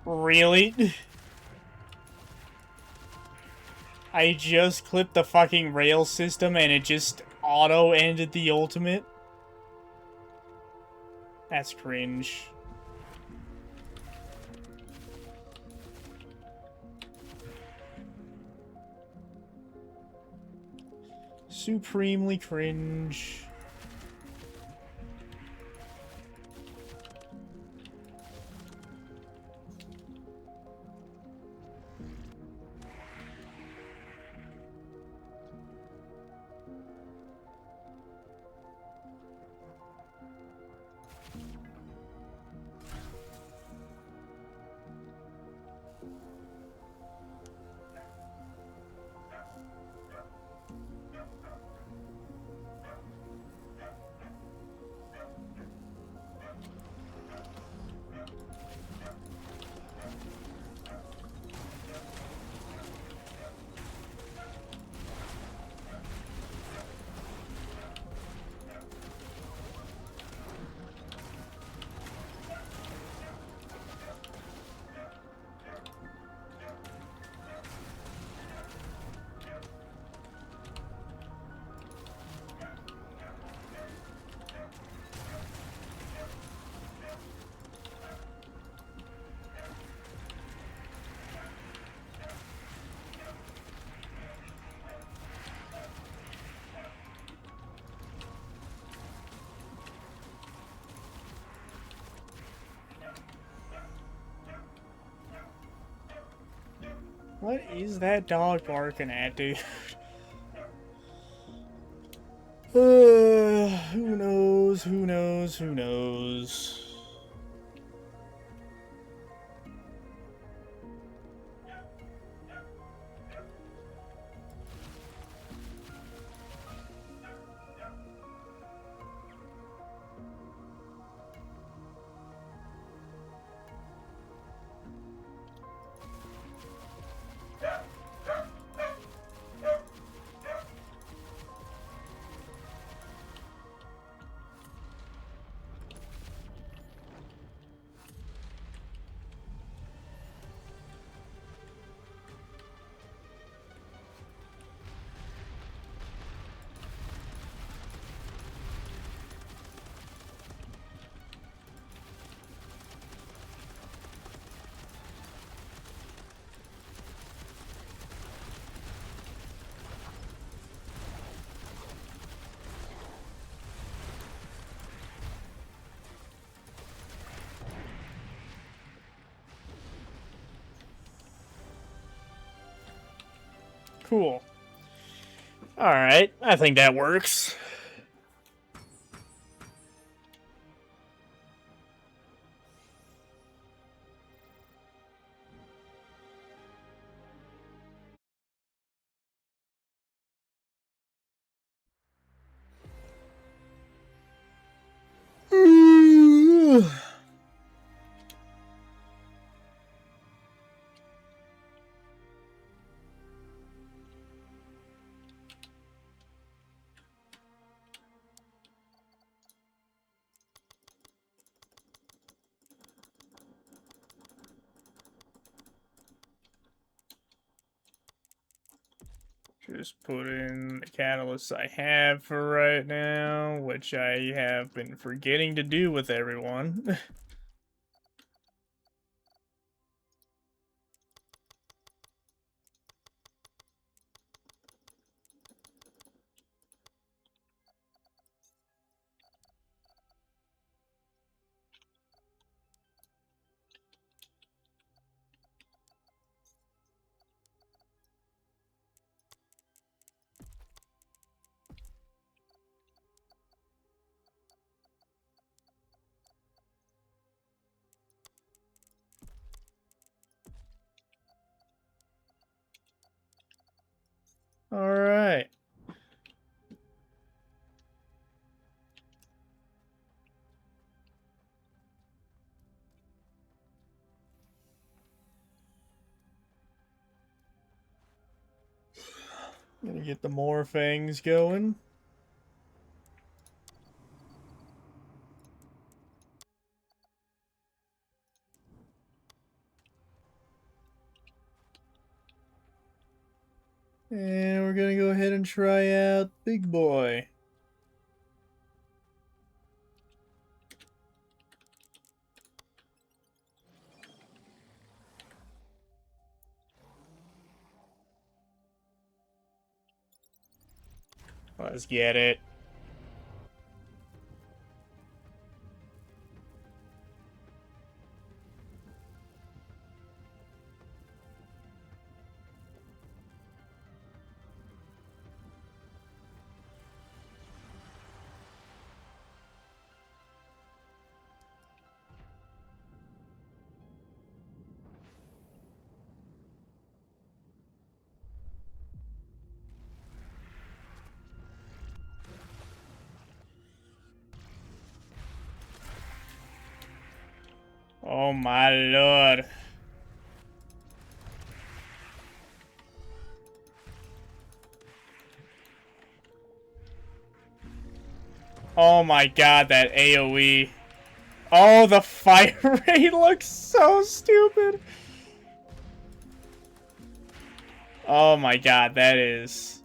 Really? I just clipped the fucking rail system and it just auto-ended the ultimate? That's cringe. Supremely cringe. What is that dog barking at, dude? Who knows? Who knows? Who knows? Cool. Alright, I think that works. Just put in the catalysts I have for right now, which I have been forgetting to do with everyone. Alright. Gonna get the more fangs going. And we're gonna go ahead and try out Big Boy. Let's get it. Oh my lord. Oh my god, that AoE. Oh, the fire rate looks so stupid. Oh my god, that is...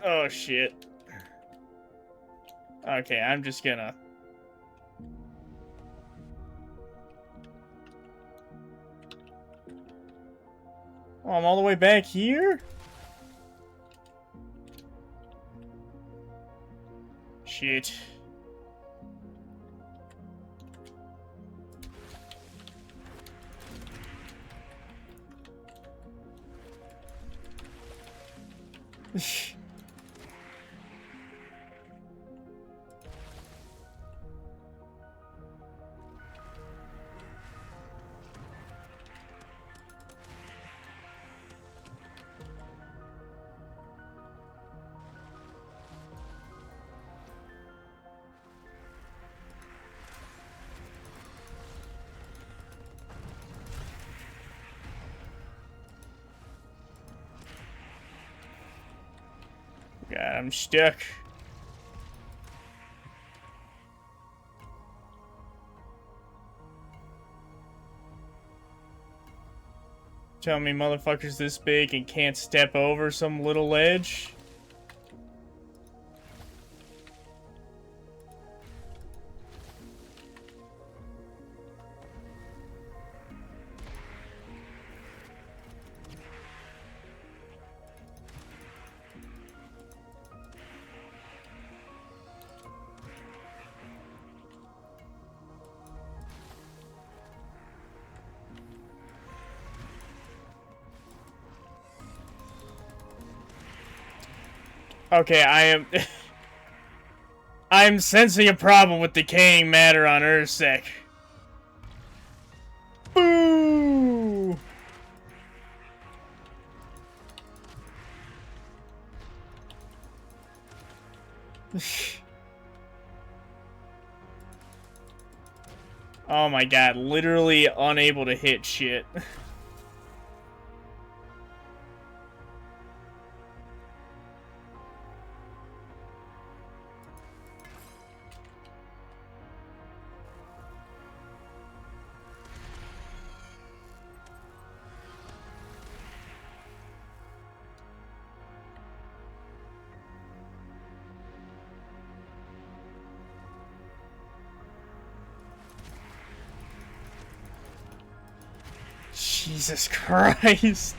oh shit. Okay, I'm just gonna... Oh, I'm all the way back here? shit. God, I'm stuck. Tell me motherfuckers this big and can't step over some little ledge? Okay, I'm sensing a problem with decaying matter on Ursek. Boo! Oh my god, literally unable to hit shit. Jesus Christ.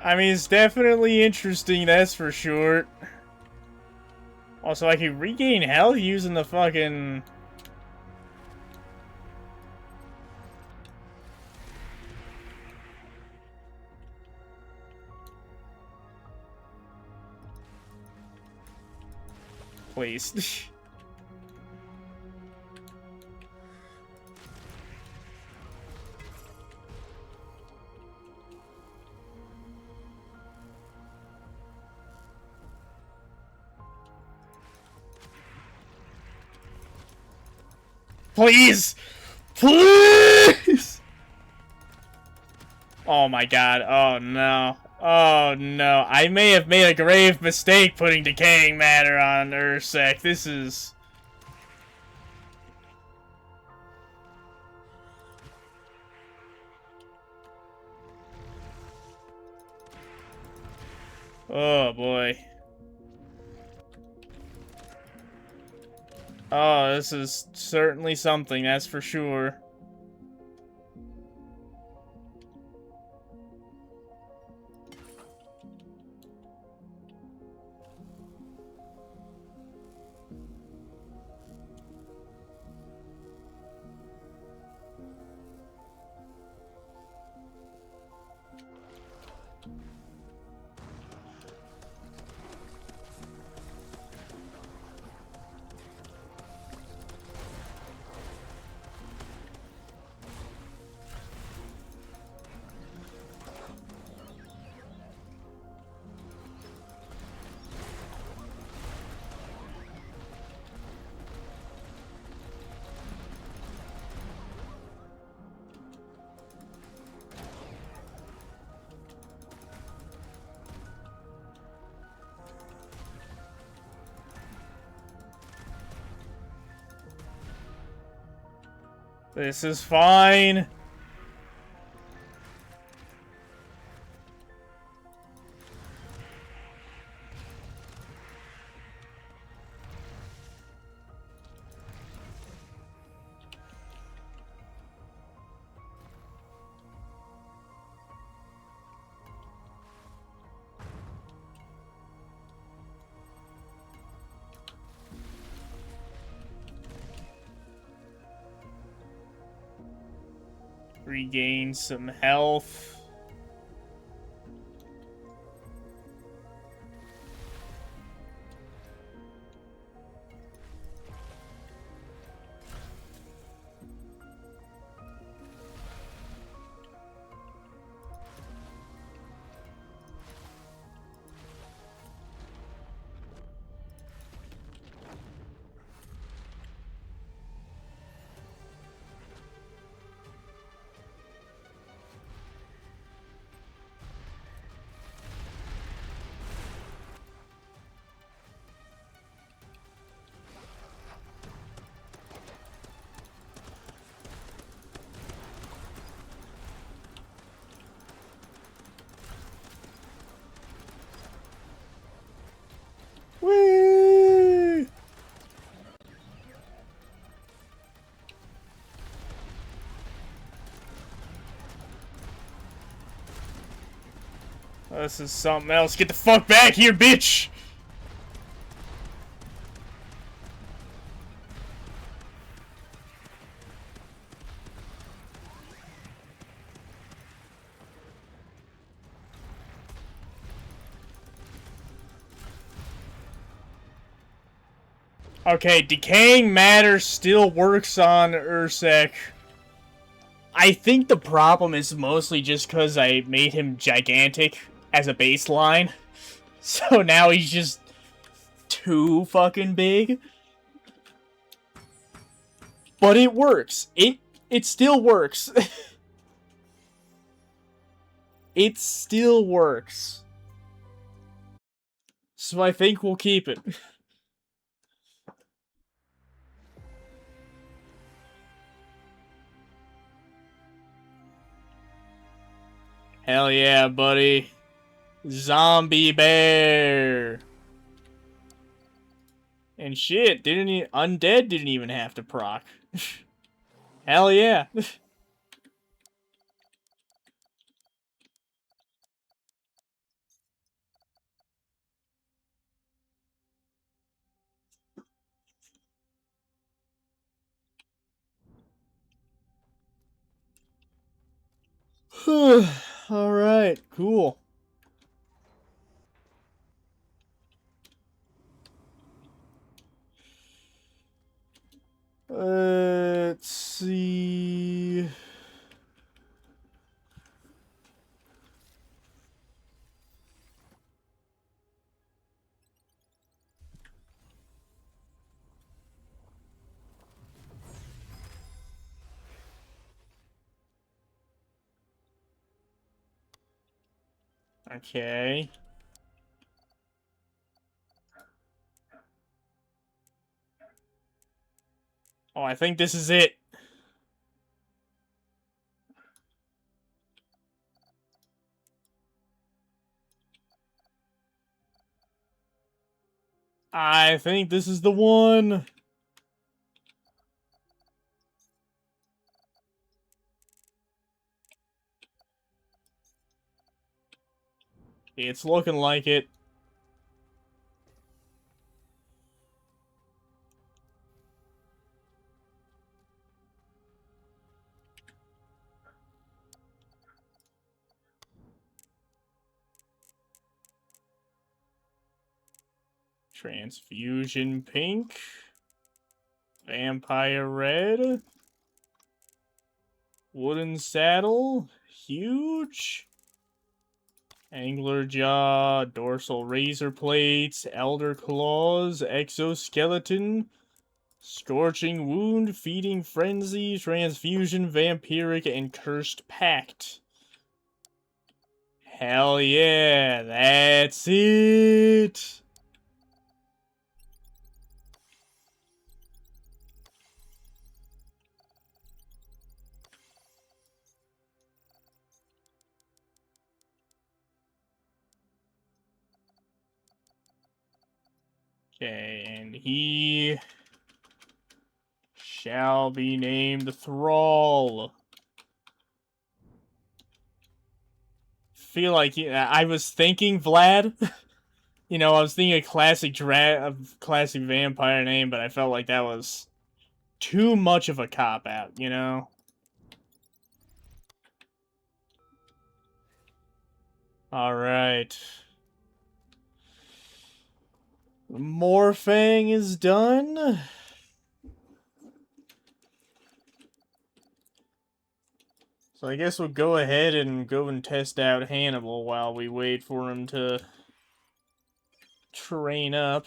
I mean, it's definitely interesting, that's for sure. Also, I can regain health using the fucking... Please. Please! Please! Oh my god, oh no. Oh no, I may have made a grave mistake putting decaying matter on Ursek. This is... Oh boy. Oh, this is certainly something, that's for sure. This is fine. Regain some health. Whee! This is something else. Get the fuck back here, bitch! Okay, decaying matter still works on Ursak. I think the problem is mostly just because I made him gigantic as a baseline. So now he's just too fucking big. But it works. It still works. It still works. So I think we'll keep it. Hell yeah, buddy. Zombie bear. And shit, undead didn't even have to proc. Hell yeah. Alright, cool. Let's see. Okay. Oh, I think this is it. I think this is the one. It's looking like it. Transfusion pink. Vampire red. Wooden saddle. Huge. Angler jaw. Dorsal razor plates. Elder claws. Exoskeleton. Scorching wound. Feeding frenzy. Transfusion. Vampiric. And cursed pact. Hell yeah. That's it. Okay, and he shall be named Thrall. Feel like I was thinking Vlad. You know, I was thinking a classic vampire name, but I felt like that was too much of a cop out. You know. Alright. Morphang is done. So I guess we'll go ahead and go and test out Hannibal while we wait for him to train up.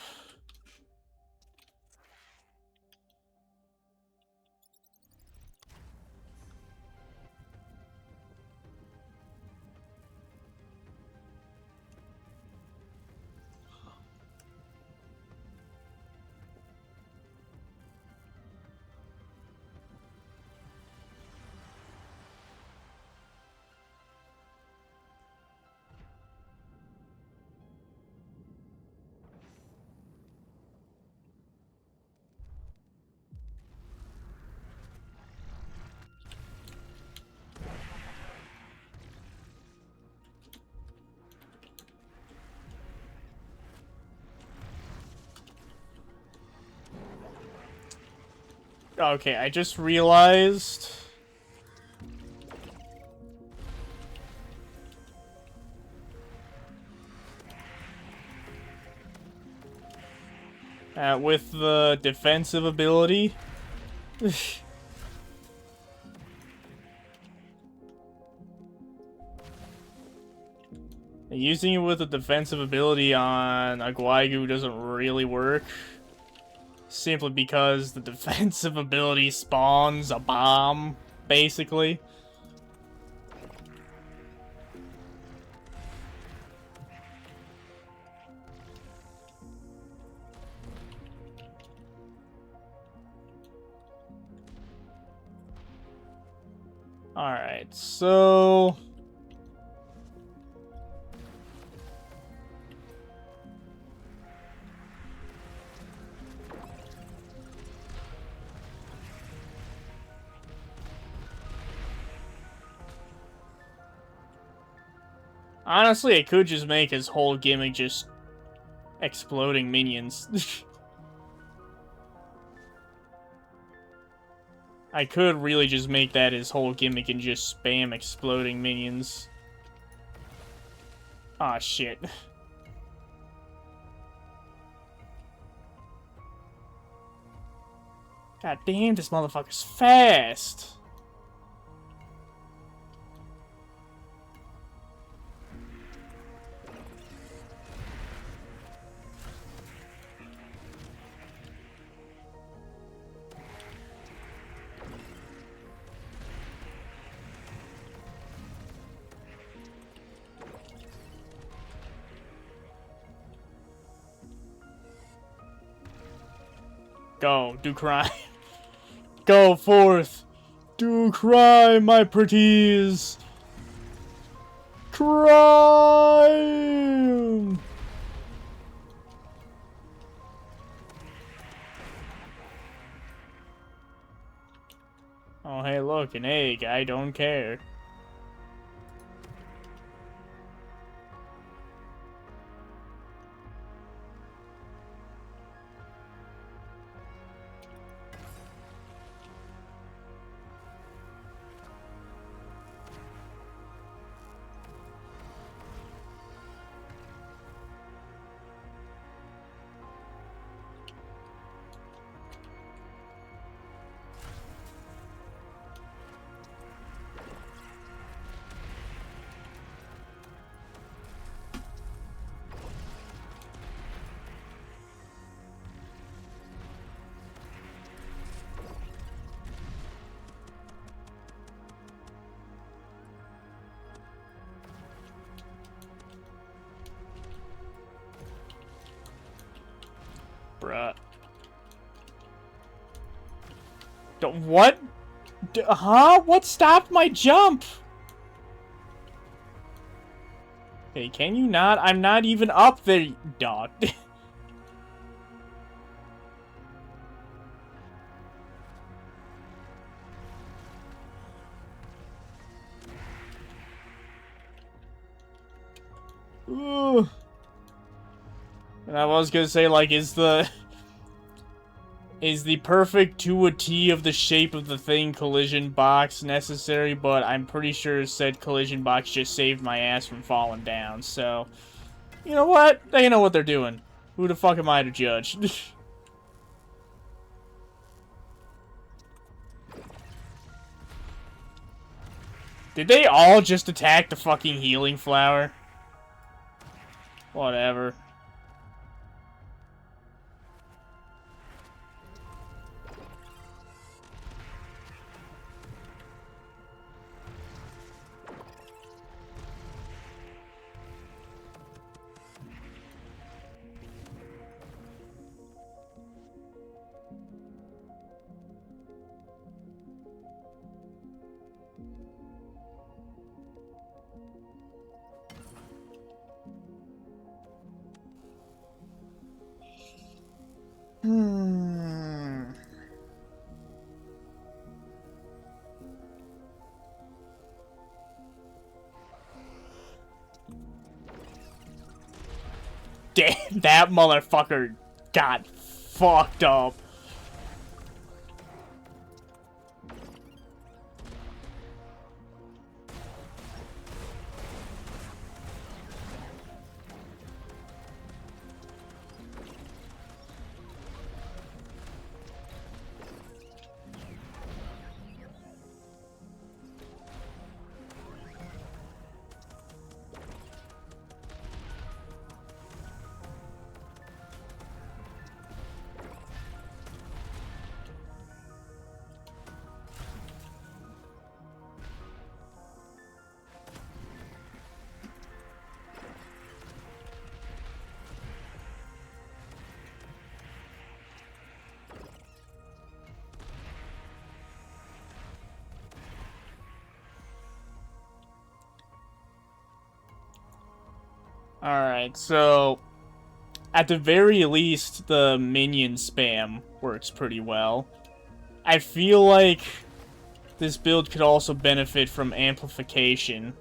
Okay, I just realized... with the defensive ability... Using it with the defensive ability on Aguaigu doesn't really work. Simply because the defensive ability spawns a bomb, basically. Alright, so... Honestly, I could just make his whole gimmick just exploding minions. I could really just make that his whole gimmick and just spam exploding minions. Ah, shit. God damn, this motherfucker's fast! Go, do crime. Go forth. Do crime, my pretties. Crime! Oh, hey, look, an egg. I don't care. Bruh. What? Huh? What stopped my jump? Hey, can you not? I'm not even up there, dog. Ooh. And I was gonna say, like, is the... Is the perfect to a T of the shape of the thing collision box necessary? But I'm pretty sure said collision box just saved my ass from falling down, so... You know what? They know what they're doing. Who the fuck am I to judge? Did they all just attack the fucking healing flower? Whatever. Damn, that motherfucker got fucked up. Alright, so... At the very least, the minion spam works pretty well. I feel like this build could also benefit from amplification,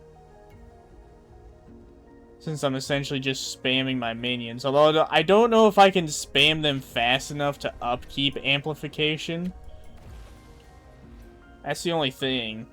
since I'm essentially just spamming my minions. Although I don't know if I can spam them fast enough to upkeep amplification. That's the only thing.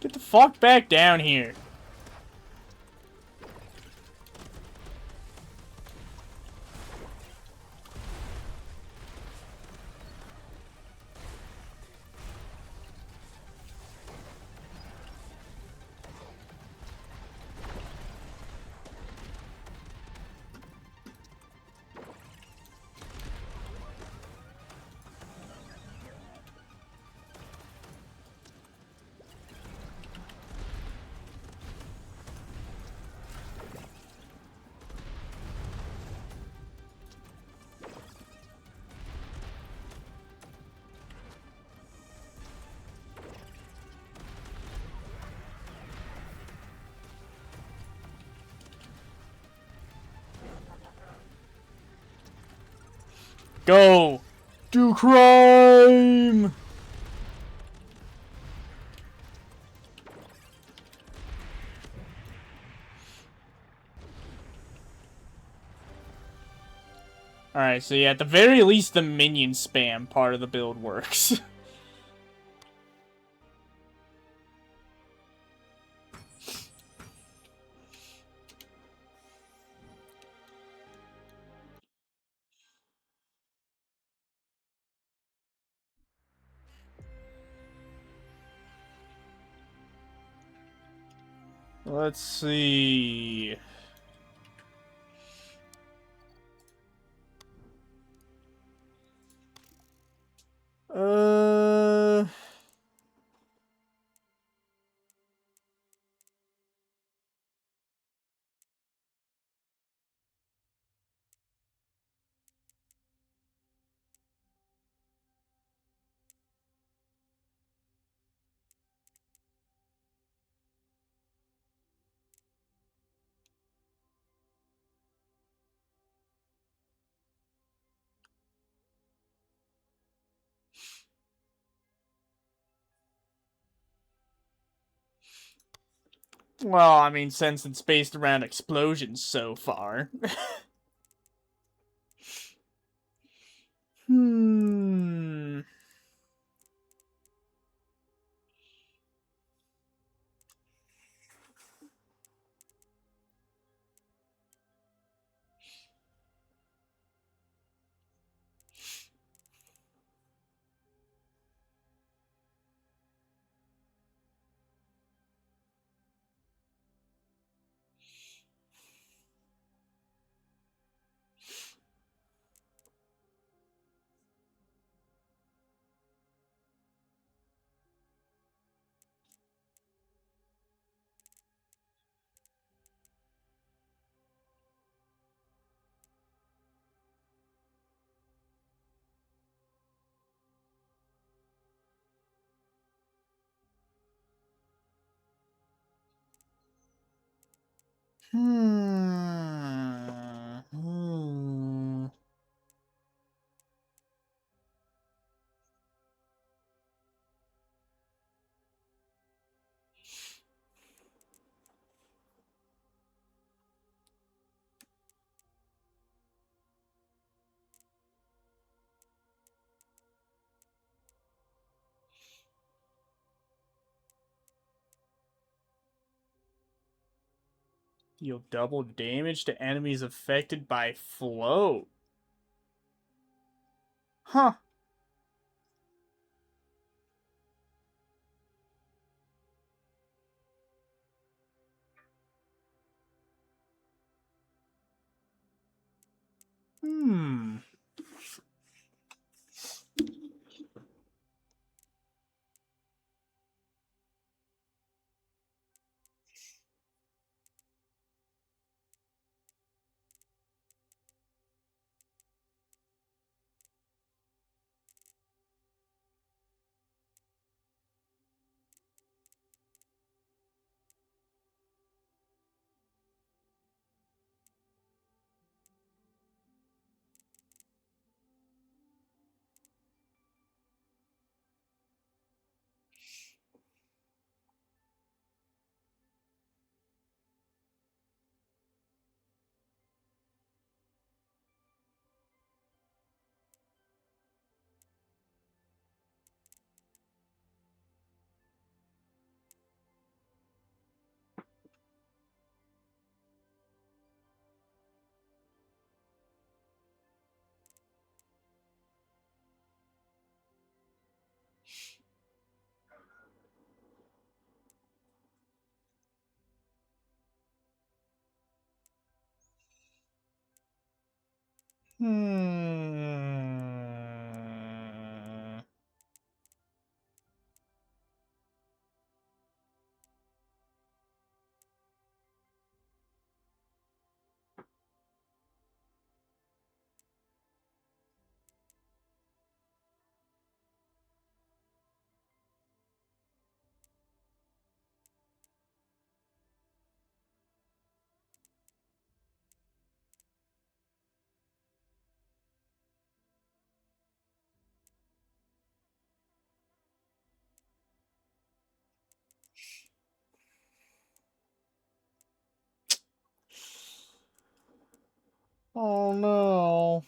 Get the fuck back down here. Go! Do crime! Alright, so yeah, at the very least, the minion spam part of the build works. Let's see... Uh... Well, I mean, since it's based around explosions so far. Hmm. Hmm. Deal double damage to enemies affected by float. Huh. Hmm. Hmm. Oh no.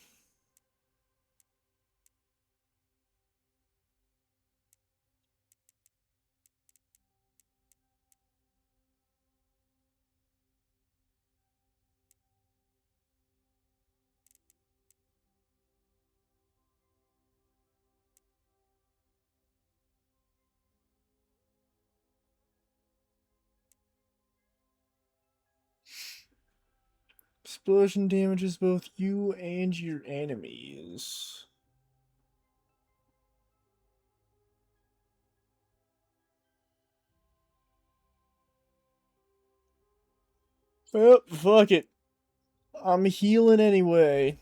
Explosion damages both you and your enemies. Well, fuck it. I'm healing anyway.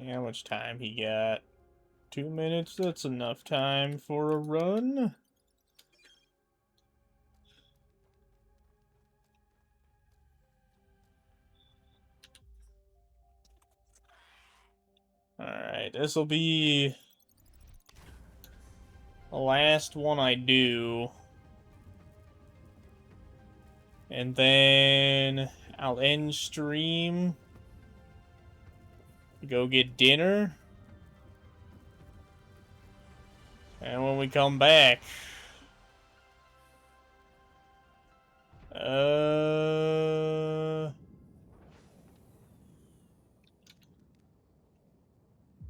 How much time he got? 2 minutes, that's enough time for a run. Alright, this will be the last one I do. And then I'll end stream. Go get dinner. And when we come back...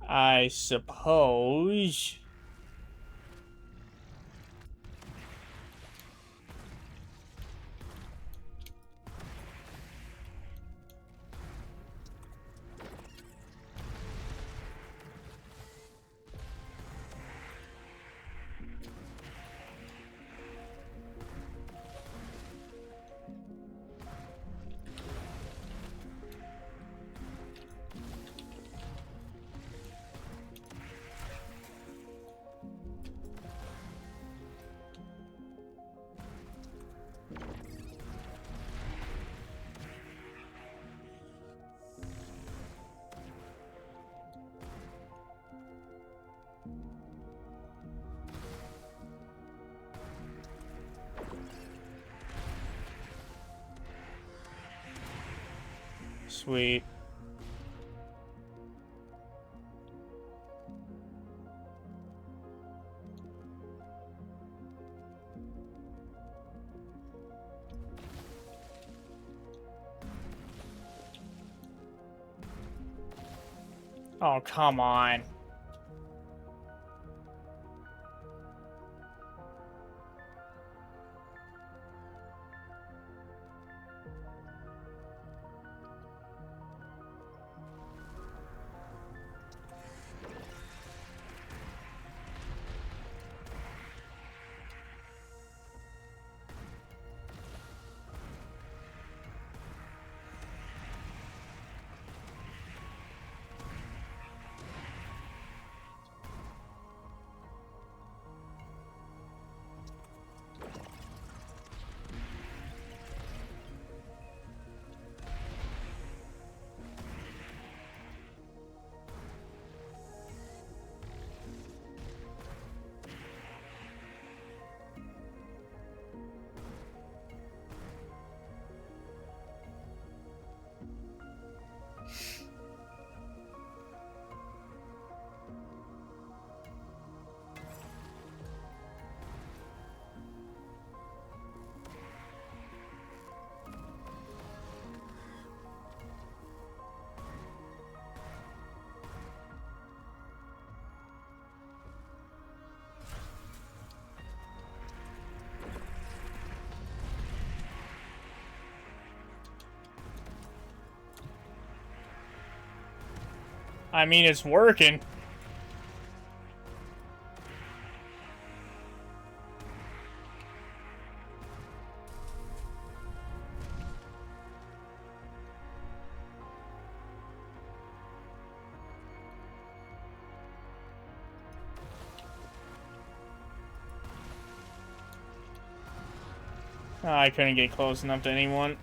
I suppose... Sweet. Oh, come on. I mean, it's working. Oh, I couldn't get close enough to anyone.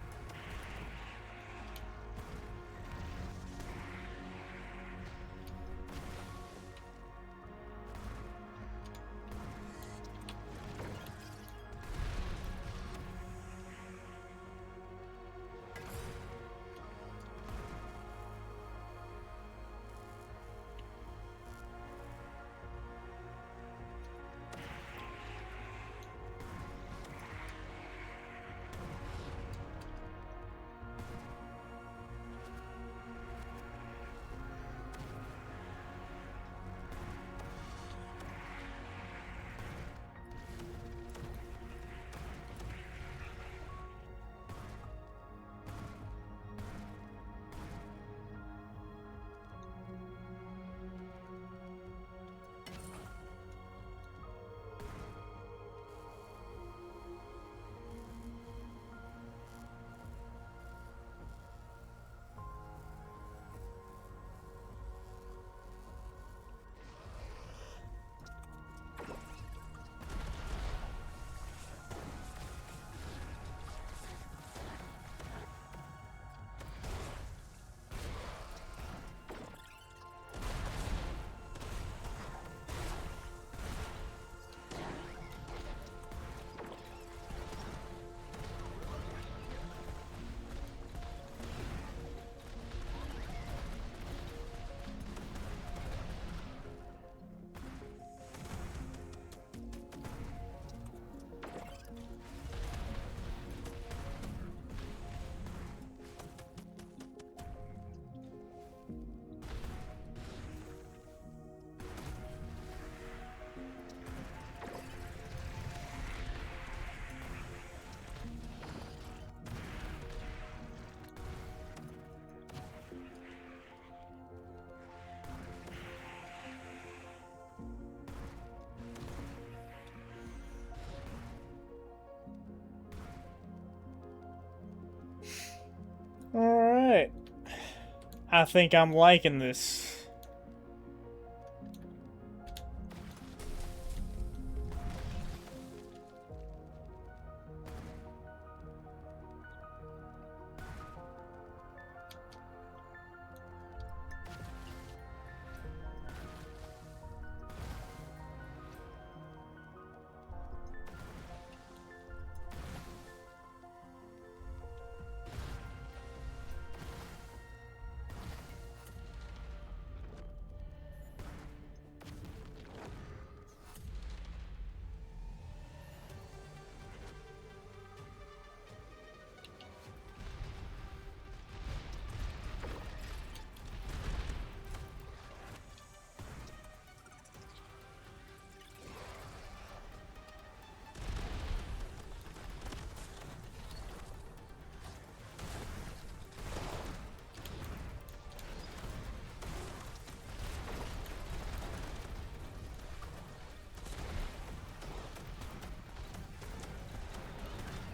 I think I'm liking this.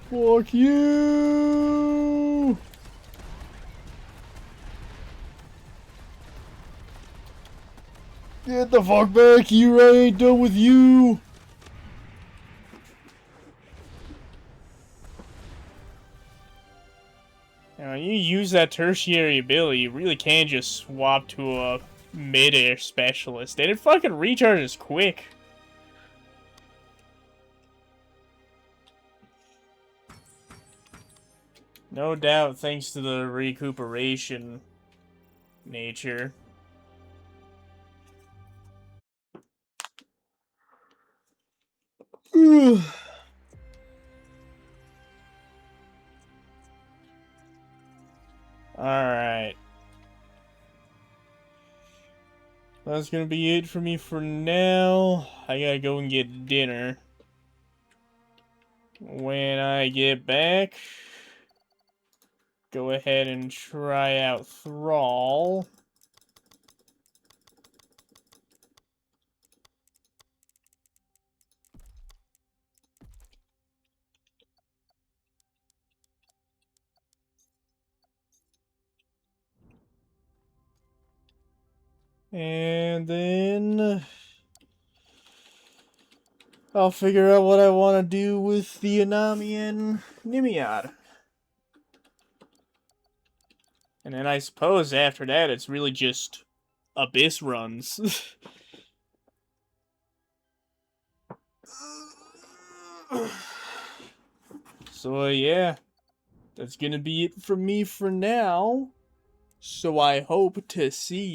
Fuck you! Get the fuck back here, I ain't done with you! Now, when you use that tertiary ability, you really can just swap to a mid-air specialist, and it fucking recharges quick. No doubt, thanks to the recuperation nature. Alright. That's gonna be it for me for now. I gotta go and get dinner. When I get back, go ahead and try out Thrall. And then I'll figure out what I want to do with the Anami and Nimiad. And then I suppose after that it's really just Abyss runs. So yeah, that's gonna be it from me for now. So I hope to see